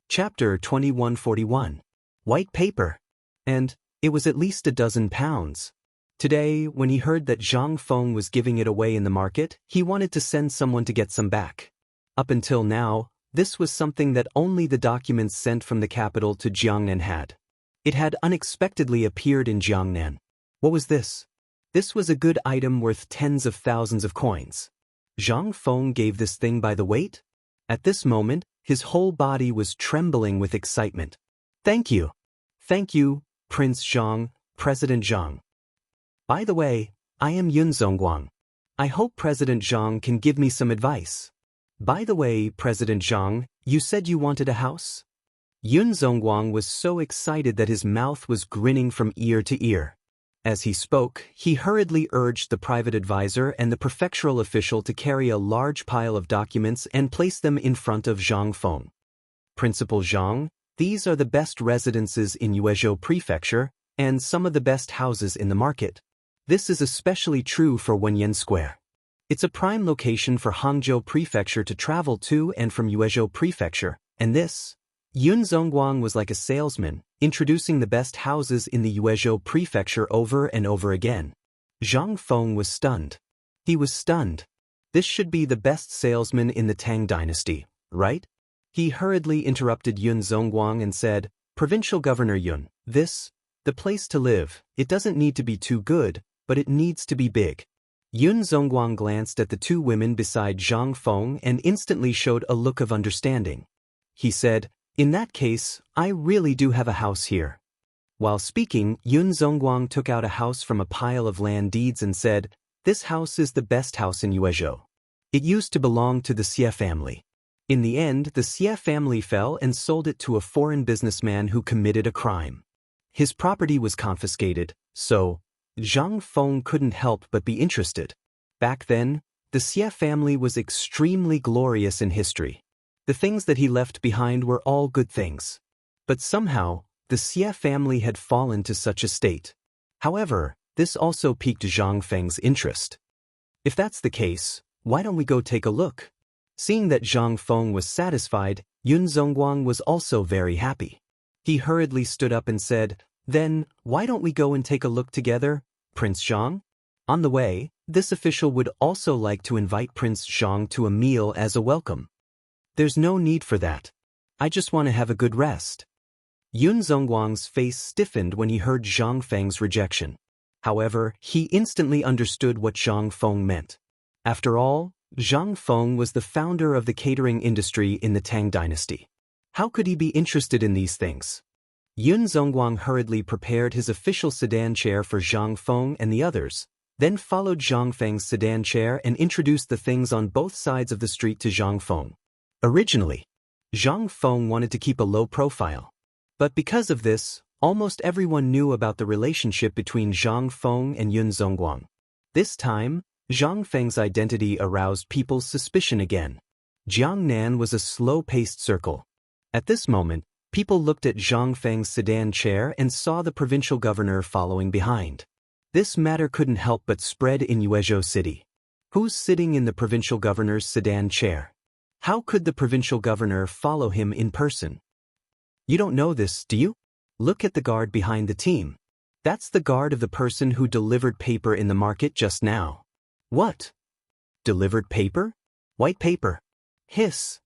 Chapter 2141. White paper. And it was at least £12. Today, when he heard that Zhang Feng was giving it away in the market, he wanted to send someone to get some back. Up until now, this was something that only the documents sent from the capital to Jiangnan had. It had unexpectedly appeared in Jiangnan. What was this? This was a good item worth tens of thousands of coins. Zhang Feng gave this thing by the weight? At this moment, his whole body was trembling with excitement. "Thank you. Thank you, Prince Zhang, President Zhang. By the way, I am Yun Zongguang. I hope President Zhang can give me some advice." "By the way, President Zhang, you said you wanted a house?" Yun Zongguang was so excited that his mouth was grinning from ear to ear. As he spoke, he hurriedly urged the private advisor and the prefectural official to carry a large pile of documents and place them in front of Zhang Feng. "Principal Zhang, these are the best residences in Yuezhou Prefecture and some of the best houses in the market. This is especially true for Wenyan Square. It's a prime location for Hangzhou Prefecture to travel to and from Yuezhou Prefecture, and this..." Yun Zongguang was like a salesman, introducing the best houses in the Yuezhou Prefecture over and over again. Zhang Feng was stunned. He was stunned. This should be the best salesman in the Tang dynasty, right? He hurriedly interrupted Yun Zongguang and said, "Provincial Governor Yun, the place to live, it doesn't need to be too good, but it needs to be big." Yun Zongguang glanced at the two women beside Zhang Feng and instantly showed a look of understanding. He said, "In that case, I really do have a house here." While speaking, Yun Zongguang took out a house from a pile of land deeds and said, "This house is the best house in Yuezhou. It used to belong to the Xie family. In the end, the Xie family fell and sold it to a foreign businessman who committed a crime. His property was confiscated, so Zhang Feng couldn't help but be interested. Back then, the Xie family was extremely glorious in history. The things that he left behind were all good things. But somehow, the Xie family had fallen to such a state. However, this also piqued Zhang Feng's interest. "If that's the case, why don't we go take a look?" Seeing that Zhang Feng was satisfied, Yun Zongguang was also very happy. He hurriedly stood up and said, "Then, why don't we go and take a look together, Prince Zhang?" On the way, this official would also like to invite Prince Zhang to a meal as a welcome. "There's no need for that. I just want to have a good rest." Yun Zongguang's face stiffened when he heard Zhang Feng's rejection. However, he instantly understood what Zhang Feng meant. After all, Zhang Feng was the founder of the catering industry in the Tang dynasty. How could he be interested in these things? Yun Zongguang hurriedly prepared his official sedan chair for Zhang Feng and the others, then followed Zhang Feng's sedan chair and introduced the things on both sides of the street to Zhang Feng. Originally, Zhang Feng wanted to keep a low profile. But because of this, almost everyone knew about the relationship between Zhang Feng and Yun Zongguang. This time, Zhang Feng's identity aroused people's suspicion again. Jiangnan was a slow-paced circle. At this moment, people looked at Zhang Feng's sedan chair and saw the provincial governor following behind. This matter couldn't help but spread in Yuezhou City. Who's sitting in the provincial governor's sedan chair? How could the provincial governor follow him in person? You don't know this, do you? Look at the guard behind the team. That's the guard of the person who delivered paper in the market just now. What? Delivered paper? White paper. Hiss.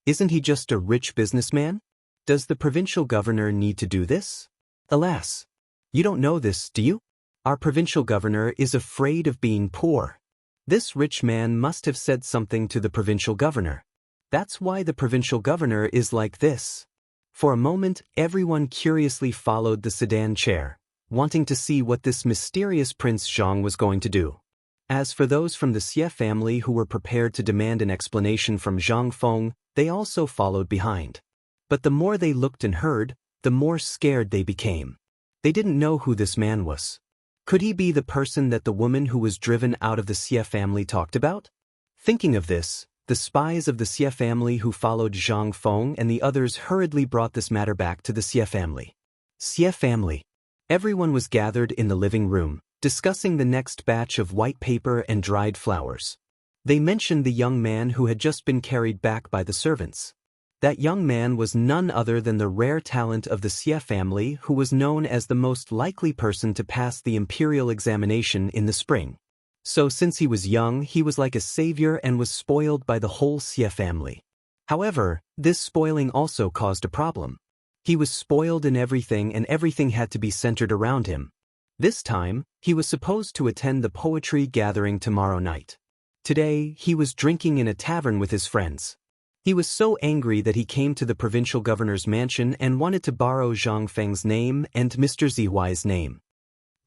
Isn't he just a rich businessman? Does the provincial governor need to do this? Alas! You don't know this, do you? Our provincial governor is afraid of being poor. This rich man must have said something to the provincial governor. That's why the provincial governor is like this. For a moment, everyone curiously followed the sedan chair, wanting to see what this mysterious Prince Zhang was going to do. As for those from the Xie family who were prepared to demand an explanation from Zhang Feng, they also followed behind. But the more they looked and heard, the more scared they became. They didn't know who this man was. Could he be the person that the woman who was driven out of the Xie family talked about? Thinking of this, the spies of the Xie family who followed Zhang Feng and the others hurriedly brought this matter back to the Xie family. Xie family. Everyone was gathered in the living room, discussing the next batch of white paper and dried flowers. They mentioned the young man who had just been carried back by the servants. That young man was none other than the rare talent of the Xie family who was known as the most likely person to pass the imperial examination in the spring. So since he was young, he was like a savior and was spoiled by the whole Xie family. However, this spoiling also caused a problem. He was spoiled in everything and everything had to be centered around him. This time, he was supposed to attend the poetry gathering tomorrow night. Today, he was drinking in a tavern with his friends. He was so angry that he came to the provincial governor's mansion and wanted to borrow Zhang Feng's name and Mr. Zihuai's name.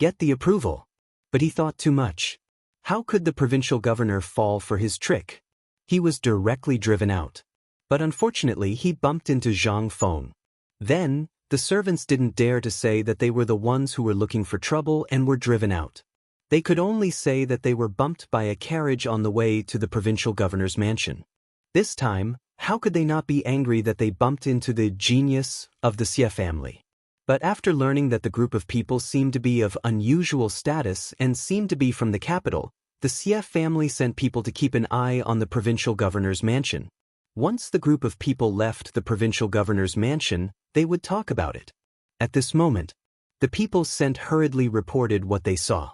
Get the approval. But he thought too much. How could the provincial governor fall for his trick? He was directly driven out. But unfortunately he bumped into Zhang Feng. Then, the servants didn't dare to say that they were the ones who were looking for trouble and were driven out. They could only say that they were bumped by a carriage on the way to the provincial governor's mansion. This time, how could they not be angry that they bumped into the genius of the Xie family? But after learning that the group of people seemed to be of unusual status and seemed to be from the capital, the Xie family sent people to keep an eye on the provincial governor's mansion. Once the group of people left the provincial governor's mansion, they would talk about it. At this moment, the people sent hurriedly reported what they saw.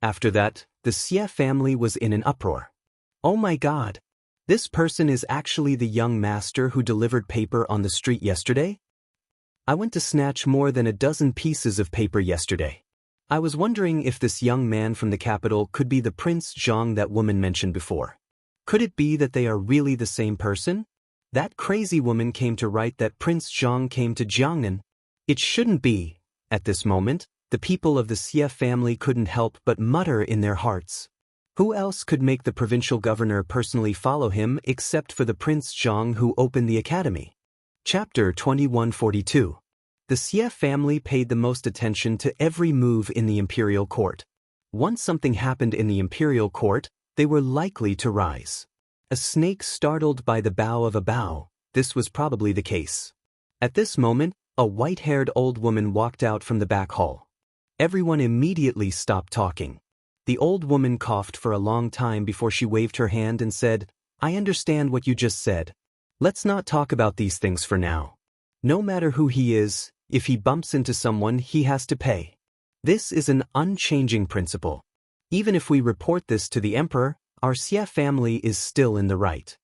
After that, the Xie family was in an uproar. Oh my God! This person is actually the young master who delivered paper on the street yesterday? I went to snatch more than a dozen pieces of paper yesterday. I was wondering if this young man from the capital could be the Prince Zhang that woman mentioned before. Could it be that they are really the same person? That crazy woman came to write that Prince Zhang came to Jiangnan. It shouldn't be. At this moment, the people of the Xie family couldn't help but mutter in their hearts. Who else could make the provincial governor personally follow him except for the Prince Zhang who opened the academy? Chapter 2142. The Xie family paid the most attention to every move in the imperial court. Once something happened in the imperial court, they were likely to rise. A snake startled by the bow of a bough, this was probably the case. At this moment, a white-haired old woman walked out from the back hall. Everyone immediately stopped talking. The old woman coughed for a long time before she waved her hand and said, "I understand what you just said. Let's not talk about these things for now. No matter who he is, if he bumps into someone, he has to pay. This is an unchanging principle. Even if we report this to the emperor, our Xie family is still in the right."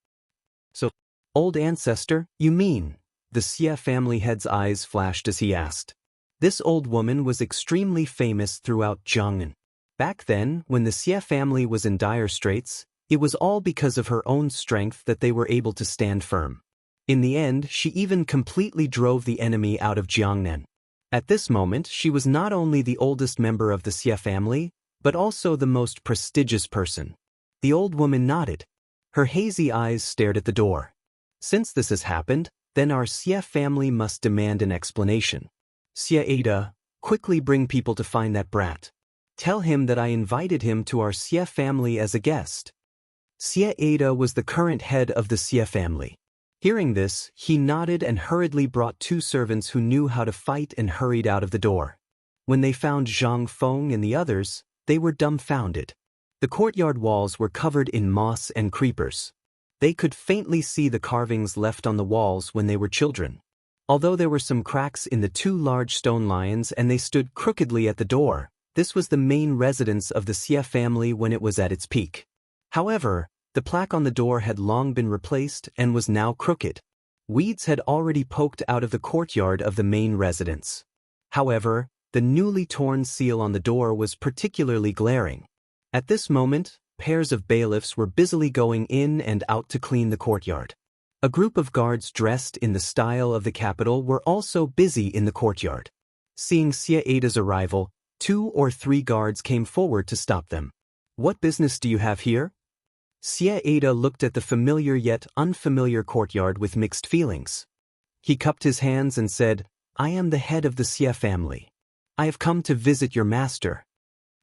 "So, old ancestor, you mean?" The Xie family head's eyes flashed as he asked. This old woman was extremely famous throughout Jiangnan. Back then, when the Xie family was in dire straits, it was all because of her own strength that they were able to stand firm. In the end, she even completely drove the enemy out of Jiangnan. At this moment, she was not only the oldest member of the Xie family, but also the most prestigious person. The old woman nodded. Her hazy eyes stared at the door. Since this has happened, then our Xie family must demand an explanation. Xie Ada, quickly bring people to find that brat. Tell him that I invited him to our Xie family as a guest. Xie Ada was the current head of the Xie family. Hearing this, he nodded and hurriedly brought two servants who knew how to fight and hurried out of the door. When they found Zhang Feng and the others, they were dumbfounded. The courtyard walls were covered in moss and creepers. They could faintly see the carvings left on the walls when they were children. Although there were some cracks in the two large stone lions and they stood crookedly at the door, this was the main residence of the Xie family when it was at its peak. However, the plaque on the door had long been replaced and was now crooked. Weeds had already poked out of the courtyard of the main residence. However, the newly torn seal on the door was particularly glaring. At this moment, pairs of bailiffs were busily going in and out to clean the courtyard. A group of guards dressed in the style of the capital were also busy in the courtyard. Seeing Xia'ida's arrival, 2 or 3 guards came forward to stop them. "What business do you have here?" Xia'ida looked at the familiar yet unfamiliar courtyard with mixed feelings. He cupped his hands and said, "I am the head of the Xie family. I have come to visit your master."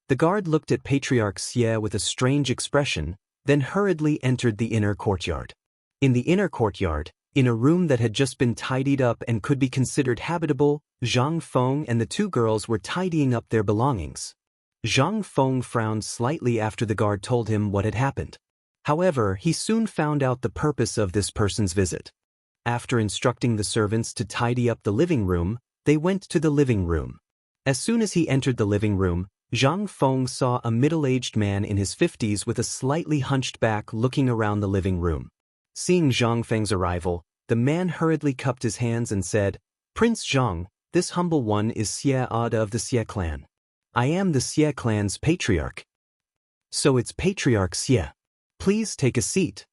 The guard looked at Patriarch Xie with a strange expression, then hurriedly entered the inner courtyard. In the inner courtyard, in a room that had just been tidied up and could be considered habitable, Zhang Feng and the 2 girls were tidying up their belongings. Zhang Feng frowned slightly after the guard told him what had happened. However, he soon found out the purpose of this person's visit. After instructing the servants to tidy up the living room, they went to the living room. As soon as he entered the living room, Zhang Feng saw a middle-aged man in his 50s with a slightly hunched back looking around the living room. Seeing Zhang Feng's arrival, the man hurriedly cupped his hands and said, "Prince Zhang, this humble one is Xia'ida of the Xie clan. I am the Xie clan's patriarch." "So it's Patriarch Xie. Please take a seat."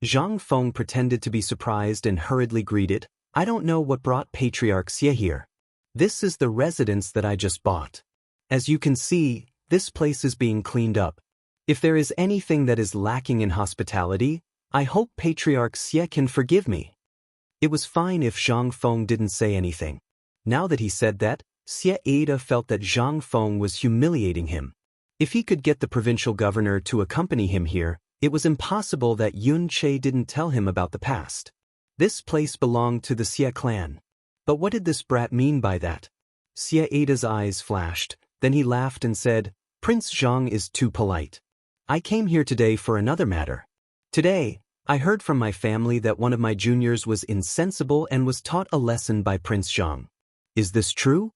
Zhang Feng pretended to be surprised and hurriedly greeted, "I don't know what brought Patriarch Xie here. This is the residence that I just bought. As you can see, this place is being cleaned up. If there is anything that is lacking in hospitality, I hope Patriarch Xie can forgive me." It was fine if Zhang Feng didn't say anything. Now that he said that, Xia'ida felt that Zhang Feng was humiliating him. If he could get the provincial governor to accompany him here, it was impossible that Yun Che didn't tell him about the past. This place belonged to the Xie clan. But what did this brat mean by that? Xia'ida's eyes flashed, then he laughed and said, "Prince Zhang is too polite. I came here today for another matter. Today, I heard from my family that one of my juniors was insensible and was taught a lesson by Prince Zhang. Is this true?"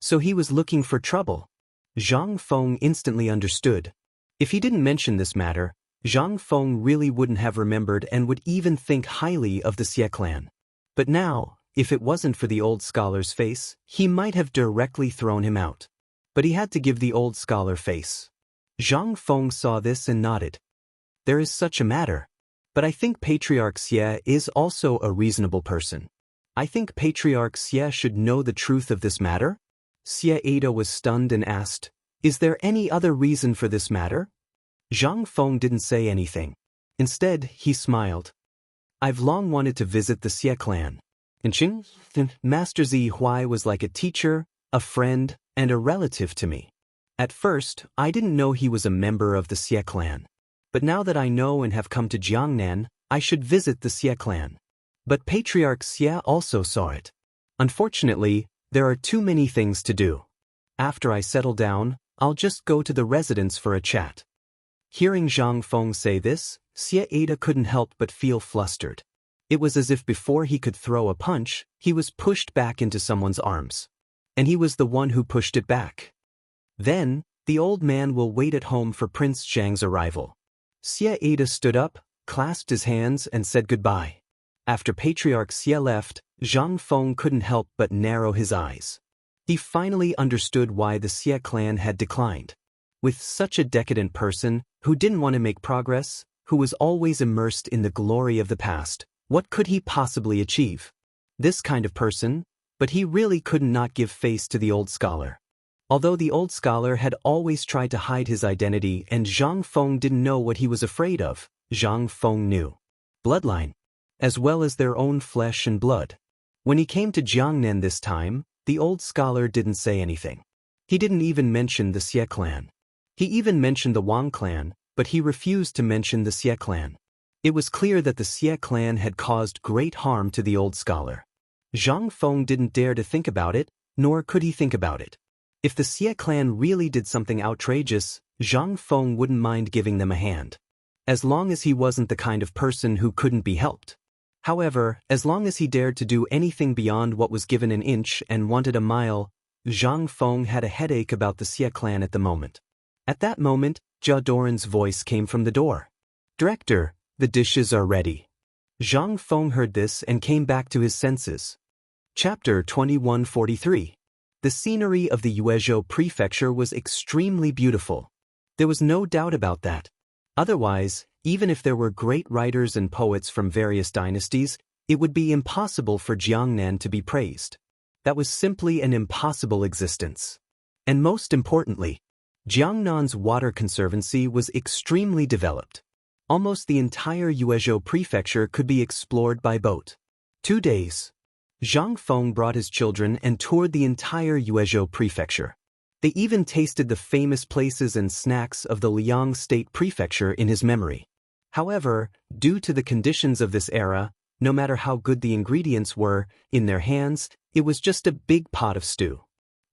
So he was looking for trouble. Zhang Feng instantly understood. If he didn't mention this matter, Zhang Feng really wouldn't have remembered and would even think highly of the Xie clan. But now, if it wasn't for the old scholar's face, he might have directly thrown him out. But he had to give the old scholar face. Zhang Feng saw this and nodded. "There is such a matter. But I think Patriarch Xie is also a reasonable person. I think Patriarch Xie should know the truth of this matter." Xia'ida was stunned and asked, "Is there any other reason for this matter?" Zhang Feng didn't say anything. Instead, he smiled. "I've long wanted to visit the Xie clan. And Master Zi Huai was like a teacher, a friend, and a relative to me. At first, I didn't know he was a member of the Xie clan. But now that I know and have come to Jiangnan, I should visit the Xie clan. But Patriarch Xie also saw it. Unfortunately, there are too many things to do. After I settle down, I'll just go to the residence for a chat." Hearing Zhang Feng say this, Xia'ida couldn't help but feel flustered. It was as if before he could throw a punch, he was pushed back into someone's arms. And he was the one who pushed it back. Then, the old man will wait at home for Prince Zhang's arrival. Xia'ida stood up, clasped his hands, and said goodbye. After Patriarch Xie left, Zhang Feng couldn't help but narrow his eyes. He finally understood why the Xie clan had declined. With such a decadent person, who didn't want to make progress, who was always immersed in the glory of the past, what could he possibly achieve? This kind of person, but he really could not give face to the old scholar. Although the old scholar had always tried to hide his identity and Zhang Feng didn't know what he was afraid of, Zhang Feng knew. Bloodline. As well as their own flesh and blood. When he came to Jiangnan this time, the old scholar didn't say anything. He didn't even mention the Xie clan. He even mentioned the Wang clan, but he refused to mention the Xie clan. It was clear that the Xie clan had caused great harm to the old scholar. Zhang Feng didn't dare to think about it, nor could he think about it. If the Xie clan really did something outrageous, Zhang Feng wouldn't mind giving them a hand. As long as he wasn't the kind of person who couldn't be helped. However, as long as he dared to do anything beyond what was given an inch and wanted a mile, Zhang Feng had a headache about the Xie clan at the moment. At that moment, Jia Doran's voice came from the door. "Director, the dishes are ready." Zhang Feng heard this and came back to his senses. Chapter 2143. The scenery of the Yuezhou prefecture was extremely beautiful. There was no doubt about that. Otherwise, even if there were great writers and poets from various dynasties, it would be impossible for Jiangnan to be praised. That was simply an impossible existence. And most importantly, Jiangnan's water conservancy was extremely developed. Almost the entire Yuezhou prefecture could be explored by boat. 2 days. Zhang Feng brought his children and toured the entire Yuezhou prefecture. They even tasted the famous places and snacks of the Liang State Prefecture in his memory. However, due to the conditions of this era, no matter how good the ingredients were, in their hands, it was just a big pot of stew.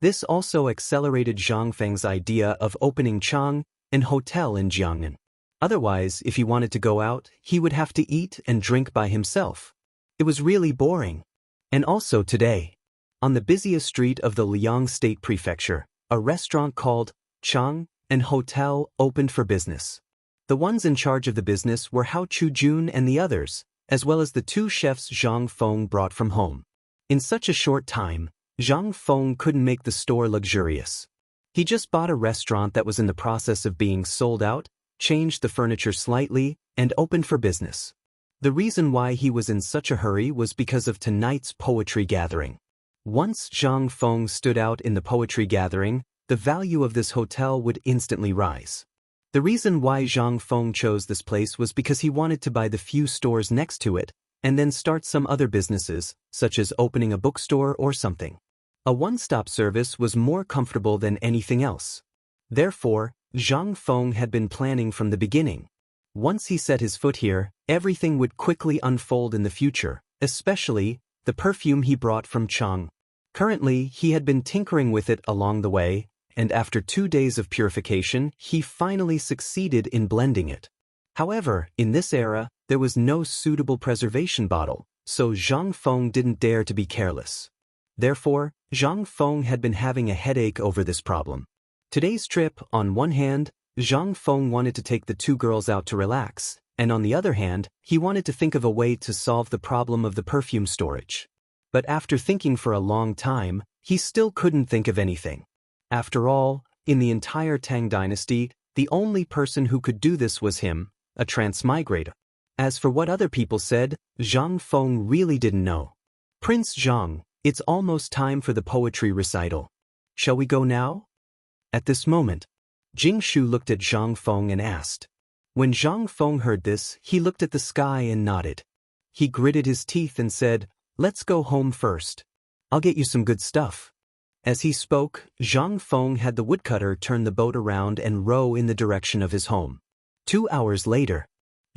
This also accelerated Zhang Feng's idea of opening Chang, an hotel in Jiangnan. Otherwise, if he wanted to go out, he would have to eat and drink by himself. It was really boring. And also today, on the busiest street of the Liang State Prefecture, a restaurant called Chang, an hotel, opened for business. The ones in charge of the business were Hao Chujun and the others, as well as the 2 chefs Zhang Feng brought from home. In such a short time, Zhang Feng couldn't make the store luxurious. He just bought a restaurant that was in the process of being sold out, changed the furniture slightly, and opened for business. The reason why he was in such a hurry was because of tonight's poetry gathering. Once Zhang Feng stood out in the poetry gathering, the value of this hotel would instantly rise. The reason why Zhang Feng chose this place was because he wanted to buy the few stores next to it, and then start some other businesses, such as opening a bookstore or something. A one-stop service was more comfortable than anything else. Therefore, Zhang Feng had been planning from the beginning. Once he set his foot here, everything would quickly unfold in the future, especially the perfume he brought from Chang. Currently, he had been tinkering with it along the way, and after 2 days of purification, he finally succeeded in blending it. However, in this era, there was no suitable preservation bottle, so Zhang Feng didn't dare to be careless. Therefore, Zhang Feng had been having a headache over this problem. Today's trip, on one hand, Zhang Feng wanted to take the 2 girls out to relax, and on the other hand, he wanted to think of a way to solve the problem of the perfume storage. But after thinking for a long time, he still couldn't think of anything. After all, in the entire Tang dynasty, the only person who could do this was him, a transmigrator. As for what other people said, Zhang Feng really didn't know. Prince Zhang, it's almost time for the poetry recital. Shall we go now? At this moment, Jingshu looked at Zhang Feng and asked. When Zhang Feng heard this, he looked at the sky and nodded. He gritted his teeth and said, "Let's go home first. I'll get you some good stuff." As he spoke, Zhang Feng had the woodcutter turn the boat around and row in the direction of his home. 2 hours later,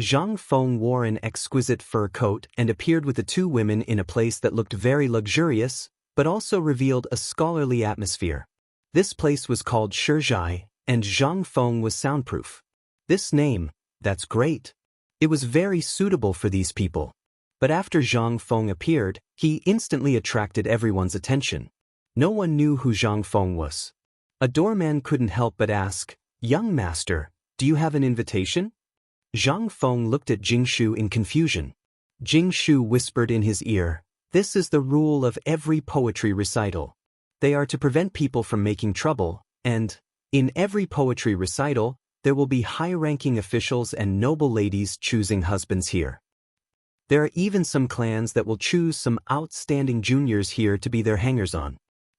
Zhang Feng wore an exquisite fur coat and appeared with the 2 women in a place that looked very luxurious, but also revealed a scholarly atmosphere. This place was called Shizhai, and Zhang Feng was soundproof. This name, that's great. It was very suitable for these people. But after Zhang Feng appeared, he instantly attracted everyone's attention. No one knew who Zhang Feng was. A doorman couldn't help but ask, "Young master, do you have an invitation?" Zhang Feng looked at Jingshu in confusion. Jingshu whispered in his ear, "This is the rule of every poetry recital. They are to prevent people from making trouble, and, in every poetry recital, there will be high-ranking officials and noble ladies choosing husbands here. There are even some clans that will choose some outstanding juniors here to be their hangers-on."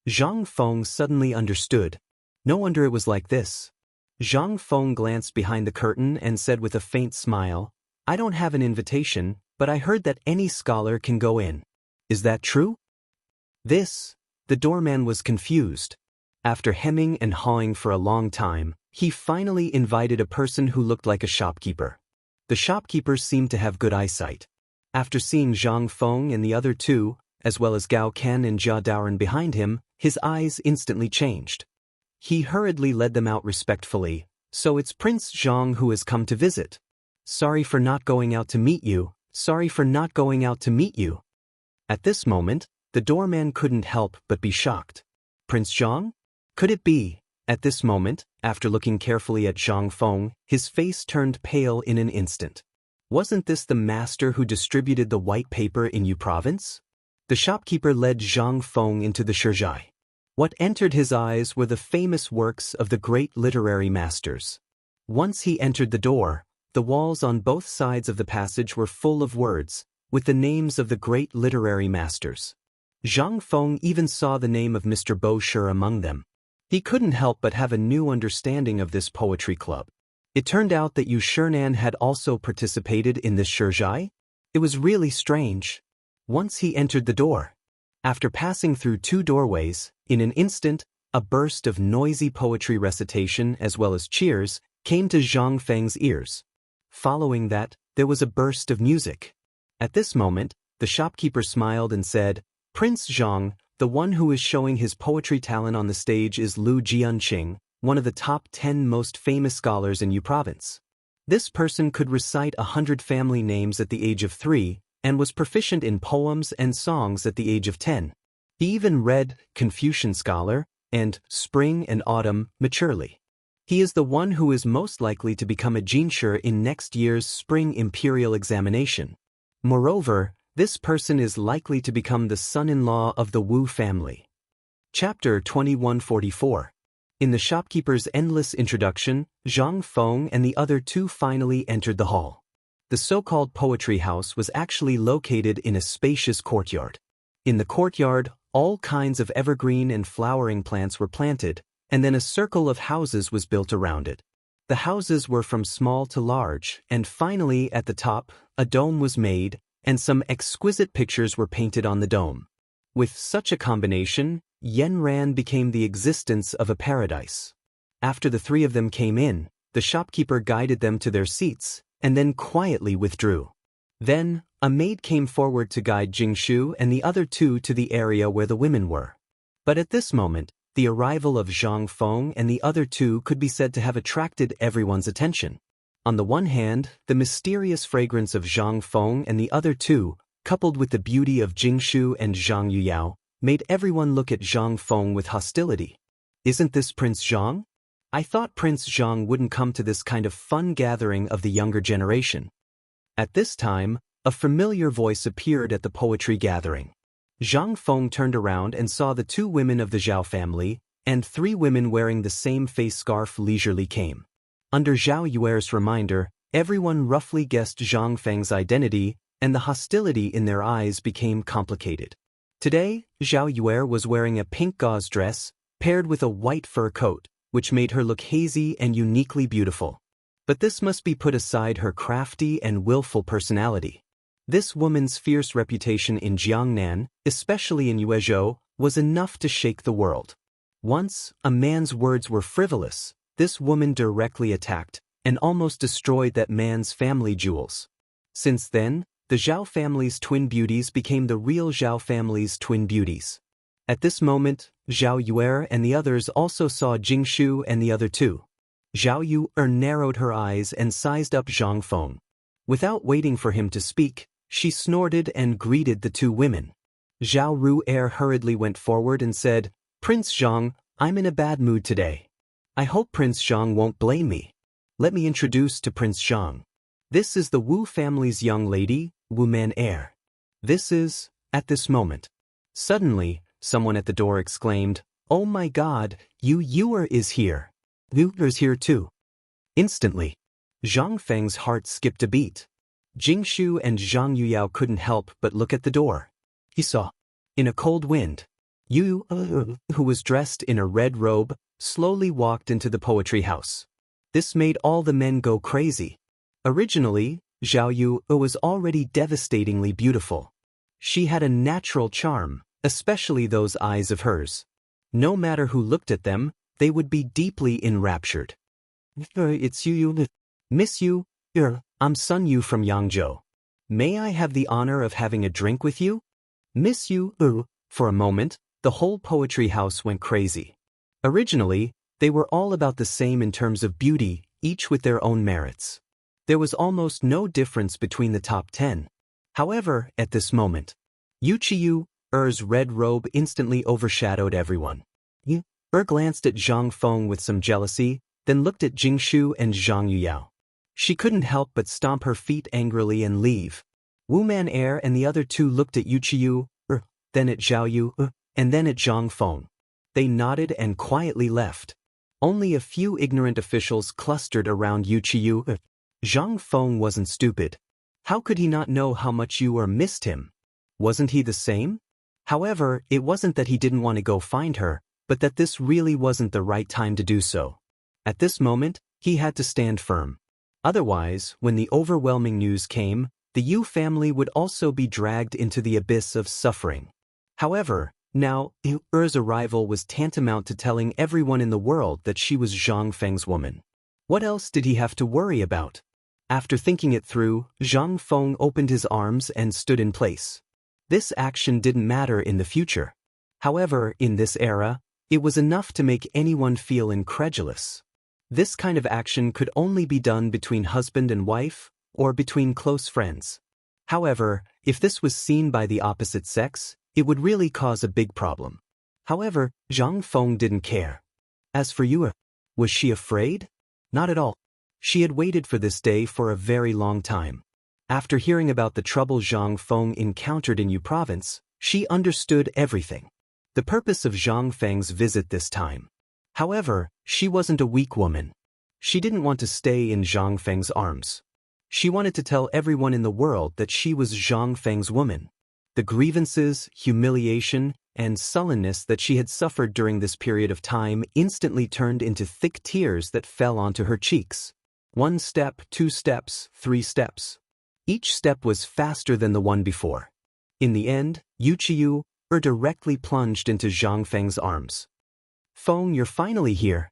Zhang Feng suddenly understood. No wonder it was like this. Zhang Feng glanced behind the curtain and said with a faint smile, "I don't have an invitation, but I heard that any scholar can go in. Is that true?" The doorman was confused. After hemming and hawing for a long time, he finally invited a person who looked like a shopkeeper. The shopkeeper seemed to have good eyesight. After seeing Zhang Feng and the other 2, as well as Gao Ken and Jia Daoren behind him, his eyes instantly changed. He hurriedly led them out respectfully. "So it's Prince Zhang who has come to visit. Sorry for not going out to meet you. Sorry for not going out to meet you." At this moment, the doorman couldn't help but be shocked. Prince Zhang? Could it be? At this moment, after looking carefully at Zhang Feng, his face turned pale in an instant. Wasn't this the master who distributed the white paper in Yu province? The shopkeeper led Zhang Feng into the Shizhai. What entered his eyes were the famous works of the great literary masters. Once he entered the door, the walls on both sides of the passage were full of words, with the names of the great literary masters. Zhang Feng even saw the name of Mr. Bo Shi among them. He couldn't help but have a new understanding of this poetry club. It turned out that Yu Shinan had also participated in this shizhai. It was really strange. Once he entered the door. After passing through 2 doorways, in an instant, a burst of noisy poetry recitation as well as cheers came to Zhang Feng's ears. Following that, there was a burst of music. At this moment, the shopkeeper smiled and said, "Prince Zhang, the one who is showing his poetry talent on the stage is Lu Jianqing, one of the top 10 most famous scholars in Yu province. This person could recite 100 family names at the age of 3, and was proficient in poems and songs at the age of 10. He even read Confucian Scholar and Spring and Autumn maturely. He is the one who is most likely to become a jinshi in next year's spring imperial examination. Moreover, this person is likely to become the son-in-law of the Wu family." Chapter 2144. In the shopkeeper's endless introduction, Zhang Feng and the other 2 finally entered the hall. The so-called poetry house was actually located in a spacious courtyard. In the courtyard, all kinds of evergreen and flowering plants were planted, and then a circle of houses was built around it. The houses were from small to large, and finally, at the top, a dome was made, and some exquisite pictures were painted on the dome. With such a combination, Yanran became the existence of a paradise. After the 3 of them came in, the shopkeeper guided them to their seats, and then quietly withdrew. Then, a maid came forward to guide Jingshu and the other 2 to the area where the women were. But at this moment, the arrival of Zhang Feng and the other 2 could be said to have attracted everyone's attention. On the one hand, the mysterious fragrance of Zhang Feng and the other 2, coupled with the beauty of Jingshu and Zhang Yuyao, made everyone look at Zhang Feng with hostility. "Isn't this Prince Zhang? I thought Prince Zhang wouldn't come to this kind of fun gathering of the younger generation." At this time, a familiar voice appeared at the poetry gathering. Zhang Feng turned around and saw the 2 women of the Zhao family, and 3 women wearing the same face scarf leisurely came. Under Zhao Yuer's reminder, everyone roughly guessed Zhang Feng's identity, and the hostility in their eyes became complicated. Today, Zhao Yuer was wearing a pink gauze dress, paired with a white fur coat, which made her look hazy and uniquely beautiful. But this must be put aside her crafty and willful personality. This woman's fierce reputation in Jiangnan, especially in Yuezhou, was enough to shake the world. Once, a man's words were frivolous, this woman directly attacked and almost destroyed that man's family jewels. Since then, the Zhao family's twin beauties became the real Zhao family's twin beauties. At this moment, Zhao Yuer and the others also saw Jingshu and the other 2. Zhao Yuer narrowed her eyes and sized up Zhang Feng. Without waiting for him to speak, she snorted and greeted the 2 women. Zhao Ru'er hurriedly went forward and said, "Prince Zhang, I'm in a bad mood today. I hope Prince Zhang won't blame me. Let me introduce to Prince Zhang. This is the Wu family's young lady, Wu Man Heir. This is..." At this moment, suddenly, someone at the door exclaimed, "Oh my God, Yu Yuer is here. Yu Yuer's here too." Instantly, Zhang Feng's heart skipped a beat. Jingshu and Zhang Yuyao couldn't help but look at the door. He saw, in a cold wind, Yu, who was dressed in a red robe, slowly walked into the poetry house. This made all the men go crazy. Originally, Zhao Yu was already devastatingly beautiful. She had a natural charm, especially those eyes of hers. No matter who looked at them, they would be deeply enraptured. "It's Yu. Miss Yu, I'm Sun Yu from Yangzhou. May I have the honor of having a drink with you?" Miss Yu. For a moment, the whole poetry house went crazy. Originally, they were all about the same in terms of beauty, each with their own merits. There was almost no difference between the top 10. However, at this moment, Yu Yuer's red robe instantly overshadowed everyone. Yu glanced at Zhang Feng with some jealousy, then looked at Jingshu and Zhang Yuyao. She couldn't help but stomp her feet angrily and leave. Wu Man Heir and the other 2 looked at Yu then at Zhao Yu, and then at Zhang Feng. They nodded and quietly left. Only a few ignorant officials clustered around Wuxia. Zhang Feng wasn't stupid. How could he not know how much you missed him? Wasn't he the same? However, it wasn't that he didn't want to go find her, but that this really wasn't the right time to do so. At this moment, he had to stand firm. Otherwise, when the overwhelming news came, the Yu family would also be dragged into the abyss of suffering. However, now, Er's arrival was tantamount to telling everyone in the world that she was Zhang Feng's woman. What else did he have to worry about? After thinking it through, Zhang Feng opened his arms and stood in place. This action didn't matter in the future. However, in this era, it was enough to make anyone feel incredulous. This kind of action could only be done between husband and wife, or between close friends. However, if this was seen by the opposite sex, it would really cause a big problem. However, Zhang Feng didn't care. As for Yu, was she afraid? Not at all. She had waited for this day for a very long time. After hearing about the trouble Zhang Feng encountered in Yu province, she understood everything. The purpose of Zhang Feng's visit this time. However, she wasn't a weak woman. She didn't want to stay in Zhang Feng's arms. She wanted to tell everyone in the world that she was Zhang Feng's woman. The grievances, humiliation, and sullenness that she had suffered during this period of time instantly turned into thick tears that fell onto her cheeks. 1 step, 2 steps, 3 steps. Each step was faster than the one before. In the end, Wuxia directly plunged into Zhang Feng's arms. Feng, you're finally here.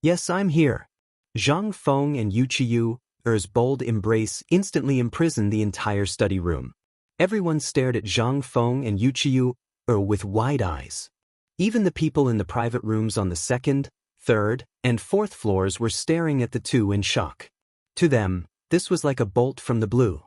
Yes, I'm here. Zhang Feng and Wuxia's bold embrace instantly imprisoned the entire study room. Everyone stared at Zhang Feng and Wuxia with wide eyes. Even the people in the private rooms on the 2nd, 3rd, and 4th floors were staring at the two in shock. To them, this was like a bolt from the blue.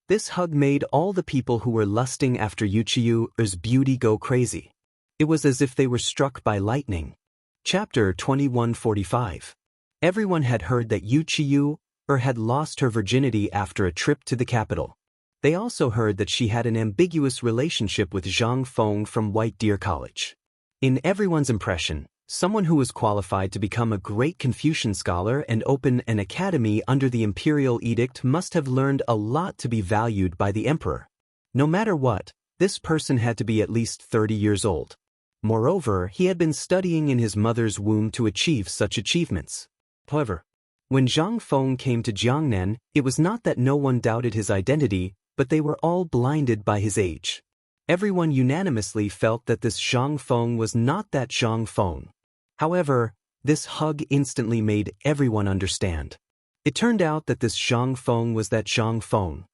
This hug made all the people who were lusting after Wuxia's beauty go crazy. It was as if they were struck by lightning. Chapter 2145. Everyone had heard that Wuxia had lost her virginity after a trip to the capital. They also heard that she had an ambiguous relationship with Zhang Feng from White Deer College. In everyone's impression, someone who was qualified to become a great Confucian scholar and open an academy under the imperial edict must have learned a lot to be valued by the emperor. No matter what, this person had to be at least 30 years old. Moreover, he had been studying in his mother's womb to achieve such achievements. However, when Zhang Feng came to Jiangnan, it was not that no one doubted his identity, but they were all blinded by his age. Everyone unanimously felt that this Zhang Feng was not that Zhang Feng. However, this hug instantly made everyone understand. It turned out that this Zhang Feng was that Zhang Feng.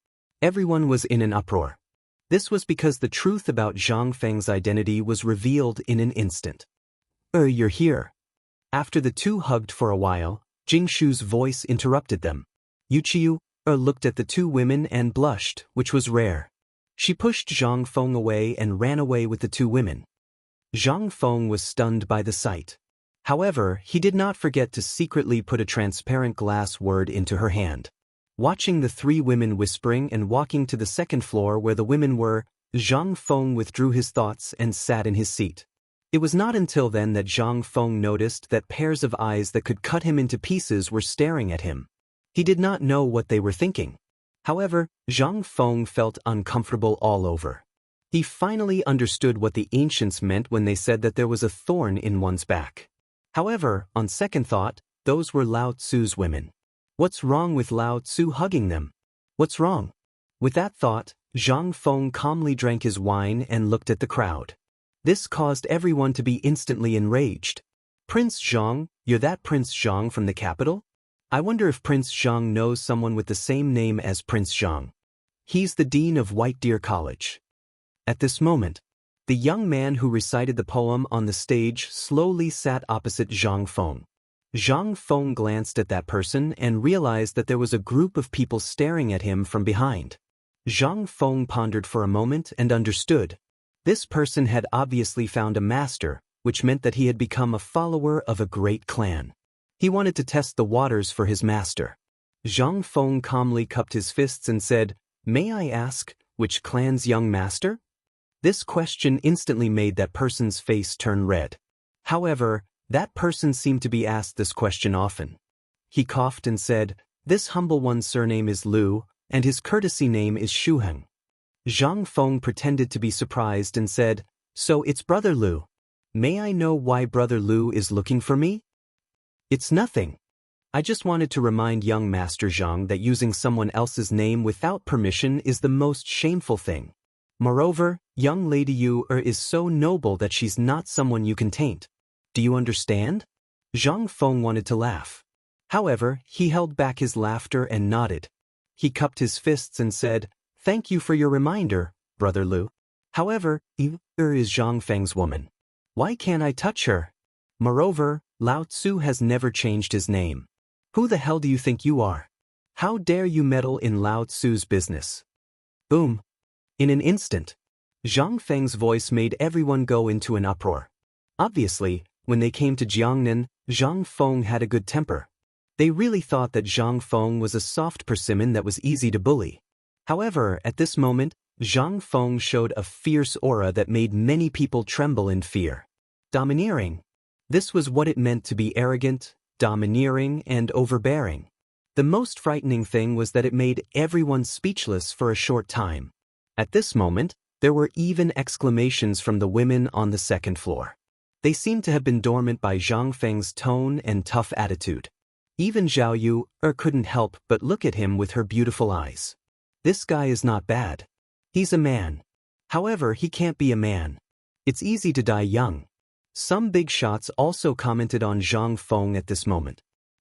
Everyone was in an uproar. This was because the truth about Zhang Feng's identity was revealed in an instant. You're here. After the two hugged for a while, Jingshu's voice interrupted them. Wuxia looked at the two women and blushed, which was rare. She pushed Zhang Feng away and ran away with the two women. Zhang Feng was stunned by the sight. However, he did not forget to secretly put a transparent glass word into her hand. Watching the three women whispering and walking to the 2nd floor where the women were, Zhang Feng withdrew his thoughts and sat in his seat. It was not until then that Zhang Feng noticed that pairs of eyes that could cut him into pieces were staring at him. He did not know what they were thinking. However, Zhang Feng felt uncomfortable all over. He finally understood what the ancients meant when they said that there was a thorn in one's back. However, on second thought, those were Lao Tzu's women. What's wrong with Lao Tzu hugging them? What's wrong? With that thought, Zhang Feng calmly drank his wine and looked at the crowd. This caused everyone to be instantly enraged. Prince Zhang, you're that Prince Zhang from the capital? I wonder if Prince Zhang knows someone with the same name as Prince Zhang. He's the dean of White Deer College. At this moment, the young man who recited the poem on the stage slowly sat opposite Zhang Feng. Zhang Feng glanced at that person and realized that there was a group of people staring at him from behind. Zhang Feng pondered for a moment and understood. This person had obviously found a master, which meant that he had become a follower of a great clan. He wanted to test the waters for his master. Zhang Feng calmly cupped his fists and said, "May I ask, which clan's young master?" This question instantly made that person's face turn red. However, that person seemed to be asked this question often. He coughed and said, "This humble one's surname is Lu, and his courtesy name is Shuheng." Zhang Feng pretended to be surprised and said, "So it's Brother Lu. May I know why Brother Lu is looking for me?" "It's nothing. I just wanted to remind young Master Zhang that using someone else's name without permission is the most shameful thing. Moreover, young Lady Yu is so noble that she's not someone you can taint. Do you understand?" Zhang Feng wanted to laugh. However, he held back his laughter and nodded. He cupped his fists and said, "Thank you for your reminder, Brother Lu. However, Yu is Zhang Feng's woman. Why can't I touch her? Moreover, Lao Tzu has never changed his name. Who the hell do you think you are? How dare you meddle in Lao Tzu's business?" Boom. In an instant, Zhang Feng's voice made everyone go into an uproar. Obviously, when they came to Jiangnan, Zhang Feng had a good temper. They really thought that Zhang Feng was a soft persimmon that was easy to bully. However, at this moment, Zhang Feng showed a fierce aura that made many people tremble in fear. Domineering. This was what it meant to be arrogant, domineering, and overbearing. The most frightening thing was that it made everyone speechless for a short time. At this moment, there were even exclamations from the women on the second floor. They seemed to have been dormant by Zhang Feng's tone and tough attitude. Even Zhao Yu couldn't help but look at him with her beautiful eyes. This guy is not bad. He's a man. However, he can't be a man. It's easy to die young. Some big shots also commented on Zhang Feng at this moment.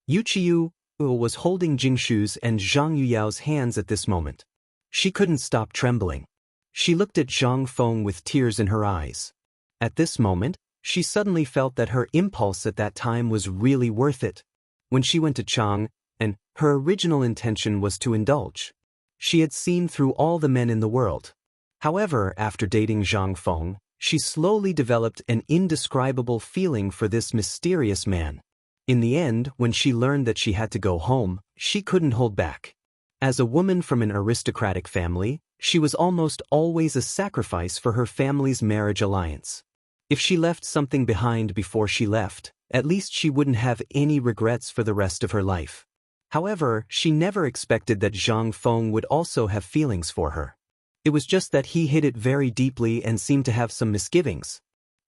Yuqiu was holding Jingshu's and Zhang Yuyao's hands at this moment. She couldn't stop trembling. She looked at Zhang Feng with tears in her eyes. At this moment, she suddenly felt that her impulse at that time was really worth it. When she went to Chang, and her original intention was to indulge. She had seen through all the men in the world. However, after dating Zhang Feng, she slowly developed an indescribable feeling for this mysterious man. In the end, when she learned that she had to go home, she couldn't hold back. As a woman from an aristocratic family, she was almost always a sacrifice for her family's marriage alliance. If she left something behind before she left, at least she wouldn't have any regrets for the rest of her life. However, she never expected that Zhang Feng would also have feelings for her. It was just that he hid it very deeply and seemed to have some misgivings.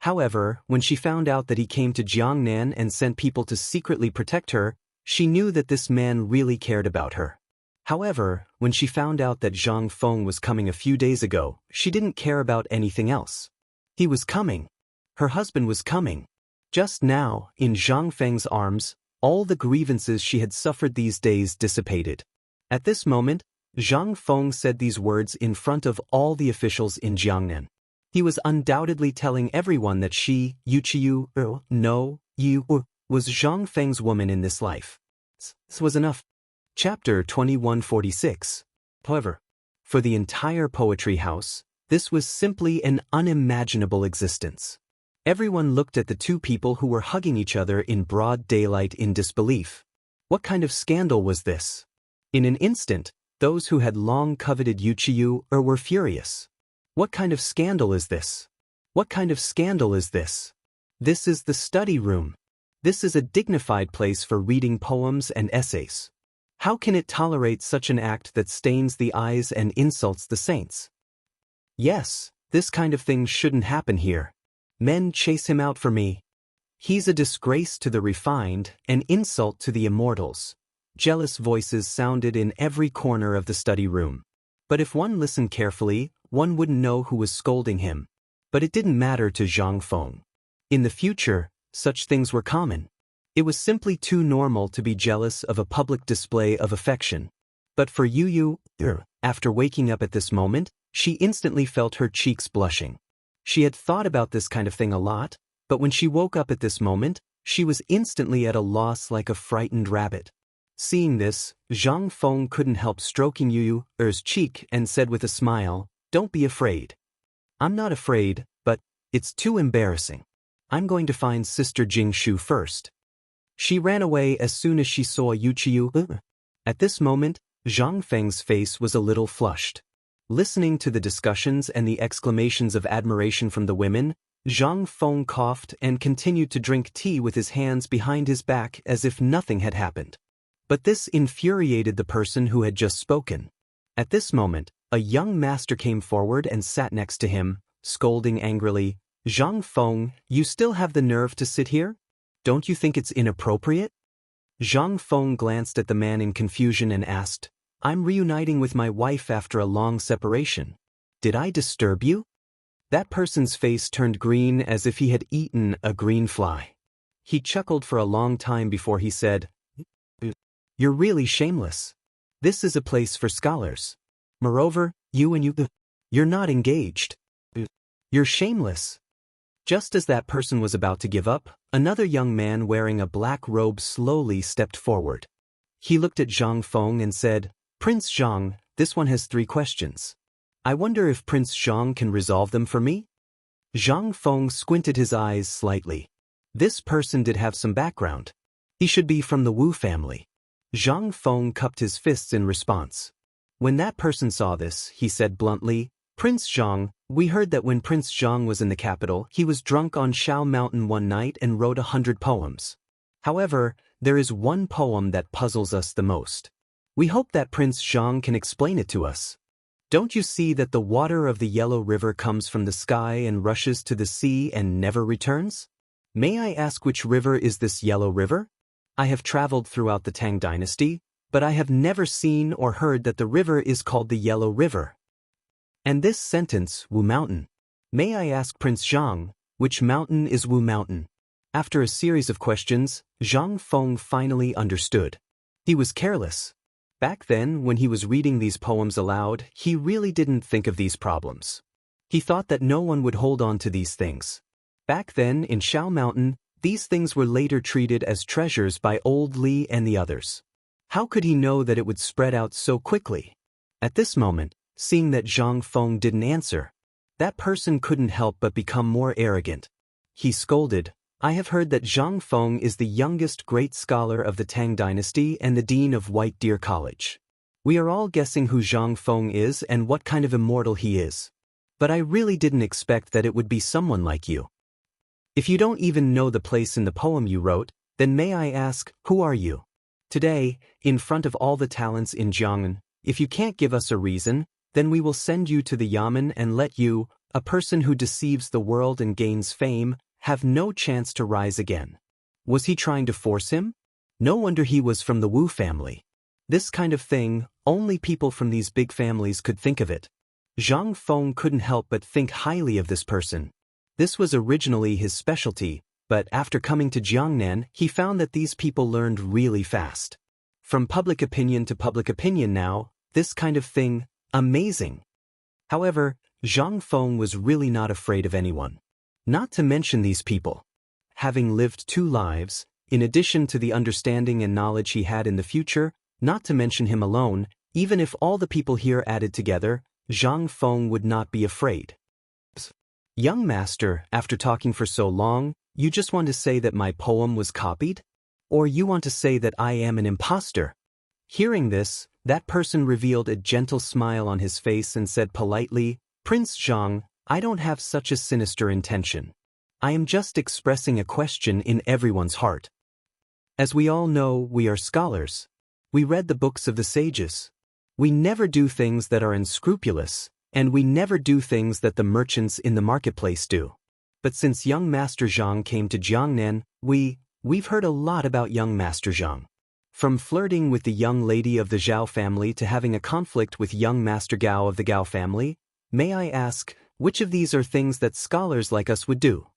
However, when she found out that he came to Jiangnan and sent people to secretly protect her, she knew that this man really cared about her. However, when she found out that Zhang Feng was coming a few days ago, she didn't care about anything else. He was coming. Her husband was coming. Just now, in Zhang Feng's arms, all the grievances she had suffered these days dissipated. At this moment, Zhang Feng said these words in front of all the officials in Jiangnan. He was undoubtedly telling everyone that she, Yuqiu, was Zhang Feng's woman in this life. This was enough. Chapter 2146. However, for the entire poetry house, this was simply an unimaginable existence. Everyone looked at the two people who were hugging each other in broad daylight in disbelief. What kind of scandal was this? In an instant, those who had long coveted Yuqiu were furious. What kind of scandal is this? What kind of scandal is this? This is the study room. This is a dignified place for reading poems and essays. How can it tolerate such an act that stains the eyes and insults the saints? Yes, this kind of thing shouldn't happen here. Men chase him out for me. He's a disgrace to the refined, an insult to the immortals. Jealous voices sounded in every corner of the study room. But if one listened carefully, one wouldn't know who was scolding him. But it didn't matter to Zhang Feng. In the future, such things were common. It was simply too normal to be jealous of a public display of affection. But for Yu, after waking up at this moment, she instantly felt her cheeks blushing. She had thought about this kind of thing a lot, but when she woke up at this moment, she was instantly at a loss like a frightened rabbit. Seeing this, Zhang Feng couldn't help stroking Yu's cheek and said with a smile, "Don't be afraid." "I'm not afraid, but it's too embarrassing. I'm going to find Sister Jingshu first." She ran away as soon as she saw Yuqiu. At this moment, Zhang Feng's face was a little flushed. Listening to the discussions and the exclamations of admiration from the women, Zhang Feng coughed and continued to drink tea with his hands behind his back as if nothing had happened. But this infuriated the person who had just spoken. At this moment, a young master came forward and sat next to him, scolding angrily, "Zhang Feng, you still have the nerve to sit here? Don't you think it's inappropriate?" Zhang Feng glanced at the man in confusion and asked, "I'm reuniting with my wife after a long separation. Did I disturb you?" That person's face turned green as if he had eaten a green fly. He chuckled for a long time before he said, "You're really shameless. This is a place for scholars. Moreover, you're not engaged. You're shameless." Just as that person was about to give up, another young man wearing a black robe slowly stepped forward. He looked at Zhang Feng and said, "Prince Zhang, this one has 3 questions. I wonder if Prince Zhang can resolve them for me?" Zhang Feng squinted his eyes slightly. This person did have some background. He should be from the Wu family. Zhang Feng cupped his fists in response. When that person saw this, he said bluntly, "Prince Zhang, we heard that when Prince Zhang was in the capital, he was drunk on Shao Mountain one night and wrote 100 poems. However, there is one poem that puzzles us the most. We hope that Prince Zhang can explain it to us. Don't you see that the water of the Yellow River comes from the sky and rushes to the sea and never returns? May I ask which river is this Yellow River? I have traveled throughout the Tang dynasty, but I have never seen or heard that the river is called the Yellow River. And this sentence, Wu Mountain. May I ask Prince Zhang, which mountain is Wu Mountain?" After a series of questions, Zhang Feng finally understood. He was careless. Back then, when he was reading these poems aloud, he really didn't think of these problems. He thought that no one would hold on to these things. Back then, in Shao Mountain, these things were later treated as treasures by Old Li and the others. How could he know that it would spread out so quickly? At this moment, seeing that Zhang Feng didn't answer, that person couldn't help but become more arrogant. He scolded, "I have heard that Zhang Feng is the youngest great scholar of the Tang dynasty and the dean of White Deer College. We are all guessing who Zhang Feng is and what kind of immortal he is. But I really didn't expect that it would be someone like you. If you don't even know the place in the poem you wrote, then may I ask, who are you? Today, in front of all the talents in Jiangnan, if you can't give us a reason, then we will send you to the Yamen and let you, a person who deceives the world and gains fame, have no chance to rise again." Was he trying to force him? No wonder he was from the Wu family. This kind of thing, only people from these big families could think of it. Zhang Feng couldn't help but think highly of this person. This was originally his specialty, but after coming to Jiangnan, he found that these people learned really fast. From public opinion to public opinion now, this kind of thing, amazing. However, Zhang Feng was really not afraid of anyone. Not to mention these people. Having lived 2 lives, in addition to the understanding and knowledge he had in the future, not to mention him alone, even if all the people here added together, Zhang Feng would not be afraid. "Young master, after talking for so long, you just want to say that my poem was copied? Or you want to say that I am an imposter?" Hearing this, that person revealed a gentle smile on his face and said politely, "Prince Zhang, I don't have such a sinister intention. I am just expressing a question in everyone's heart. As we all know, we are scholars. We read the books of the sages. We never do things that are unscrupulous, and we never do things that the merchants in the marketplace do. But since young Master Zhang came to Jiangnan, we've heard a lot about young Master Zhang. From flirting with the young lady of the Zhao family to having a conflict with young Master Gao of the Gao family, may I ask, which of these are things that scholars like us would do?"